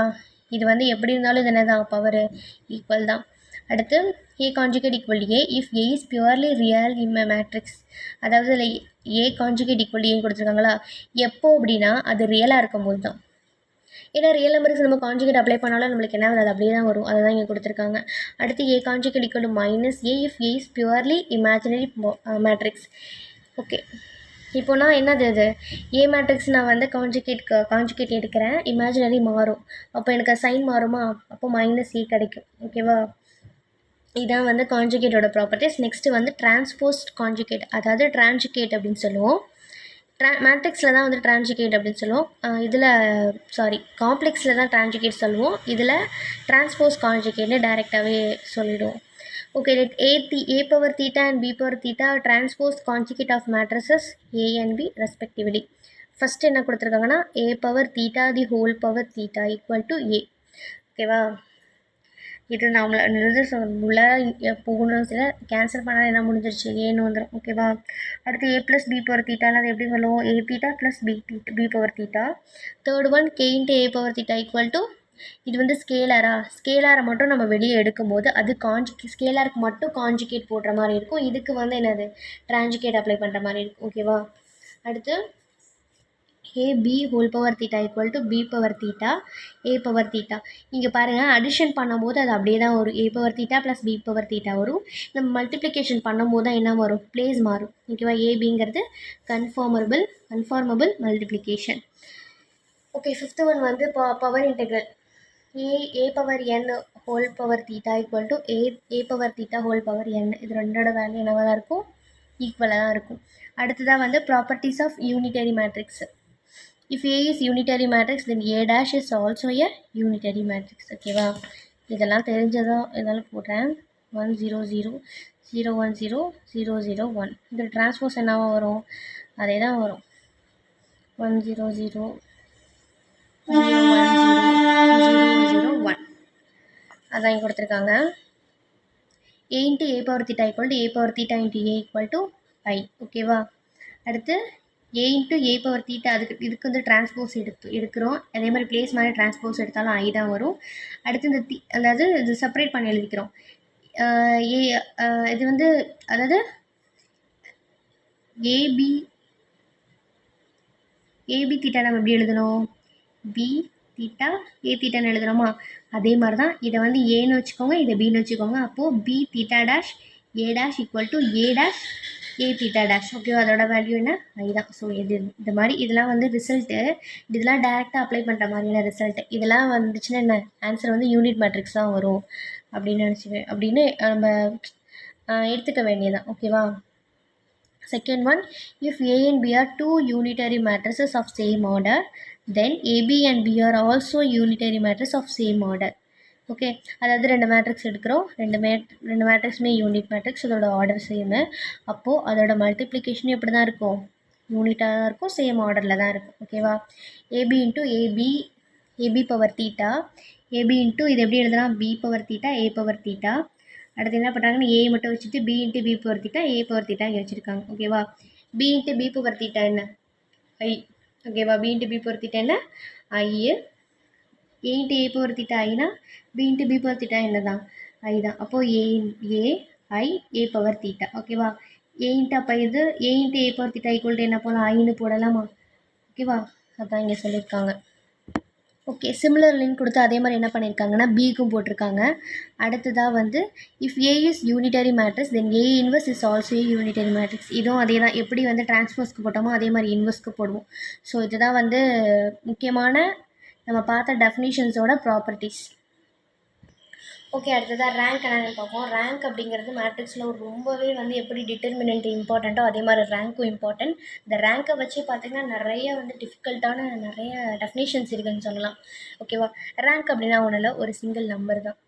இது வந்து எப்படி இருந்தாலும் இது என்ன தான் பவர் ஈக்குவல் தான். அடுத்து A conjugate equal to A if A is purely real in a matrix. அதாவது இதில் A conjugate equal to A கொடுத்துருக்காங்களா, எப்போ அப்படின்னா அது ரியலாக இருக்கும்போது தான். ஏன்னா ரியல் நம்பருக்கு நம்ம கான்ஜுகேட் அப்ளை பண்ணாலும் நம்மளுக்கு என்ன அது அப்படியே தான் வரும், அதை தான் இங்கே கொடுத்துருக்காங்க. அடுத்து A conjugate equal to -A if A is purely imaginary matrix. Okay, இப்போ நான் என்னது இது ஏ மேட்ரிக்ஸ் நான் வந்து கான்ஜுகேட் எடுக்கிறேன், இமேஜினரி மாறும், அப்போ எனக்கு சைன் மாறுமா, அப்போ -A கிடைக்கும். ஓகேவா, இதான் வந்து கான்ஜுகேட்டோட ப்ராப்பர்ட்டிஸ். நெக்ஸ்ட்டு வந்து டிரான்ஸ்போஸ்ட் கான்ஜுகேட், அதாவது ட்ரான்ஜுகேட் அப்படின்னு சொல்லுவோம். மேட்ரிக்ஸில் தான் வந்து ட்ரான்ஜுகேட் அப்படின்னு சொல்லுவோம். காம்ப்ளெக்ஸில் தான் ட்ரான்ஜுகேட் சொல்லுவோம். இதில் டிரான்ஸ்போஸ் கான்ஜுகேட்னு டைரெக்டாகவே சொல்லிவிடுவோம். Okay, let A⁴ and B⁴ transpose conjugate of matrices A and B respectively. First என்ன கொடுத்துருக்காங்கன்னா A⁴ the whole power theta equal to A. ஓகேவா, இது நம்மள உள்ளே போகணும், சில கேன்சல் பண்ணால் என்ன முடிஞ்சிருச்சு, ஏன்னு வந்துடும். ஓகேவா, அடுத்து A + B⁴ அது எப்படி சொல்லுவோம், A⁴ + B⁴. Third one K × A⁴ equal to, இது வந்து ஸ்கேலாரை மட்டும் நம்ம வெளியே எடுக்கும்போது அது ஸ்கேலாருக்கு மட்டும் கான்ஜுகேட் போடுற மாதிரி இருக்கும். இதுக்கு வந்து என்னது ட்ரான்ஜுகேட் அப்ளை பண்ணுற மாதிரி இருக்கும். ஓகேவா, அடுத்து AB⁴ equal to B⁴ A⁴. இங்கே பாருங்கள், அடிஷன் பண்ணும்போது அது அப்படியே தான் வரும், A⁴ + B⁴ வரும். நம்ம மல்டிப்ளிகேஷன் பண்ணும்போது தான் என்ன வரும், பிளேஸ் மாறும். ஓகேவா, ABங்கிறது conformable multiplication. Okay, fifth one வந்து power integral. A⁴n whole power theta equal to A⁴ whole power n. இது ரெண்டோட வேல்யூ என்னவாக தான் இருக்கும், ஈக்குவலாக தான் இருக்கும். அடுத்ததாக வந்து properties of unitary matrix. If A is unitary matrix then A' is also a unitary matrix. ஓகேவா, இதெல்லாம் தெரிஞ்சதோ இதெல்லாம் போடுறேன். 1 0 0 0 1 0 0 0 1. இது டிரான்ஸ்போஸ் என்னவா வரும், அதே தான் வரும். 1 0 0 0 1 0 0 0 1. அதான் இங்கே கொடுத்துருக்காங்க. A × A⁴ equal to A⁴ × A equal to I. ஓகேவா, அடுத்து A × A⁴ இதுக்கு வந்து டிரான்ஸ்போஸ் எடுக்கிறோம். அதே மாதிரி பிளேஸ் மாதிரி டிரான்ஸ்போஸ் எடுத்தாலும் I தான் வரும். அடுத்து இந்த அதாவது இது செப்பரேட் பண்ணி எழுதிக்கிறோம். இது வந்து அதாவது AB தீட்டா நம்ம எப்படி எழுதணும், B⁻ A⁻ எழுதுகிறோமா, அதே மாதிரி தான் இதை வந்து ஏன்னு வச்சுக்கோங்க, இதை பின்னு வச்சுக்கோங்க. அப்போது B⁻' A' equal to A'. ஓகேவா, அதோட வேல்யூ என்ன, ஐ தான். ஸோ இந்த மாதிரி இதெல்லாம் வந்து ரிசல்ட்டு, இதெல்லாம் டேரெக்டாக அப்ளை பண்ணுற மாதிரியான ரிசல்ட்டு. இதெல்லாம் வந்துச்சுன்னா என்ன ஆன்சர் வந்து யூனிட் மேட்ரிக்ஸ் தான் வரும் அப்படின்னு நம்ம எடுத்துக்க வேண்டியதான். ஓகேவா, second one, if A and B are two unitary matrices of same order, then AB and B are also unitary matrices of same order. Okay, அதாவது 2 மேட்ரிக்ஸ் எடுக்கிறோம். 2 மேட்ரிக்ஸுமே யூனிட் மேட்ரிக்ஸ். அதோட ஆர்டர் சேமு. அப்போது அதோட மல்டிப்ளிகேஷன் எப்படி தான் இருக்கும்? யூனிட்டாக தான் இருக்கும், சேம் ஆர்டரில் தான் இருக்கும். ஓகேவா? AB into AB power theta, AB into இது எப்படி எழுதலாம்? B power theta, A power theta. அடுத்து என்ன பண்ணுறாங்கன்னா ஏ மட்டும் வச்சுட்டு B into B power theta, A power theta இங்கே வச்சுருக்காங்க. ஓகேவா? B into B power theta என்ன? ஐ. ஓகேவா? B into B power theta என்ன? I. A into A power theta ஐனா, B into B power theta என்ன தான்? ஐ தான். அப்போது ஏ பவர் தீட்டா. ஓகேவா? ஏ இன்ட்டு அப்போ இது ஏ into A power theta equal என்ன போகலாம்? ஐன்னு போடலாமா? ஓகேவா? அதான் இங்கே சொல்லியிருக்காங்க. ஓகே, சிமிலர் லிங்க் கொடுத்து அதே மாதிரி என்ன பண்ணியிருக்காங்கன்னா பிக்கும் போட்டிருக்காங்க. அடுத்ததாக வந்து if A is unitary matrix then A inverse is also A unitary matrix. இதுவும் அதே தான், எப்படி வந்து டிரான்ஸ்போஸ்க்கு போட்டோமோ அதே மாதிரி இன்வர்ஸ்க்கு போடுவோம். ஸோ இதுதான் வந்து முக்கியமான நம்ம பார்த்த டெஃபினிஷன்ஸோட ப்ராப்பர்ட்டிஸ். ஓகே, அடுத்ததாக ரேங்க் என்னென்னு பார்ப்போம். ரேங்க் அப்படிங்கிறது மேட்ரிக்ஸில் ஒரு ரொம்பவே வந்து எப்படி டிட்டர்மினன்ட் இம்பார்ட்டண்ட்டோ அதே மாதிரி ரேங்க்கும் இம்பார்ட்டன்ட். இந்த ரேங்க்கை வச்சு பார்த்திங்கன்னா நிறைய வந்து டிஃபிகல்ட்டான நிறைய டெஃபினேஷன்ஸ் இருக்குதுன்னு சொல்லலாம். ஓகேவா? ரேங்க் அப்படின்னா ஒன்றும் இல்லை, ஒரு சிங்கிள் நம்பர் தான்.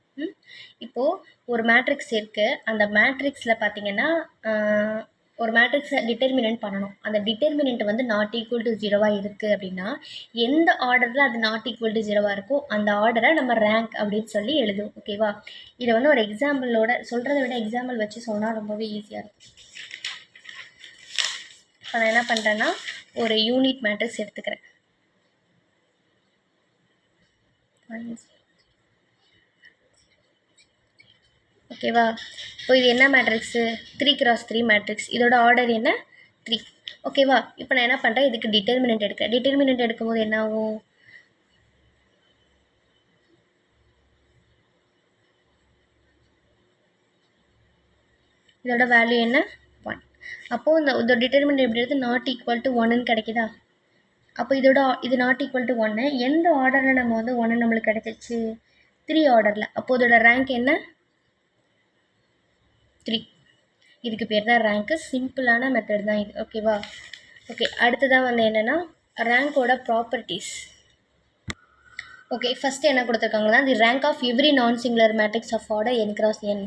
இப்போது ஒரு மேட்ரிக்ஸ் இருக்குது. அந்த மேட்ரிக்ஸில் பார்த்திங்கன்னா ஒரு மேட்ரிக்ஸை டிட்டர்மினன்ட் பண்ணணும். அந்த டிட்டர்மினன்ட் வந்து நாட் ஈக்குவல் டு 0வாக இருக்குது அப்படின்னா எந்த ஆர்டரில் அது நாட் ஈக்குவல் டு 0வாக இருக்கோ அந்த ஆர்டரை நம்ம ரேங்க் அப்படின்னு சொல்லி எழுதுவோம். ஓகேவா? இதை வந்து ஒரு எக்ஸாம்பிளோட சொல்கிறத விட எக்ஸாம்பிள் வச்சு சொன்னால் ரொம்பவே ஈஸியாக இருக்கும். இப்போ நான் என்ன பண்ணுறேன்னா ஒரு யூனிட் மேட்ரிக்ஸ் எடுத்துக்கிறேன். ஓகேவா? இப்போ இது என்ன மேட்ரிக்ஸு? 3x3 matrix. இதோட ஆர்டர் என்ன? 3. ஓகேவா? இப்போ நான் என்ன பண்ணுறேன், இதுக்கு டிட்டர்மினன்ட் எடுக்கிறேன். டிட்டர்மினன்ட் எடுக்கும்போது என்ன ஆகும்? இதோட வேல்யூ என்ன? 1. அப்போது இதோட டிட்டர்மினன்ட் எப்படி எடுத்து நாட் ஈக்குவல் டு 1ன்னு கிடைக்குதா? அப்போ இது நாட் ஈக்குவல் டு 1. எந்த ஆர்டரில் நம்ம வந்து 1 நம்மளுக்கு கிடைச்சிச்சு? 3 ஆர்டரில். அப்போது இதோட ரேங்க் என்ன? 3. இதுக்கு பேர் தான் ரேங்க்கு. சிம்பிளான மெத்தட் தான் இது. ஓகேவா? ஓகே, அடுத்ததாக வந்து என்னென்னா ரேங்க்கோட ப்ராப்பர்ட்டிஸ். ஓகே, ஃபஸ்ட்டு என்ன கொடுத்துருக்காங்கன்னா the rank of every non singular matrix of order n cross n.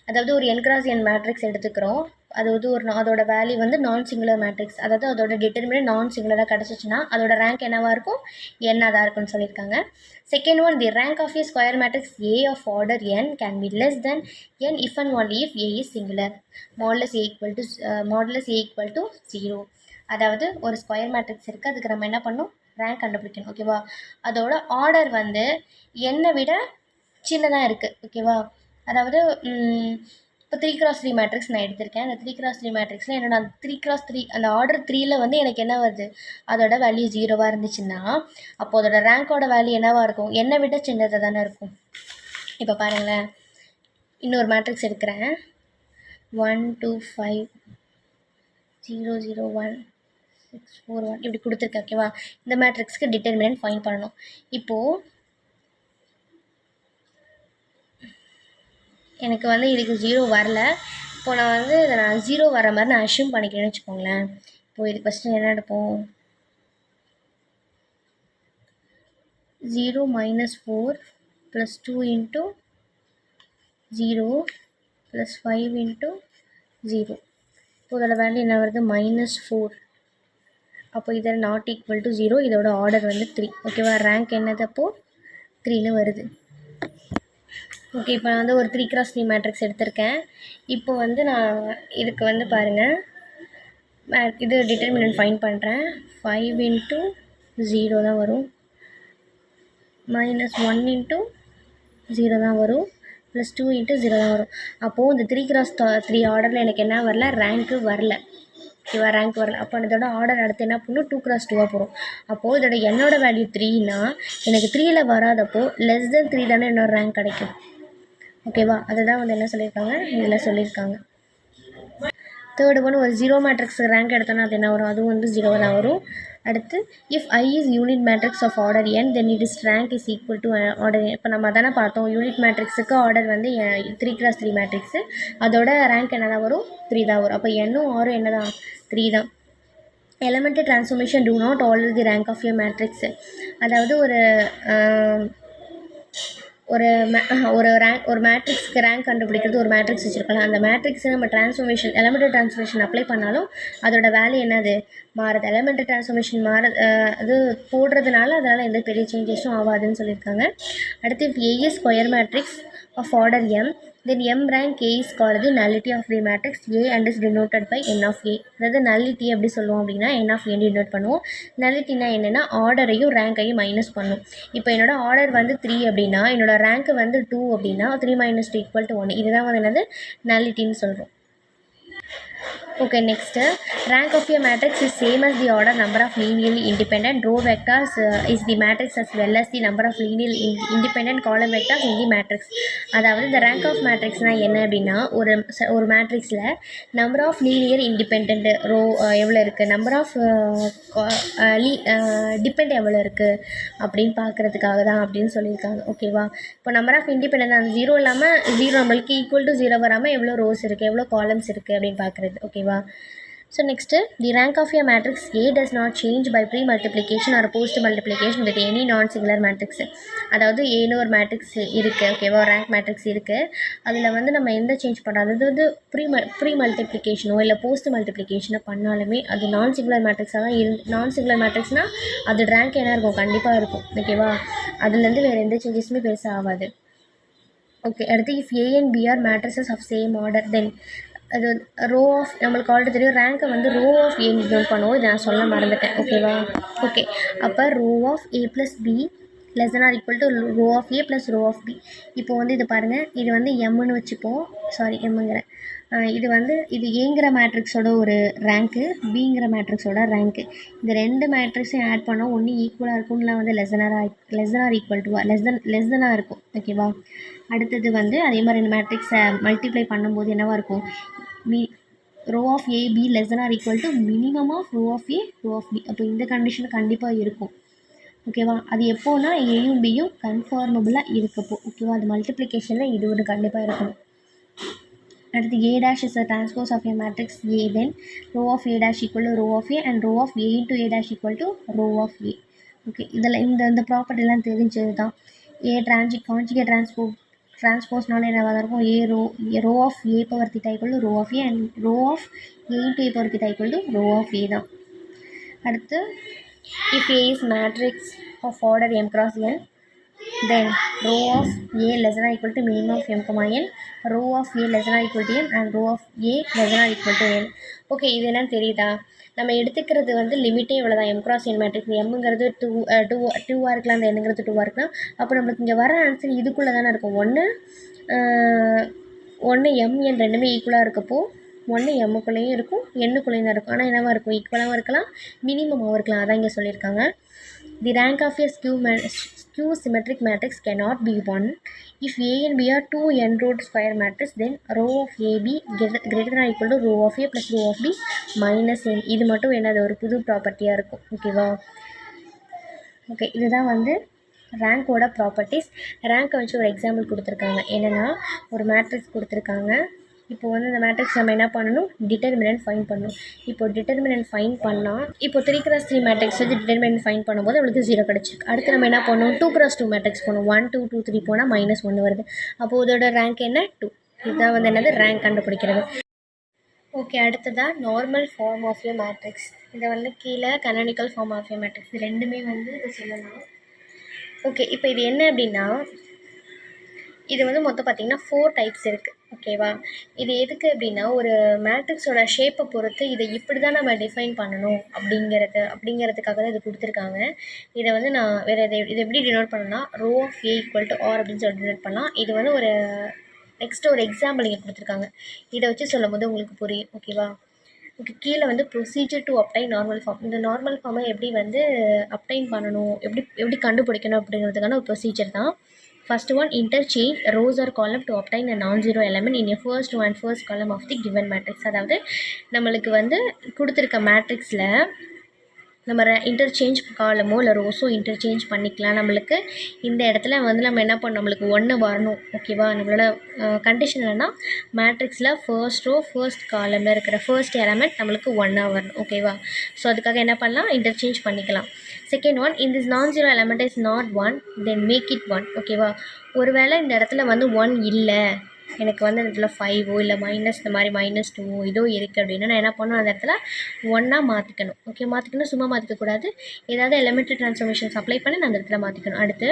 அதாவது ஒரு n cross n மேட்ரிக்ஸ் எடுத்துக்கிறோம். அதாவது அதோட வேல்யூ வந்து நான் சிங்குலர் மேட்ரிக்ஸ். அதாவது அதோட டிட்டர்மினன்ட் நான் சிங்குலராக கிடச்சிச்சின்னா அதோட ரேங்க் என்னவாக இருக்கும்? n தான் இருக்குன்னு சொல்லியிருக்காங்க. Second one, the rank of A square matrix A of order n can be less than n if and only if a is singular. Modulus A equal to 0. அதாவது ஒரு square matrix இருக்குது, அதுக்கு நம்ம என்ன பண்ணணும்? ரேங்க் கண்டுபிடிக்கணும். ஓகேவா? அதோட ஆர்டர் வந்து என்னை விட சின்னதாக இருக்குது. ஓகேவா? அதாவது இப்போ 3x3 மேட்ரிக்ஸ் நான் எடுத்திருக்கேன். அந்த 3x3 மேட்ரிக்ஸில் என்னோட அந்த 3x3 அந்த ஆர்டர் 3ல் வந்து எனக்கு என்ன வருது? அதோட வேல்யூ 0வாக இருந்துச்சுன்னா அப்போது அதோட ரேங்க்கோட வேல்யூ என்னவாக இருக்கும்? என்னை விட சின்னதாக தானே இருக்கும். இப்போ பாருங்களேன், இன்னொரு மேட்ரிக்ஸ் எடுக்கிறேன். 1 2 5 0 0 1 6 4 1 இப்படி கொடுத்துருக்கேன். ஓகேவா? இந்த மேட்ரிக்ஸ்க்கு டிட்டர்மினன்ட் ஃபைண்ட் பண்ணணும். இப்போது எனக்கு வந்து இதுக்கு 0 வரல. இப்போ நான் வந்து இதை 0 வர மாதிரி நான் அஷ்யூம் பண்ணிக்கிறேன்னு வச்சுக்கோங்களேன். இப்போது இது ஃபஸ்ட்டு என்ன எடுப்போம்? 0 - 4 + 2 × 0 + 5 × 0. இப்போ இதோட வேல்யூ என்ன வருது? -4. அப்போ இதை நாட் ஈக்குவல் டு 0. இதோட ஆர்டர் வந்து 3. ஓகேவா? ரேங்க் என்னது? அப்போது 3ன்னு வருது. ஓகே, இப்போ நான் வந்து ஒரு 3x3 மேட்ரிக்ஸ் எடுத்திருக்கேன். இப்போ வந்து நான் இதுக்கு வந்து பாருங்கள், இது டிட்டர்மினன்ட் ஃபைண்ட் பண்ணுறேன். 5 × 0 தான் வரும், -1 × 0 தான் வரும், +2 × 0 தான் வரும். அப்போது இந்த 3x3 ஆர்டரில் எனக்கு என்ன வரல? ரேங்க்கு வரல. ஓகேவா? ரேங்க் வரல. அப்போ இதோட ஆர்டர் அடுத்து என்ன பண்ணும்? 2x2 போகிறோம். அப்போது இதோட என்னோட வேல்யூ 3னா எனக்கு 3ல் வராதப்போ <3 தானே என்னோட ரேங்க் கிடைக்கும். ஓகேவா? அதுதான் வந்து என்ன சொல்லியிருக்காங்க, இதில் சொல்லியிருக்காங்க. தேர்டு ஒன், ஒரு 0 மேட்ரிக்ஸ் ரேங்க் எடுத்தோன்னா அது என்ன வரும்? அதுவும் வந்து 0 தான் வரும். அடுத்து if I is unit matrix of order n then it is rank is equal to order n. இப்போ நம்ம தானே பார்த்தோம், யூனிட் மேட்ரிக்ஸுக்கு ஆர்டர் வந்து 3x3 மேட்ரிக்ஸு, அதோட ரேங்க் என்ன தான் வரும்? 3 தான் வரும். அப்போ n-ம் r என்ன தான்? 3 தான். Elementary transformation do not alter the rank of your matrix. அதாவது ஒரு ஒரு மேட்ரிக்ஸ்க்கு ரேங்க் கண்டுபிடிக்கிறது. ஒரு மேட்ரிக்ஸ் வச்சுருக்கலாம். அந்த மேட்ரிக்ஸை நம்ம ட்ரான்ஸ்ஃபர்மேஷன் எலமெண்ட்ரி ட்ரான்ஸ்ஃபர்மேஷன் அப்ளை பண்ணாலும் அதோட வேல்யூ என்னது மாறுது. எலமெண்ட்ரி ட்ரான்ஸ்ஃபர்மேஷன் அது போடுறதுனால அதனால் எந்த பெரிய சேஞ்சஸும் ஆகாதுன்னு சொல்லியிருக்காங்க. அடுத்து if A is square matrix of order m, then m rank A is called the nullity of the matrix A and is denoted by n of A. அதாவது nullity எப்படி சொல்லுவோம் அப்படின்னா n of A டினோட் பண்ணுவோம். நல்லிட்டினா என்னென்னா ஆர்டரையும் ரேங்கையும் minus பண்ணும். இப்போ என்னோட order வந்து 3 அப்படின்னா என்னோட ரேங்க் வந்து 2 அப்படின்னா 3 - 2 = 1. இதுதான் வந்து என்னது நல்லிட்டின்னு சொல்கிறோம். Okay, next, rank of a matrix is same as the order number of linearly independent row vectors is the matrix as well as the number of linearly independent column vectors in the matrix. அதாவது இந்த rank of matrixனா என்ன அப்படின்னா ஒரு மேட்ரிக்ஸில் number of linear independent row எவ்வளோ இருக்குது, number of depend எவ்வளோ இருக்குது அப்படின்னு பார்க்குறதுக்காக தான் அப்படின்னு சொல்லியிருக்காங்க. ஓகேவா? இப்போ நம்பர் ஆஃப் இண்டிபெண்ட் அந்த 0 இல்லாமல் 0 நம்மளுக்கு ஈக்குவல் டு 0 வராமல் எவ்வளோ ரோஸ் இருக்குது, எவ்வளோ காலம்ஸ் இருக்குது அப்படின்னு பார்க்குறது. ஓகேவா? So next, the rank of a matrix A does not change by pre-multiplication or post-multiplication with any non-singular matrix. அதாவது ஏன்னு ஒரு மேட்ரிக்ஸ் இருக்குது. ஓகேவா? ரேங்க் மேட்ரிக்ஸ் இருக்குது. அதில் வந்து நம்ம எந்த சேஞ்ச் பண்ணாது அது வந்து ப்ரீ மல்டிப்ளிகேஷனோ இல்லை போஸ்ட் மல்டிப்ளிகேஷனோ பண்ணாலுமே அது நான் சிங்குலர் மேட்ரிக்ஸாக தான் நான் சிங்குலர் மேட்ரிக்ஸ்னால் அது ரேங்க் என்ன இருக்கும், கண்டிப்பாக இருக்கும். ஓகேவா? அதுலேருந்து வேறு எந்த சேஞ்சஸுமே பெருசாக ஆகாது. ஓகே, அடுத்து if A and B are matrices of same order, then அது ரோ ஆஃப் நம்மளுக்கு ஆல்ரெடி தெரியும் ரேங்க்கை வந்து ரோ ஆஃப் ஏ டினோட் பண்ணுவோம். இதை நான் சொல்ல மறந்துட்டேன். ஓகேவா? ஓகே, அப்போ row of A + B <= row of A + row of B. இப்போ வந்து இது பாருங்கள், இது வந்து எம்முன்னு வச்சுப்போம். சாரி, எம்முங்கிறேன். இது ஏங்கிற மேட்ரிக்ஸோட ஒரு ரேங்க்கு, பிங்கிற மேட்ரிக்ஸோட ரேங்க்கு. இந்த ரெண்டு மேட்ரிக்ஸையும் ஆட் பண்ணோம். ஒன்று ஈக்குவலாக இருக்கும், இல்லை வந்து லெஸ்தனாக இருக்கும். ஓகேவா? அடுத்தது வந்து அதே மாதிரி இந்த மேட்ரிக்ஸை மல்டிப்ளை பண்ணும்போது என்னவாக இருக்கும், row of A B <= minimum of row of A row of B. அப்போ இந்த கண்டிஷன் கண்டிப்பாக இருக்கும். ஓகேவா? அது எப்போனா ஏயும் பியும் கன்ஃபார்மபுளாக இருக்கப்போ. ஓகேவா? அது மல்டிப்ளிகேஷனில் இது ஒரு கண்டிப்பாக இருக்கும். அடுத்து A' is a transpose of a matrix A, then row of A' = row of A and row of A into A' = row of A. Okay, இதில் இந்த ப்ராப்பர்ட்டிலாம் தெரிஞ்சது தான். கான்ஜுகேட் டிரான்ஸ்போஸ்னால என்னவாக இருக்கும், row of A power theta = row of A and row of A into A power theta = row of A தான். அடுத்து if A is matrix of order m cross n, then row of A <= minimum of m, n, row of A <= m and row of A <= n. Okay, இது என்னன்னு தெரியுதா? நம்ம எடுத்துக்கிறது வந்து லிமிட்டே இவ்வளோ தான். m cross n மேட்ரிக்ஸ் எம்ங்கிறது 2 இருக்கலாம், அந்த என்னங்கிறது 2 இருக்கலாம். அப்போ நம்மளுக்கு இங்கே வர ஆன்சர் இதுக்குள்ளே தானே இருக்கும். ஒன்று m n ரெண்டுமே ஈக்குவலாக இருக்கப்போ ஒன்று எம்முக்குள்ளேயும் இருக்கும், எண்ணுக்குள்ளேயும் தான் இருக்கும். ஆனால் என்னவாக இருக்கும், ஈக்குவலாகவும் இருக்கலாம், மினிமமாகவும் இருக்கலாம். அதான் இங்கே சொல்லியிருக்காங்க. The rank of a skew symmetric matrix cannot be 1. If A and B are 2 n-row square matrix, then row of AB <= row of A plus row of B minus n. இது மட்டும் என்னது ஒரு புது ப்ராப்பர்ட்டியாக இருக்கும். ஓகேவா? ஓகே, இதுதான் வந்து ரேங்க்கோட properties. ரேங்க்கை வச்சு ஒரு எக்ஸாம்பிள் கொடுத்துருக்காங்க. என்னென்னா ஒரு மேட்ரிக்ஸ் கொடுத்துருக்காங்க. இப்போ வந்து இந்த மேட்ரிக்ஸ் நம்ம என்ன பண்ணணும், டிட்டர்மினன்ட் ஃபைண்ட் பண்ணணும். இப்போ டிட்டர்மினன்ட் ஃபைண்ட் பண்ணால் இப்போ 3x3 மேட்ரிக்ஸ் வந்து டிட்டர்மினன்ட் ஃபைண்ட் பண்ணும்போது நம்மளுக்கு 0 கிடச்சிருக்கு. அடுத்து நம்ம என்ன பண்ணணும், 2x2 மேட்ரிக்ஸ் போகணும். 1 2 2 3 போனால் -1 வருது. அப்போது இதோட ரேங்க் என்ன, 2. இதுதான் வந்து என்னது ரேங்க் கண்டுபிடிக்கிறது. ஓகே, அடுத்ததான் normal form of a matrix. இதை வந்து கீழே canonical form of a matrix, இது ரெண்டுமே வந்து இதை சொல்லலாம். ஓகே, இப்போ இது என்ன அப்படின்னா, இது வந்து மொத்தம் பார்த்திங்கன்னா 4 டைப்ஸ் இருக்குது. ஓகேவா? இது எதுக்கு அப்படின்னா, ஒரு மேட்ரிக்ஸோட ஷேப்பை பொறுத்து இதை இப்படி தான் நம்ம டிஃபைன் பண்ணணும் அப்படிங்கிறதுக்காக தான் இது கொடுத்துருக்காங்க. இதை வந்து நான் வேறு இதை எப்படி டினோட் பண்ணணும்னா, ரோ ஆஃப் A = R அப்படின்னு சொல்லி டினோட் பண்ணலாம். இது வந்து ஒரு நெக்ஸ்ட்டு ஒரு எக்ஸாம்பிள் இங்கே கொடுத்துருக்காங்க. இதை வச்சு சொல்லும் போது உங்களுக்கு புரியும். ஓகேவா? ஓகே, கீழே வந்து procedure to obtain normal form. இந்த நார்மல் ஃபார்மை எப்படி வந்து அப்டைன் பண்ணணும், எப்படி கண்டுபிடிக்கணும் அப்படிங்கிறதுக்கான ஒரு ப்ரொசீஜர் தான். First one, interchange rows or column to obtain a non-zero element in a first column of the given matrix. அதாவது நம்மளுக்கு வந்து கொடுத்துருக்க மேட்ரிக்ஸில் நம்ம இன்டர்சேஞ்ச் காலமோ இல்லை ரோஸோ இன்டர்சேஞ்ச் பண்ணிக்கலாம். நம்மளுக்கு இந்த இடத்துல வந்து நம்ம என்ன பண்ணணும், நம்மளுக்கு 1 வரணும். ஓகேவா, நம்மளோட கண்டிஷன் என்னென்னா மேட்ரிக்ஸில் ஃபர்ஸ்ட் ரோ ஃபர்ஸ்ட் காலமில் இருக்கிற ஃபர்ஸ்ட் எலமெண்ட் நம்மளுக்கு 1 வரணும். ஓகேவா, ஸோ அதுக்காக என்ன பண்ணலாம், இன்டர்சேஞ்ச் பண்ணிக்கலாம். Second one, in this non-zero element is not 1 then make it 1. ஓகேவா, ஒருவேளை இந்த இடத்துல வந்து 1 இல்லை, எனக்கு வந்து அந்த இடத்துல 5ஓ இல்லை மைனஸ் இந்த மாதிரி -2ஓ இதோ இருக்குது அப்படின்னா நான் என்ன பண்ணணும், அந்த இடத்துல 1ஆக மாற்றிக்கணும். ஓகே, மாற்றிக்கணும், சும்மா மாற்றிக்கக்கூடாது, ஏதாவது எலிமெண்ட்ரி ட்ரான்ஸ்ஃபர்மேஷன்ஸ் அப்ளை பண்ணி நான் அந்த இடத்துல மாற்றிக்கணும். அடுத்து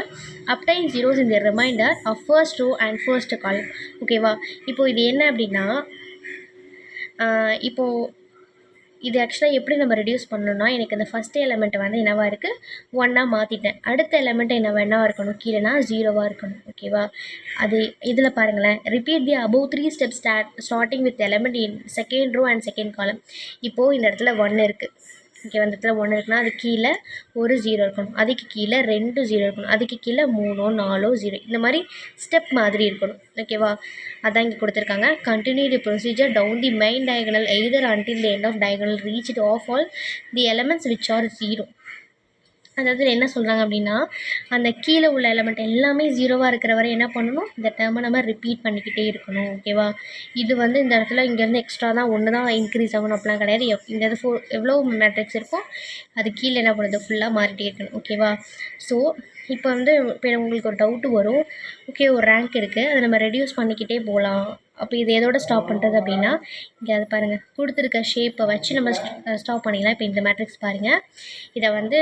obtain zeros in the remainder of first row and first column. ஓகேவா, இப்போது இது என்ன அப்படின்னா, இப்போது இது ஆக்சுவலாக எப்படி நம்ம ரெடியூஸ் பண்ணணும்னா, எனக்கு இந்த ஃபஸ்ட்டு எலிமெண்ட்டை வந்து என்னவாக இருக்குது 1ஆக மாற்றிட்டேன். அடுத்த எலிமெண்ட்டை என்னவாக இருக்கணும், கீழேனா 0வாக இருக்கணும். ஓகேவா, அது இதில் பாருங்களேன், repeat the above 3 steps starting with element in second row and second column. இப்போது இந்த இடத்துல 1 இருக்குது. ஓகே, அந்த இடத்துல 1 இருக்குன்னா அது கீழே ஒரு 0 இருக்கணும், அதுக்கு கீழே 2 0 இருக்கணும், அதுக்கு கீழே 3ஓ 4ஓ 0, இந்த மாதிரி ஸ்டெப் மாதிரி இருக்கணும். ஓகேவா, அதான் இங்கே கொடுத்துருக்காங்க. Continue the procedure down the main diagonal either until the end of diagonal reached of all the elements which are 0. அதாவது என்ன சொல்கிறாங்க அப்படின்னா, அந்த கீழே உள்ள எலமெண்ட் எல்லாமே 0வாக இருக்கிற வரை என்ன பண்ணணும், இந்த டேர்மை நம்ம ரிப்பீட் பண்ணிக்கிட்டே இருக்கணும். ஓகேவா, இது வந்து இந்த இடத்துல இங்கேருந்து எக்ஸ்ட்ரா தான் 1 தான் இன்க்ரீஸ் ஆகணும் அப்படிலாம் கிடையாது. இந்த இது எவ்வளோ மேட்ரிக்ஸ் இருக்கோ அது கீழே என்ன பண்ணுறது, ஃபுல்லாக மாறிட்டே இருக்கணும். ஓகேவா, ஸோ இப்போ வந்து இப்போ உங்களுக்கு ஒரு டவுட்டு வரும், ஓகே ஒரு ரேங்க் இருக்குது, அதை நம்ம ரெடியூஸ் பண்ணிக்கிட்டே போகலாம், அப்போ இது எதோட ஸ்டாப் பண்ணுறது அப்படின்னா, இங்கே அது பாருங்கள் கொடுத்துருக்க ஷேப்பை வச்சு நம்ம ஸ்டாப் பண்ணிக்கலாம். இப்போ இந்த மேட்ரிக்ஸ் பாருங்கள், இதை வந்து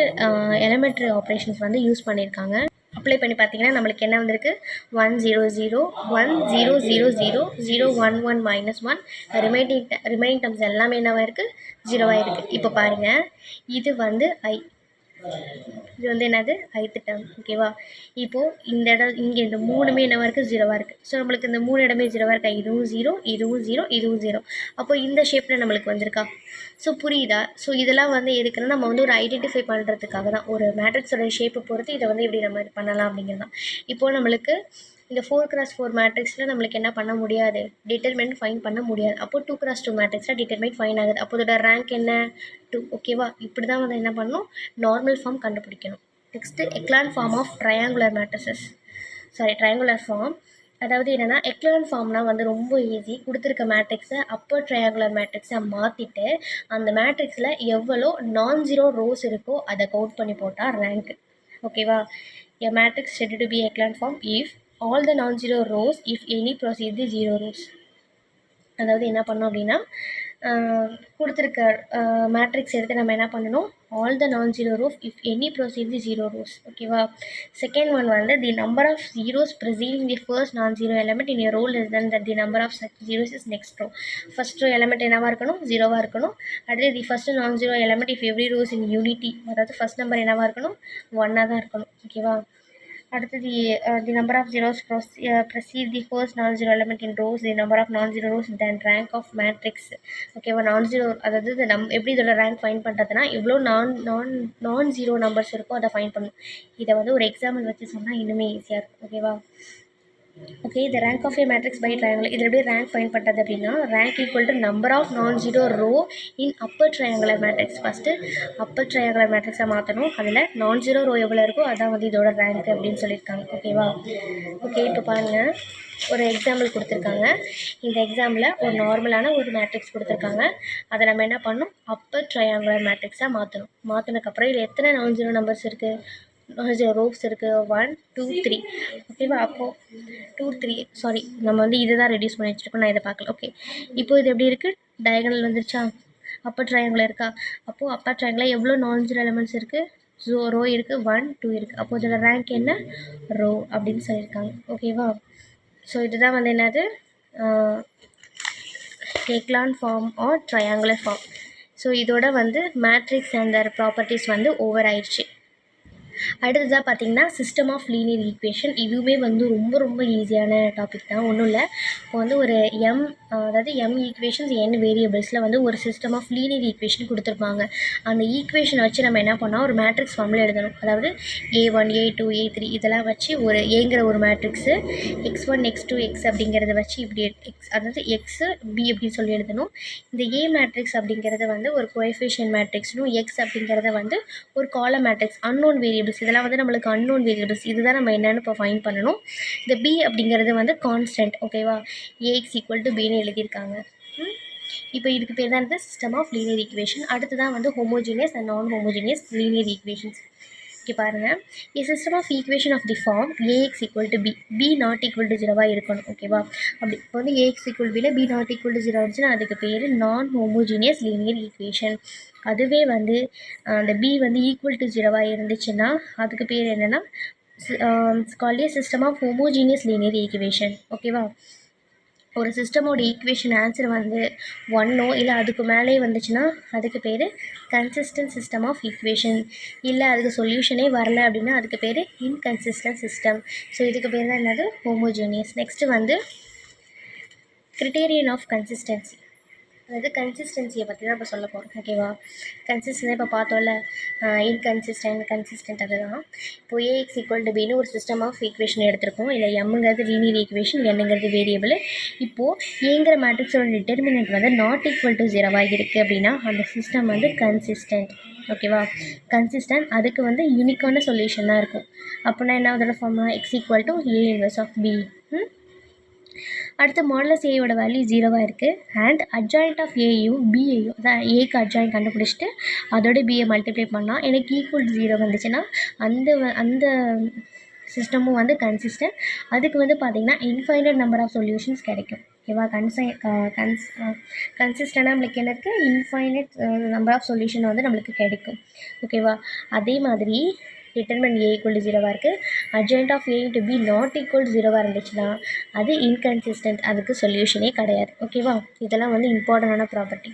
எலிமெண்ட்ரி ஆப்ரேஷன்ஸ் வந்து யூஸ் பண்ணியிருக்காங்க. அப்ளை பண்ணி பார்த்தீங்கன்னா நம்மளுக்கு என்ன வந்திருக்கு, 1 0 0 1 0 0 0 0 1 1 -1, ரிமைனிங் டேர்ம்ஸ் எல்லாமே என்னவாக இருக்குது, 0வாக இருக்குது. இப்போ பாருங்கள், இது வந்து இது வந்து என்னது ஐத்து டேர்ம். ஓகேவா, இப்போது இந்த இடம் இங்கே இந்த 3மே என்னவாக இருக்குது, 0வாக இருக்குது. ஸோ நம்மளுக்கு இந்த 3 இடமே 0வாக இருக்கா, இதுவும் 0 இதுவும் 0 இதுவும் 0. அப்போ இந்த ஷேப்பில் நம்மளுக்கு வந்திருக்கா. ஸோ புரியுதா, ஸோ இதெல்லாம் வந்து எதுக்குன்னா நம்ம வந்து ஒரு ஐடென்டிஃபை பண்ணுறதுக்காக தான், ஒரு மேட்ரிக்ஸோட ஷேப்பை பொறுத்து இதை வந்து எப்படி நம்ம இது பண்ணலாம் அப்படிங்கிறது தான். இப்போது நம்மளுக்கு இந்த 4x4 மேட்ரிக்ஸில் நம்மளுக்கு என்ன பண்ண முடியாது, டிட்டர்மைன் ஃபைன் பண்ண முடியாது. அப்போது 2x2 மேட்ரிக்ஸில் டிட்டர்மைன் ஃபைன் ஆகுது. அப்போ இதோட ரேங்க் என்ன, 2. ஓகேவா, இப்படி தான் வந்து என்ன பண்ணணும், நார்மல் ஃபார்ம் கண்டுபிடிக்கணும். Next echelon form of triangular matrices, triangular form. அதாவது என்னென்னா, எக்லான் ஃபார்ம்னால் வந்து ரொம்ப ஈஸி, கொடுத்துருக்க மேட்ரிக்ஸை அப்பர் ட்ரையாங்குலர் மேட்ரிக்ஸை மாற்றிட்டு அந்த மேட்ரிக்ஸில் எவ்வளோ நான்-ஜீரோ ரோஸ் இருக்கோ அதை கவுண்ட் பண்ணி போட்டால் ரேங்க். ஓகேவா, a matrix said to be echelon form if all the non-zero rows if any proceed the 0 rows. அதாவது என்ன பண்ணோம் அப்படின்னா, கொடுத்துருக்க மேட்ரிக்ஸ் எடுத்து நம்ம என்ன பண்ணணும், all the non-zero rows if any proceed the 0 rows. ஓகேவா, செகண்ட் ஒன் வந்து the number of zeros preceding the first non-zero element in row less than the number of such zeros is next row. First row element என்னவாக இருக்கணும், 0வாக இருக்கணும். அடுத்து the first non-zero element if every rows in unity, அதாவது first number என்னவாக இருக்கணும், 1ஆக தான் இருக்கணும். ஓகேவா, அடுத்து the number of zeros proceed the first non-zero element in rows, the number of non-zero rows then rank of matrix. ஓகேவா, non-zero அதாவது இது எப்படி இதோட ரேங்க் ஃபைன் பண்ணுறதுனா, இவ்வளோ நான்-ஜீரோ நம்பர்ஸ் இருக்கோ அதை ஃபைன் பண்ணணும். இதை வந்து ஒரு எக்ஸாம்பிள் வச்சு சொன்னால் இன்னுமே ஈஸியாக இருக்கும். Okay, okay, the rank of a matrix by triangular, இதில் எப்படி ரேங்க் ஃபைன் பண்ணுறது அப்படின்னா, rank equal to number of non-zero row in upper triangular matrix. First upper triangular மேட்ரிக்ஸை மாற்றணும், அதில் நான்-ஜீரோ ரோ எவ்வளோ இருக்கோ அதான் வந்து இதோட ரேங்க் அப்படின்னு சொல்லியிருக்காங்க. ஓகேவா, ஓகே, இப்போ பாருங்கள் ஒரு எக்ஸாம்பிள் கொடுத்துருக்காங்க. இந்த எக்ஸாம்பிளில் ஒரு நார்மலான ஒரு மேட்ரிக்ஸ் கொடுத்துருக்காங்க, அதை நம்ம என்ன பண்ணணும், அப்பர் ட்ரையாங்குலர் மேட்ரிக்ஸாக மாற்றணும். மாற்றினதுக்கப்புறம் இதில் எத்தனை நான்-ஜீரோ நம்பர்ஸ் இருக்குது, நான்-ஜீரோ ரோஸ் இருக்குது, 1 2 3. ஓகேவா, அப்போது 2 3 சாரி நம்ம வந்து இதை தான் ரெடியூஸ் பண்ணி வச்சுருக்கோம், நான் இதை பார்க்கல. ஓகே, இப்போது இது எப்படி இருக்குது, டயகனல் வந்துருச்சா, அப்பர் ட்ரையாங்குலர் இருக்கா. அப்போது அப்பர் ட்ரையாங்குலர் எவ்வளோ நான்-ஜீரோ எலமெண்ட்ஸ் இருக்குது, ரோ இருக்குது, 1 2 இருக்குது. அப்போது இதோட ரேங்க் என்ன, ரோ அப்படின்னு சொல்லியிருக்காங்க. ஓகேவா, ஸோ இதுதான் வந்து என்னது echelon form or triangular form. So இதோட வந்து மேட்ரிக்ஸ் அண்ட் தர் ப்ராப்பர்ட்டிஸ் வந்து ஓவர் ஆயிடுச்சு. அடுத்ததாக பார்த்தீங்கன்னா சிஸ்டம் ஆஃப் லீனியர் ஈக்குவேஷன். இதுவுமே வந்து ரொம்ப ரொம்ப ஈஸியான டாபிக் தான், ஒன்றும் இல்லை. இப்போ வந்து ஒரு அதாவது m ஈக்குவேஷன்ஸ் n வேரியபிள்ஸில் வந்து ஒரு சிஸ்டம் ஆஃப் லீனியர் ஈக்குவேஷன் கொடுத்துருப்பாங்க. அந்த ஈக்குவேஷனை வச்சு நம்ம என்ன பண்ணோம், ஒரு மேட்ரிக்ஸ் ஃபார்மில் எழுதணும். அதாவது a1 a2 a3 இதெல்லாம் வச்சு ஒரு ஏங்கிற ஒரு மேட்ரிக்ஸு x1 x2 x அப்படிங்கிறத வச்சு இப்படி எக்ஸ் அதாவது எக்ஸு b அப்படின்னு சொல்லி எழுதணும். இந்த a மேட்ரிக்ஸ் அப்படிங்கிறத வந்து ஒரு கோஎஃபிஷியன்ட் மேட்ரிக்ஸ்னும் x அப்படிங்கிறத வந்து ஒரு காலம் மேட்ரிக்ஸ் அன்னோன் வேரியபிள்ஸ். இதெல்லாம் வந்து நம்மளுக்கு அன்னோன் வேரியபிள்ஸ். இதுதான் நம்ம என்னென்னு இப்போ ஃபைண்ட் பண்ணணும். இந்த b அப்படிங்கிறது வந்து கான்ஸ்டன்ட். ஓகேவா, ax ஈக்குவல் டு பின்னு எழுதியிருக்காங்க. இப்போ இதுக்கு பேர் தான் இந்த சிஸ்டம் ஆஃப் லீனியர் ஈக்குவேஷன். அடுத்து தான் வந்து ஹோமோஜீனியஸ் அண்ட் நான் ஹோமோஜீனியஸ் லீனியர் ஈக்குவேஷன்ஸ். ஓகே பாருங்கள், a system of equation of the form ax equal to b, b not equal to 0 இருக்கணும். ஓகேவா, அப்படி இப்போ வந்து ax equal to b b not equal to 0 இருந்துச்சுன்னா அதுக்கு பேர் நான் ஹோமோஜீனியஸ் லீனியர் ஈக்குவேஷன். அதுவே வந்து அந்த b வந்து ஈக்குவல் டு 0 இருந்துச்சுன்னா அதுக்கு பேர் என்னென்னா called a system of homogeneous linear equation. ஓகேவா, ஒரு சிஸ்டமோட ஈக்குவேஷன் ஆன்சர் வந்து 1 இல்லை அதுக்கு மேலே வந்துச்சுன்னா அதுக்கு பேர் கன்சிஸ்டன்ட் சிஸ்டம் ஆஃப் ஈக்குவேஷன். இல்லை அதுக்கு சொல்யூஷனே வரல அப்படின்னா அதுக்கு பேர் இன்கன்சிஸ்டன்ட் சிஸ்டம். ஸோ இதுக்கு பேர் தான் என்னது, ஹோமோஜீனியஸ். நெக்ஸ்ட்டு வந்து கிரிட்டேரியன் ஆஃப் கன்சிஸ்டன்சி, அதாவது கன்சிஸ்டன்சியை பற்றி தான் இப்போ சொல்ல போகிறோம். ஓகேவா, கன்சிஸ்டன்ட் இப்போ பார்த்தோம்ல, இன்கன்சிஸ்டன்ட் கன்சிஸ்டன்ட் அதுதான். இப்போ ax ஈக்குவல் டு பின்னு ஒரு சிஸ்டம் ஆஃப் ஈக்குவேஷன் எடுத்திருக்கோம். இல்லை எம்ங்கிறது லீனியர் ஈக்குவேஷன், என்னங்கிறது வேரியபிள். இப்போது ஏங்கிற மேட்ரிக்ஸோட டிட்டர்மினன்ட் வந்து நாட் ஈக்குவல் டு 0 இருக்குது அப்படின்னா அந்த சிஸ்டம் வந்து கன்சிஸ்டன்ட். ஓகேவா, கன்சிஸ்டன்ட் அதுக்கு வந்து யூனிக்கான சொல்யூஷன் தான் இருக்கும். அப்படின்னா என்ன அதோட formula, x equal to a inverse of b. அடுத்து மாடலஸ் ஏயோட வேல்யூ 0 இருக்குது. அண்ட் அட்ஜாயிண்ட் ஆஃப் ஏயும் பியையும் அதான் ஏக்கு அட்ஜாயிண்ட் கண்டுபிடிச்சிட்டு அதோட பியை மல்டிப்ளை பண்ணால் எனக்கு ஈக்குவல் டு 0 வந்துச்சுன்னா அந்த சிஸ்டமும் வந்து கன்சிஸ்டன்ட். அதுக்கு வந்து பார்த்திங்கன்னா இன்ஃபைனைட் நம்பர் ஆஃப் சொல்யூஷன்ஸ் கிடைக்கும். ஓகேவா, கன்சிஸ்டண்டாக நம்மளுக்கு என்ன இருக்குது, இன்ஃபைனைட் நம்பர் ஆஃப் சொல்யூஷன் வந்து நம்மளுக்கு கிடைக்கும். ஓகேவா, அதே மாதிரி டிட்டர்மினன்ட் a ஈக்குவல் டு 0 இருக்குது. Adjoint of a into b not equal to 0 இருந்துச்சுன்னா அது இன்கன்சிஸ்டன்ட், அதுக்கு சொல்யூஷனே கிடையாது. ஓகேவா, இதெல்லாம் வந்து இம்பார்ட்டண்டான property.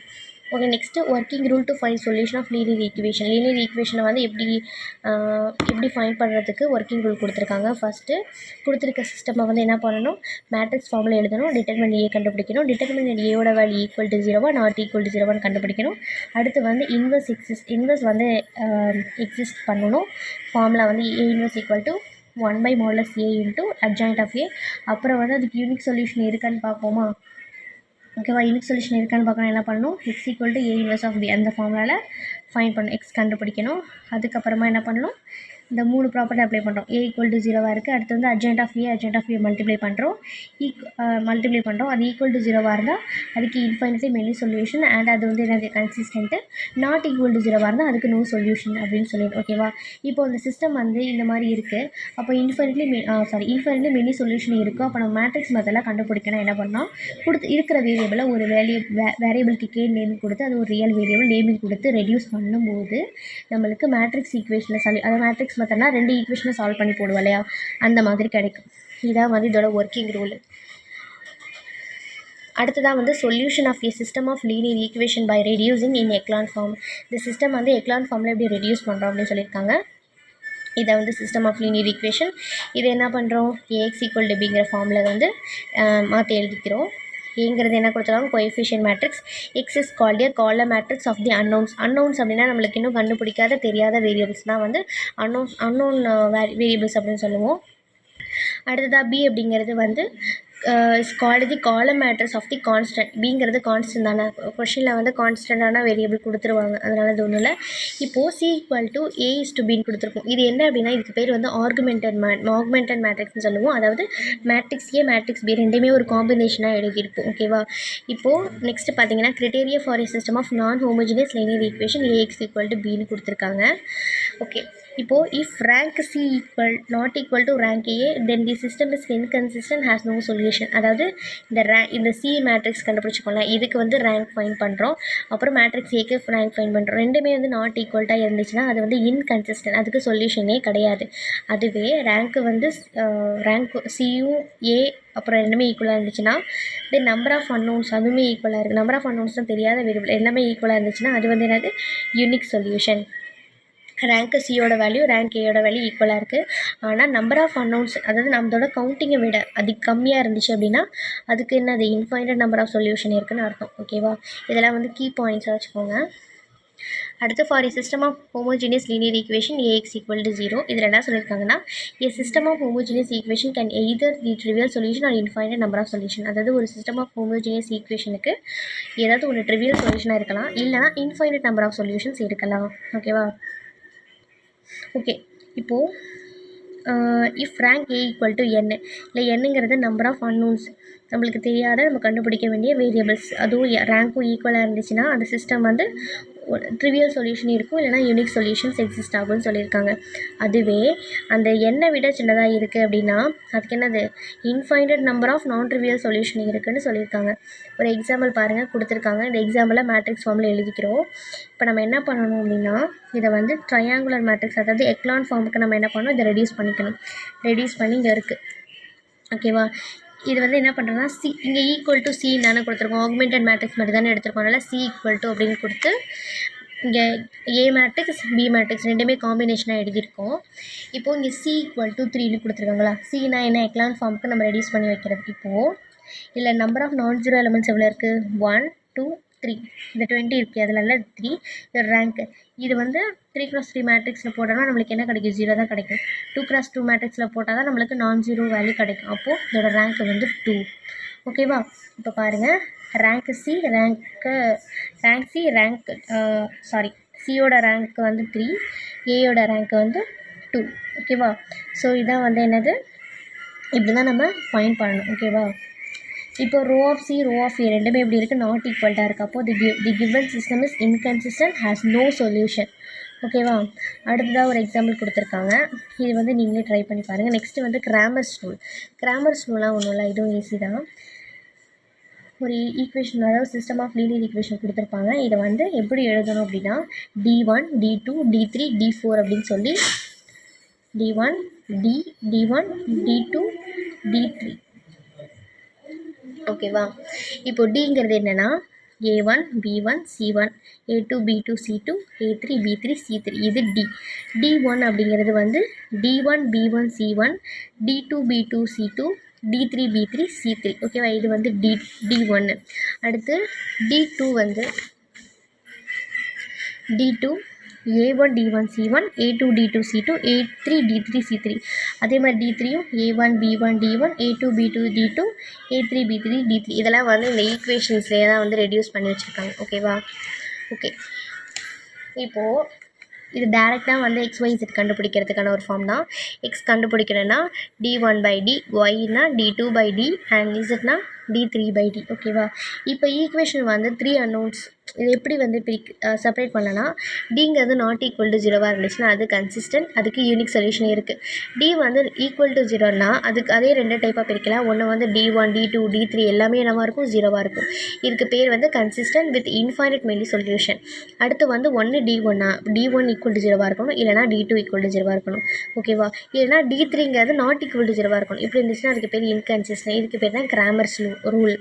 Okay, next working rule to find solution of linear equation. Linear ஈக்குவேஷனை வந்து எப்படி ஃபைண்ட் பண்ணுறதுக்கு ஒர்க்கிங் ரூல் கொடுத்துருக்காங்க. ஃபஸ்ட்டு கொடுத்துருக்க சிஸ்டமை வந்து என்ன பண்ணணும், மேட்ரிக்ஸ் ஃபார்மில் எழுதணும். டிட்டர்மினன்ட் a கண்டுபிடிக்கணும். டிட்டர்மினன்ட் ஏயோட value equal to 0 not equal to 0 கண்டுபிடிக்கணும். அடுத்து வந்து இன்வர்ஸ் வந்து எக்ஸிஸ்ட் பண்ணணும். ஃபார்முலா வந்து a inverse equal to 1 by modulus a into adjoint of a. அப்புறம் வந்து அதுக்கு யூனிக் சொல்யூஷன் இருக்கான்னு பார்ப்போமா. ஓகேவா, யூனிக் சொல்யூஷன் இருக்கான்னு பார்க்கணும். என்ன பண்ணணும், x equal to a inverse of b அந்த ஃபார்முலாவில் ஃபைண்ட் பண்ணணும். x கண்டுபிடிக்கணும். அதுக்கப்புறமா என்ன பண்ணணும், இந்த 3 ப்ராப்பர்ட்டி அப்ளை பண்ணுறோம். a ஈக்குவல் டு 0 இருக்குது. அடுத்து வந்து அட்ஜாயிண்ட் ஆஃப் a மல்டிப்ளை பண்ணுறோம். அது ஈக்குவல் டு 0 இருந்தால் அதுக்கு இன்ஃபைனிட்லி மெனி சொல்யூஷன். அண்ட் அது வந்து என்னது, கன்சிஸ்டன்ட்டு. நாட் ஈக்குவல் டு 0 இருந்தால் அதுக்கு நோ சொல்யூஷன் அப்படின்னு சொல்லிடு. ஓகேவா, இப்போ அந்த சிஸ்டம் வந்து இந்த மாதிரி இருக்குது. அப்போ இன்ஃபைனிட்லி மெனி சொல்யூஷன் இருக்குது. அப்போ நம்ம மேட்ரிக்ஸ் மெத்தடில் கண்டுபிடிக்கணும். என்ன பண்ணால் இருக்கிற வேரியபிளை ஒரு வேரியபிளுக்கு கே நேம் கொடுத்து அது ஒரு ரியல் வேரியபிள் நேமிங் கொடுத்து ரெடியூஸ் பண்ணும்போது நம்மளுக்கு மேட்ரிக்ஸ் ஈக்குவேஷனில் அதாவது மேட்ரிக்ஸ் மெத்தட்னா 2 ஈக்குவேஷனை சால்வ் பண்ணி போடுவோம் இல்லையா, அந்த மாதிரி கிடைக்கும். இதான் வந்து இதோட ஒர்க்கிங் ரூல். அடுத்ததாக வந்து solution of a system of linear equation by reducing in echelon form. இந்த சிஸ்டம் வந்து எக்லான் ஃபார்மில் எப்படி ரெடியூஸ் பண்ணுறோம் அப்படின்னு சொல்லியிருக்காங்க. இதை வந்து சிஸ்டம் ஆஃப் லீனியர் ஈக்குவேஷன். இது என்ன பண்ணுறோம், ax ஈக்குவல் டு பிங்கிற ஃபார்மில் வந்து மாற்றி எழுதிக்கிறோம். ஏங்கிறது என்ன கொடுத்துருக்காங்க, coefficient matrix. X is called a column matrix of the unknowns அப்படின்னா நம்மளுக்கு இன்னும் கண்டுபிடிக்காத தெரியாத வேரியபிள்ஸ் தான் வந்து அன்னோன் வேரியபிள்ஸ் அப்படின்னு சொல்லுவோம். அடுத்ததாக b அப்படிங்கிறது வந்து is called the column matrix of the constant. பிங்கிறது கான்ஸ்டன்ட் தானே, கொஷினில் வந்து கான்ஸ்டன்டான வேரியபிள் கொடுத்துருவாங்க, அதனால அது ஒன்றும் இல்லை. இப்போது c equal to a is to பின்னு கொடுத்துருக்கோம். இது என்ன அப்படின்னா இதுக்கு பேர் வந்து ஆகுமெண்டட் மேட்ரிக்ஸ்னு சொல்லுவோம். அதாவது மேட்ரிக்ஸ் a மேட்ரிக்ஸ் b ரெண்டுமே ஒரு காம்பினேஷனாக எழுதியிருப்போம். ஓகேவா, இப்போது நெக்ஸ்ட்டு பார்த்தீங்கன்னா criteria for a system of non homogeneous linear equation ax equal to பின்னு கொடுத்துருக்காங்க. ஓகே, இப்போது if rank c not equal to rank a then the system is inconsistent has no solution. அதாவது இந்த சி மேட்ரிக்ஸ் கண்டுபிடிச்சிக்கோங்களேன், இதுக்கு வந்து rank find பண்ணுறோம். அப்புறம் matrix ஏக்கு ரேங்க் ஃபைண்ட் பண்ணுறோம். ரெண்டுமே வந்து நாட் ஈக்குவல்ட்டாக இருந்துச்சுன்னா அது வந்து இன்கன்சிஸ்டன்ட், அதுக்கு சொல்யூஷனே கிடையாது. அதுவே ரேங்க்கு வந்து ரேங்க் சியும் ஏ அப்புறம் ரெண்டுமே ஈக்குவலாக இருந்துச்சுன்னா தென் நம்பர் ஆஃப் அன்னோன்ஸ் அதுவுமே ஈக்குவலாக இருக்குது. நம்பர் ஆஃப் அன்னோன்ஸ் தான் தெரியாத வேரியபிள் எல்லாமே ஈக்குவலாக இருந்துச்சுன்னா அது வந்து என்னது, யூனிக் சொல்யூஷன். ரேங்க்கு சியோட வேல்யூ ரேங்க் ஏயோட வேல்யூ ஈக்குவலாக இருக்குது. ஆனால் நம்பர் ஆஃப் அன்னவுன்ஸ் அதாவது நம்மளோட கவுண்டிங்கை விட அது கம்மியாக இருந்துச்சு அப்படின்னா அதுக்கு என்னது இன்ஃபைனைட் நம்பர் ஆஃப் சொல்யூஷன் இருக்குதுன்னு அர்த்தம். ஓகேவா, இதெல்லாம் வந்து கீ பாயிண்ட்ஸாக வச்சுக்கோங்க. அடுத்து for a system of homogeneous linear equation AX = 0. இதில் என்ன சொல்லியிருக்காங்கன்னா a system of homogeneous equation can either the trivial solution or infinite number of solution. அதாவது ஒரு சிஸ்டம் ஆஃப் ஹோமோஜினியஸ் ஈக்குவேஷனுக்கு ஏதாவது ஒரு ட்ரிவியல் சொல்யூஷனாக இருக்கலாம், இல்லைனா இன்ஃபைனைட் நம்பர் ஆஃப் சொல்யூஷன்ஸ் இருக்கலாம். ஓகேவா, ஓகே. இப்போது இஃப் ரேங்க் A = n, இல்லை என்னங்கிறது நம்பர் ஆஃப் அன்னோன்ஸ், நம்மளுக்கு தெரியாத நம்ம கண்டுபிடிக்க வேண்டிய வேரியபிள்ஸ், அதுவும் ரேங்க்கும் ஈக்குவலாக இருந்துச்சுன்னா அந்த சிஸ்டம் வந்து ட்ரிவியல் சொல்யூஷன் இருக்கும், இல்லைனா யூனிக் சொல்யூஷன்ஸ் எக்ஸிஸ்ட் ஆகும்னு சொல்லியிருக்காங்க. அதுவே அந்த எண்ணை விட சின்னதாக இருக்குது அப்படின்னா அதுக்கு என்னது இன்ஃபைனைட் நம்பர் ஆஃப் நான் ட்ரிவியல் சொல்யூஷன் இருக்குதுன்னு சொல்லியிருக்காங்க. ஒரு எக்ஸாம்பிள் பாருங்கள் கொடுத்துருக்காங்க. இந்த எக்ஸாம்பிளை மேட்ரிக்ஸ் ஃபார்மில் எழுதிக்கிறோம். இப்போ நம்ம என்ன பண்ணணும் அப்படின்னா இதை வந்து ட்ரையாங்குலர் மேட்ரிக்ஸ் அதாவது எக்லான் ஃபார்முக்கு நம்ம என்ன பண்ணணும், இதை ரெடியூஸ் பண்ணிக்கணும். ரெடியூஸ் பண்ணி இங்கே இருக்குது. ஓகேவா, இது வந்து என்ன பண்ணுறோன்னா சி இங்கே ஈக்குவல் டு சி தானே கொடுத்துருக்கோம், ஆக்மெண்டட் மேட்ரிக்ஸ் மாதிரி தானே எடுத்துருக்கோம். அதனால் சி = அப்படின்னு கொடுத்து இங்கே ஏ மேட்ரிக்ஸ் பி மேட்ரிக்ஸ் ரெண்டுமே காம்பினேஷனாக எழுதியிருக்கோம். இப்போது இங்கே சி = 3ன்னு கொடுத்துருக்காங்களா, சினா என்ன எக்லான் ஃபார்முக்கு நம்ம ரெடியூஸ் பண்ணி வைக்கிறது. இப்போது இல்லை நம்பர் ஆஃப் நான் ஜீரோ எலிமெண்ட்ஸ் எவ்வளோ இருக்குது, 1 2 3, இந்த 20 இருக்குது, அதில் 3 இதோட ரேங்க்கு. இது வந்து 3x3 மேட்ரிக்ஸில் போட்டோம்னா நம்மளுக்கு என்ன கிடைக்கும், 0 தான் கிடைக்கும். 2x2 மேட்ரிக்ஸில் போட்டால் தான் நம்மளுக்கு நான் ஜீரோ வேல்யூ கிடைக்கும். அப்போது இதோட ரேங்க்கு வந்து 2. ஓகேவா, இப்போ பாருங்கள் ரேங்க்கு சி சியோட ரேங்க்கு வந்து 3, ஏயோட ரேங்க்கு வந்து 2. ஓகேவா, ஸோ இதான் வந்து என்னது இப்படி தான் நம்ம ஃபைண்ட் பண்ணணும். ஓகேவா, இப்போ row of C row of A ரெண்டுமே எப்படி இருக்குது, நாட் ஈக்குவல்ட்டாக இருக்குது. அப்போது the given system is inconsistent, has no solution. ஓகேவா, அடுத்ததாக ஒரு எக்ஸாம்பிள் கொடுத்துருக்காங்க. இது வந்து நீங்களே ட்ரை பண்ணி பாருங்கள். நெக்ஸ்ட்டு வந்து கிராமர்ஸ் ரூல்லாம் ஒன்றும் இல்லை, இதுவும் ஈஸி தான். ஒரு ஈக்குவேஷன் அதாவது சிஸ்டம் ஆஃப் லீனியர் ஈக்குவேஷன் கொடுத்துருப்பாங்க. இதை வந்து எப்படி எழுதணும் அப்படின்னா D1 D2 D3 D4 அப்படின்னு சொல்லி D1 D1 D2 D3. ஓகேவா, இப்போ டிங்கிறது என்னென்னா A1 B1 C1 A2 B2 C2 A3 B3 C3, இது D1 அப்படிங்கிறது வந்து D1 B1 C1 D2 B2 C2 D3 B3 C3. ஓகேவா, இது வந்து D1. அடுத்து D2 வந்து D2 A1 D1 C1 A2 D2 C2 A3 D3 C3. அதே மாதிரி D3யும் A1 B1 D1 A2 B2 D2 A3 B3 D3. இதெல்லாம் வந்து இந்த ஈக்குவேஷன்ஸ்லேயே தான் வந்து ரெடியூஸ் பண்ணி வச்சுருக்காங்க. ஓகேவா, ஓகே. இப்போது இது டேரெக்டாக வந்து XYZ கண்டுபிடிக்கிறதுக்கான ஒரு ஃபார்ம் தான். எக்ஸ் கண்டுபிடிக்கிறேன்னா D1/D, ஒய்னா D2/D அண்ட் இசட்னா D3/D. ஓகேவா, இப்போ ஈக்குவேஷன் வந்து 3 அன்னோன்ஸ். இது எப்படி வந்து செப்பரேட் பண்ணனா டிங்கிறது நாட் ஈக்குவல் டு 0வாக இருந்துச்சுன்னா அது கன்சிஸ்டன்ட், அதுக்கு யூனிக் சொல்யூஷன் இருக்குது. டி வந்து ஈக்குவல் டு 0னா அதுக்கு அதே 2 டைப்பாக பிரிக்கலாம். ஒன்று வந்து D1 D2 D3 எல்லாமே என்னவாக இருக்கும், 0வாக இருக்கும். இதுக்கு பேர் வந்து consistent with infinite many solution. அடுத்து வந்து ஒன்று D1 ஈக்குவல் டு 0வாக இருக்கணும், இல்லைனா D2 ஈக்குவல் டு 0வாக இருக்கணும். ஓகேவா, இல்லைனா D3ங்கிறது நாட் ஈக்குவல் டு 0வாக இருக்கணும். இப்படி இருந்துச்சுன்னா அதுக்கு பேர் இன்கன்சிஸ்டன்ட். இதுக்கு பேர் தான் கிராமர்ஸ் ரூல்.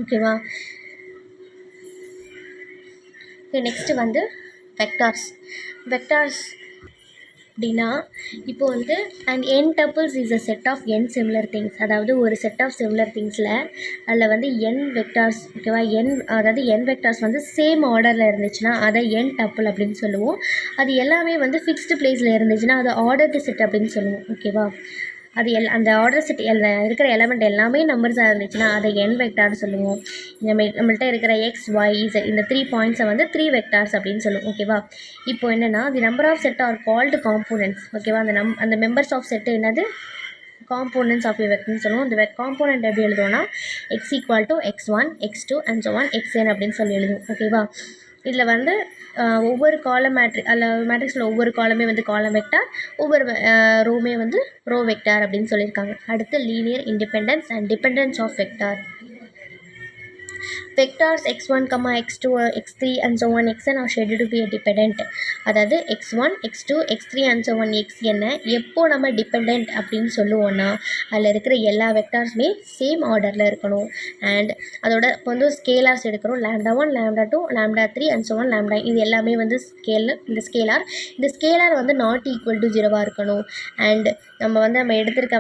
ஓகேவா, நெக்ஸ்ட்டு வந்து வெக்டார்ஸ் அப்படின்னா இப்போ வந்து and n tuples is a set of n similar things. அதாவது ஒரு செட் ஆஃப் சிமிலர் திங்ஸில் அதில் வந்து n வெக்டார்ஸ். ஓகேவா, அதாவது n வெக்டார்ஸ் வந்து சேம் ஆர்டரில் இருந்துச்சுன்னா அதை n டப்பிள் அப்படின்னு சொல்லுவோம். அது எல்லாமே வந்து ஃபிக்ஸ்டு பிளேஸில் இருந்துச்சுன்னா அது ஆர்டர்டு செட் அப்படின்னு சொல்லுவோம். ஓகேவா, அது அந்த ஆர்டர் செட் இருக்கிற எலமெண்ட் எல்லாமே நம்பர்ஸாக இருந்துச்சுன்னா அதை n வெக்டார்னு சொல்லுவோம். நம்மள்கிட்ட இருக்கிற x y z இந்த 3 பாயிண்ட்ஸை வந்து 3 வெக்டார்ஸ் அப்படின்னு சொல்லுவோம். ஓகேவா, இப்போ என்னென்னா the number of set are called components. ஓகேவா, அந்த மெம்பர்ஸ் ஆஃப் செட்டு என்னது, காம்போனன்ட்ஸ் ஆஃப் வெக்டர்னு சொல்லுவோம். இந்த காம்போனன்ட் எப்படி எழுதுவோம்னா x = x1 x2 and so on xn அப்படின்னு சொல்லி எழுதுவோம். ஓகேவா, இதில் வந்து ஒவ்வொரு காலம் மேட்ரிக்ஸில் ஒவ்வொரு காலமே வந்து காலம் வெக்டார், ஒவ்வொரு ரோமே வந்து ரோ வெக்டார் அப்படின்னு சொல்லியிருக்காங்க. அடுத்து linear independence and dependence of vector. vectors x1, x2, x3 and so on xn are scheduled to be a dependent. அதாவது x1, x2, x3 and so on xn எப்போ நம்ம டிபெண்ட் அப்படின்னு சொல்லுவோம்னா அதில் இருக்கிற எல்லா வெக்டார்ஸுமே சேம் ஆர்டரில் இருக்கணும். அண்ட் அதோட இப்போ வந்து ஸ்கேலார்ஸ் எடுக்கிறோம். λ1, λ2, λ3 and so on λ. இது எல்லாமே வந்து இந்த ஸ்கேலார் வந்து நாட் ஈக்குவல் டு 0வாக இருக்கணும். அண்ட் நம்ம எடுத்திருக்க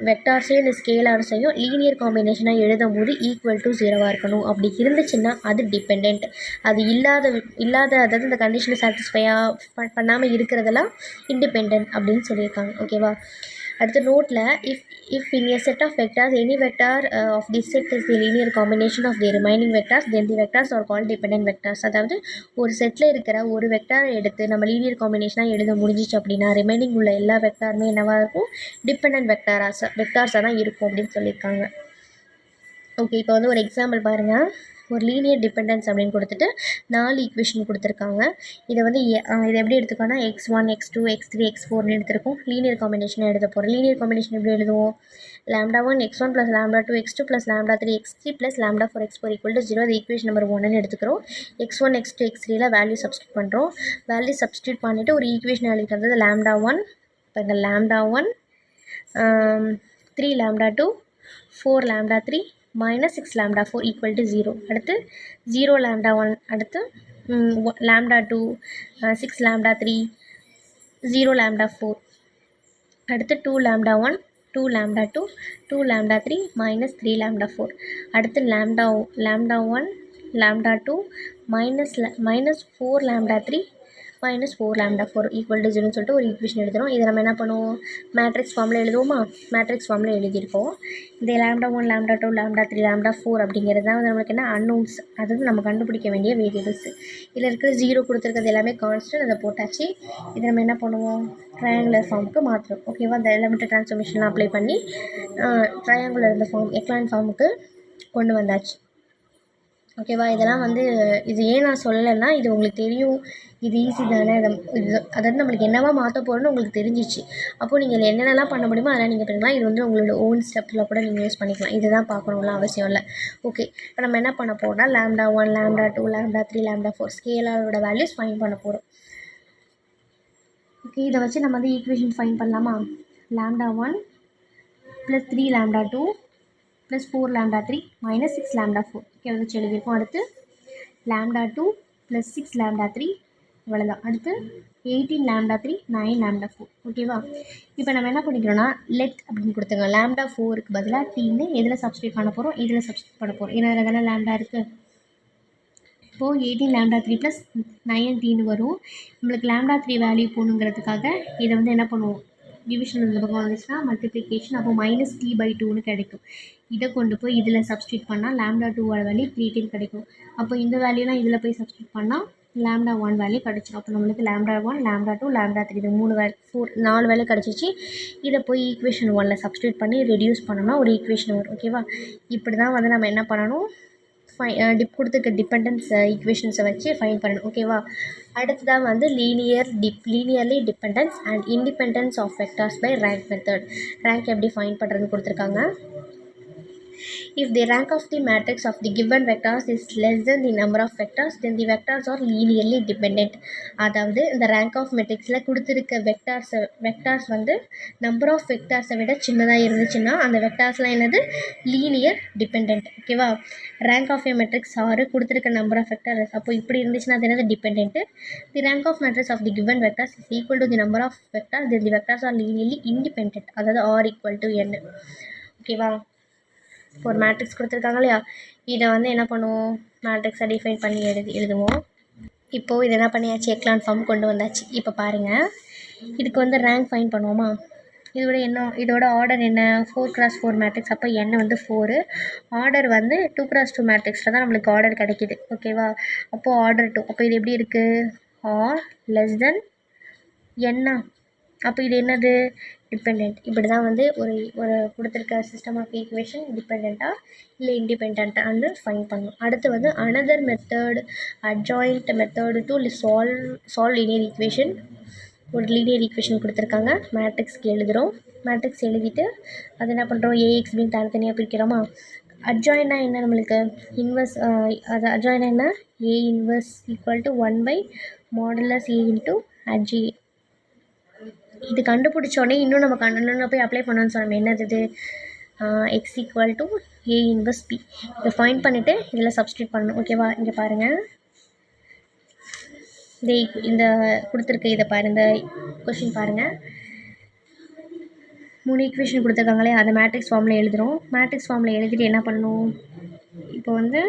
வெக்டார்ஸையும் இந்த ஸ்கேலார்ஸையும் லீனியர் காம்பினேஷனாக எழுதும் போது ஈக்குவல் டு 0வாக இருக்கணும். அப்படி இருந்துச்சுன்னா அது டிபெண்ட். அது இல்லாத அதாவது இந்த கண்டிஷனை சாட்டிஸ்ஃபையாக பண்ணாமல் இருக்கிறதெல்லாம் இண்டிபெண்ட் அப்படின்னு சொல்லியிருக்காங்க. ஓகேவா? அடுத்த நோட்டில் if in a set of vectors any vector of this set is the linear combination of the remaining vectors then the vectors are called dependent vectors. அதாவது ஒரு செட்டில் இருக்கிற ஒரு வெக்டாரை எடுத்து நம்ம லீனியர் காம்பினேஷனாக எழுத முடிஞ்சிச்சு அப்படின்னா ரிமைனிங் உள்ள எல்லா வெக்டாருமே என்னவாக இருக்கும்? டிபெண்டன்ட் வெக்டார்ஸாக தான் இருக்கும் அப்படின்னு சொல்லியிருக்காங்க. ஓகே, இப்போ வந்து ஒரு எக்ஸாம்பிள் பாருங்கள். ஒரு லீனியர் டிபெண்டன்ஸ் அப்படின்னு கொடுத்துட்டு 4 ஈக்குவேஷன் கொடுத்துருக்காங்க. இதை வந்து இதை எப்படி எடுத்துக்கோன்னா x1, x2, x3, x4ன்னு எடுத்துருக்கோம். லீனியர் காம்பினேஷனாக எழுத போகிறோம். லீனியர் காம்பினேஷன் எப்படி எழுதுவோம்? λ1 x1 + λ2 x2 + λ3 x3 + λ4 x4 = 0. அது ஈக்குவேஷன் நம்பர் 1ன்னு எடுத்துக்கிறோம். x1, x2, x3ல வேல்யூ சப்ஸ்டியூட் பண்ணுறோம். வேல்யூ சப்ஸ்டியூட் பண்ணிவிட்டு ஒரு ஈக்குவேஷன் எழுதிட்டு வந்தது λ1. இப்போ இங்கே λ1 3 λ2 4 λ3 -6 λ4 = 0. அடுத்து 0 λ1, அடுத்து λ2 6 λ3 0 λ4, அடுத்து 2 λ1 2 λ2 2 லம்டா 3 -3 λ4, அடுத்து λ1 λ2 -4 λ3 -4 λ4 = 0ன்னு சொல்லிட்டு ஒரு ஈக்குவேஷன் எழுதுகிறோம். இதை நம்ம என்ன பண்ணுவோம்? மேட்ரிக்ஸ் ஃபார்மில் எழுதுவோமா? மேட்ரிக்ஸ் ஃபார்மில் எழுதியிருக்கோம். இந்த λ1 λ2 λ3 λ4 அப்படிங்கிறது தான் வந்து நம்மளுக்கு என்ன அன்னோன்ஸ், அதாவது நம்ம கண்டுபிடிக்க வேண்டிய வேரியபிள்ஸ். இதில் இருக்கிற 0 கொடுத்துருக்கிறது எல்லாமே கான்ஸ்டன்ட், அதை போட்டாச்சு. இதை நம்ம என்ன பண்ணுவோம்? ட்ரையாங்குலர் ஃபார்முக்கு மாற்றுறோம். ஓகேவா? அந்த எலிமெண்ட்ரி ட்ரான்ஸ்ஃபர்மேஷன்லாம் அப்ளை பண்ணி ட்ரையாங்குலர் இந்த ஃபார்ம் எக்லான் ஃபார்முக்கு கொண்டு வந்தாச்சு. ஓகேவா? இதெல்லாம் வந்து இது ஏன் நான் சொல்லலைன்னா இது உங்களுக்கு தெரியும், இது ஈஸி தானே, அதாவது நம்மளுக்கு என்னவா மாற்ற போகிறோன்னு உங்களுக்கு தெரிஞ்சிச்சு. அப்போது நீங்கள் இதில் என்னென்னலாம் பண்ண முடியுமோ அதெல்லாம் நீங்கள் பண்ணிக்கலாம். இது வந்து உங்களோட ஓன் ஸ்டெப்பில் கூட நீங்கள் யூஸ் பண்ணிக்கலாம். இதுதான் பார்க்கணும்லாம் அவசியம் இல்லை. ஓகே, இப்போ நம்ம என்ன பண்ண போகிறோம்னா λ1 λ2 λ3 λ4 ஸ்கேலாரோட வேல்யூஸ் ஃபைன் பண்ண போகிறோம். ஓகே, இதை வச்சு நம்ம வந்து ஈக்குவேஷன் ஃபைன் பண்ணலாமா? λ1 + 3 λ2 + 4 λ3 -6 λ4 ஓகே வச்சு எழுதியிருக்கோம். அடுத்து λ2 + 6 λ3 இவ்வளோதான். அடுத்து 18 λ3 9 λ4 ஓகேவா? இப்போ நம்ம என்ன பண்ணிக்கிறோன்னா லெட் அப்படின்னு கொடுத்துங்க. λ4க்கு பதிலாக டீன்னு எதில் சப்ஸ்டியூட் பண்ண போகிறோம்? இதில் சப்ஸ்டியூட் பண்ண போகிறோம். ஏன்னா அதில் தானே λ இருக்குது. இப்போது 18 λ3 + 9 டீன்னு வரும். நம்மளுக்கு λ3 வேல்யூ போகணுங்கிறதுக்காக இதை வந்து என்ன பண்ணுவோம்? டிவிஷன் இந்த பக்கம் வந்துச்சுன்னா மல்டிப்ளிகேஷன், அப்போ -t/2ன்னு கிடைக்கும். இதை கொண்டு போய் இதில் சப்ஸ்டியூட் பண்ணால் λ2 வேல்யூ 3 கிடைக்கும். அப்போ இந்த வேல்யூலாம் இதில் போய் சப்ஸ்டியூட் பண்ணால் λ1 வேல்யூ கிடச்சிடும். அப்போ நம்மளுக்கு λ1 λ2 λ3 இது 4 வேல்யூ கிடச்சிச்சு. இதை போய் ஈக்குவேஷன் 1ல் சப்ஸ்டியூட் பண்ணி ரெடியூஸ் பண்ணோம்னா ஒரு ஈக்குவேஷன் வரும். ஓகேவா? இப்படி தான் வந்து நம்ம என்ன பண்ணணும்? கொடுத்துருக்க டிபெண்டன்ஸ் ஈக்குவேஷன்ஸை வச்சு ஃபைன் பண்ணணும். ஓகேவா? அடுத்ததாக வந்து linearly dependence and independence of vectors by rank method. Rank எப்படி ஃபைன் பண்ணுறதுன்னு கொடுத்துருக்காங்க. If the rank of the matrix of the given vectors is less than the number of vectors, then the vectors are linearly dependent. அதாவது இந்த rank of மெட்ரிக்ஸில் கொடுத்துருக்க vectors வந்து number of வெக்டார்ஸை விட சின்னதாக இருந்துச்சுன்னா அந்த வெக்டார்ஸ்லாம் என்னது? Linear depend. ஓகேவா? ரேங்க் ஆஃப் ஏ மெட்ரிக்ஸ் 6 கொடுத்துருக்க நம்பர் ஆஃப் வெக்டார்ஸ், அப்போ இப்படி இருந்துச்சுன்னா அது என்னது? Dependent. The rank of matrix of the given vectors is equal to the number of vectors, then the vectors are linearly independent. அதாவது r = n. ஓகேவா? இப்போ ஒரு மேட்ரிக்ஸ் கொடுத்துருக்காங்க இல்லையா, இதை வந்து என்ன பண்ணுவோம்? மேட்ரிக்ஸை டிஃபைன் பண்ணி எழுதுவோம். இப்போது இது என்ன பண்ணியாச்சு? எக்லான் ஃபார்ம் கொண்டு வந்தாச்சு. இப்போ பாருங்கள், இதுக்கு வந்து ரேங்க் ஃபைன் பண்ணுவோமா? இதோட ஆர்டர் என்ன? 4x4 matrix. அப்போ n வந்து 4. ஆர்டர் வந்து 2x2 மேட்ரிக்ஸில் தான் நம்மளுக்கு ஆர்டர் கிடைக்கிது. ஓகேவா? அப்போது ஆர்டர் 2. அப்போ இது எப்படி இருக்குது? r n. அப்போ இது என்னது? டிபெண்ட். இப்படி தான் வந்து ஒரு கொடுத்துருக்க சிஸ்டம் ஆஃப் ஈக்குவேஷன் டிபெண்ட்டாக இல்லை இண்டிபெண்ட்டாக வந்து ஃபைன் பண்ணணும். அடுத்து வந்து another method, adjoint method to solve linear equation. ஒரு லீனியர் ஈக்குவேஷன் கொடுத்துருக்காங்க. மேட்ரிக்ஸ்க்கு எழுதுகிறோம். மேட்ரிக்ஸ் எழுதிட்டு அது என்ன பண்ணுறோம்? AX B தனித்தனியாக பிரிக்கிறோமா? அட்ஜாயின்னா என்ன நம்மளுக்கு இன்வர்ஸ், அது அட்ஜாயின்னா என்ன, A inverse equal to 1/mod A into adj. இது கண்டுபிடிச்சோடனே இன்னும் நம்ம இன்னும் போய் அப்ளை பண்ணணும்னு சொன்னோம். என்னது, X equal to A inverse B. இதை ஃபைண்ட் பண்ணிவிட்டு இதில் சப்ஸ்டியூட் பண்ணணும். ஓகேவா? இங்கே பாருங்கள், இந்த கொடுத்துருக்கு, இதை பாருங்கள், இந்த கொஷின் பாருங்கள். 3 ஈக்குவேஷன் கொடுத்துருக்காங்களே, அதை மேட்ரிக்ஸ் ஃபார்மில் எழுதுகிறோம். மேட்ரிக்ஸ் ஃபார்மில் எழுதிட்டு என்ன பண்ணணும், இப்போ வந்து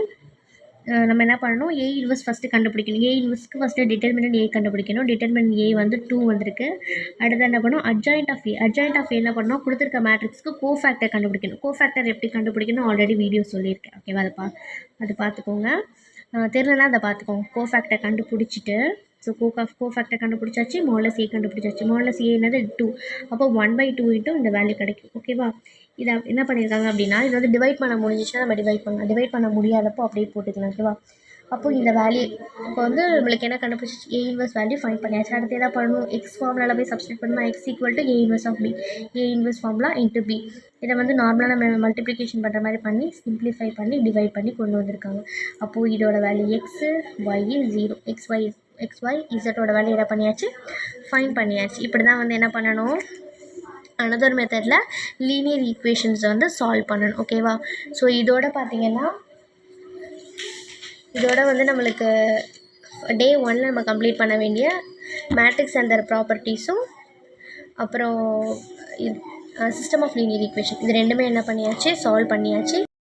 நம்ம என்ன பண்ணணும், ஏ இன்வர்ஸ் ஃபஸ்ட்டு கண்டுபிடிக்கணும். ஏ இன்வர்ஸ்க்கு ஃபஸ்ட்டு டிட்டர்மினன்ட் ஏ கண்டுபிடிக்கணும். டிட்டர்மினன்ட் ஏ வந்து 2 வந்திருக்கு. அடுத்து என்ன பண்ணணும், adjoint of A. Adjoint of A என்ன பண்ணணும், கொடுத்துருக்க மேட்ரிக்ஸ்க்கு கோஃபேக்டர் கண்டுபிடிக்கணும். கோஃபேக்டர் எப்படி கண்டுபிடிக்கணும் ஆல்ரெடி வீடியோ சொல்லியிருக்கேன். ஓகேவா? அது பார்த்துக்கோங்க. தெரியலனா அதை பார்த்துக்கோங்க. கோஃபேக்டர் கண்டுபிடிச்சிட்டு, ஸோ கோஃபேக்டர் கண்டுபிடிச்சாச்சு, மாடலஸ் ஏ கண்டுபிடிச்சாச்சு. மாடலஸ் ஏ என்னது 2, அப்போ 1/2 இன்ட்டு இந்த வேல்யூ கிடைக்கும். ஓகேவா? இதை என்ன பண்ணியிருக்காங்க அப்படின்னா, இது வந்து டிவைட் பண்ண முடிஞ்சிச்சுன்னா நம்ம டிவைட் பண்ணலாம். டிவைட் பண்ண முடியாதப்போ அப்படியே போட்டுக்கலாம். ஓகேவா? அப்போது இந்த வேல்யூ இப்போ வந்து நம்மளுக்கு என்ன கண்டுபிடிச்சி, ஏ இன்வர்ஸ் வேல்யூ ஃபைண்ட் பண்ணியாச்சு. அடுத்து என்ன பண்ணணும், எக்ஸ் ஃபார்முலாவில் போய் சப்ஸ்டியூட் பண்ணணும். X equal to A inverse of B, A inverse formula into B. இதை வந்து நார்மலாக நம்ம மல்டிப்ளிகேஷன் பண்ணுற மாதிரி பண்ணி சிம்பிளிஃபை பண்ணி டிவைட் பண்ணி கொண்டு வந்திருக்காங்க. அப்போது இதோட வேல்யூ எக்ஸு, ஒய் 0, எக்ஸ்ஒய் இசட்டோட வேல்யூ என்ன பண்ணியாச்சு, ஃபைண்ட் பண்ணியாச்சு. இப்படி தான் வந்து என்ன பண்ணணும், அனதர் மெத்தடில் லீனியர் ஈக்குவேஷன்ஸை வந்து சால்வ் பண்ணணும். ஓகேவா? ஸோ இதோட பார்த்திங்கன்னா, இதோட வந்து நம்மளுக்கு டே 1 நம்ம கம்ப்ளீட் பண்ண வேண்டிய மேட்ரிக்ஸ் அண்ட் தர் ப்ராப்பர்ட்டிஸும் அப்புறம் சிஸ்டம் ஆஃப் லீனியர் ஈக்குவேஷன் இது ரெண்டுமே என்ன பண்ணியாச்சு, சால்வ் பண்ணியாச்சு.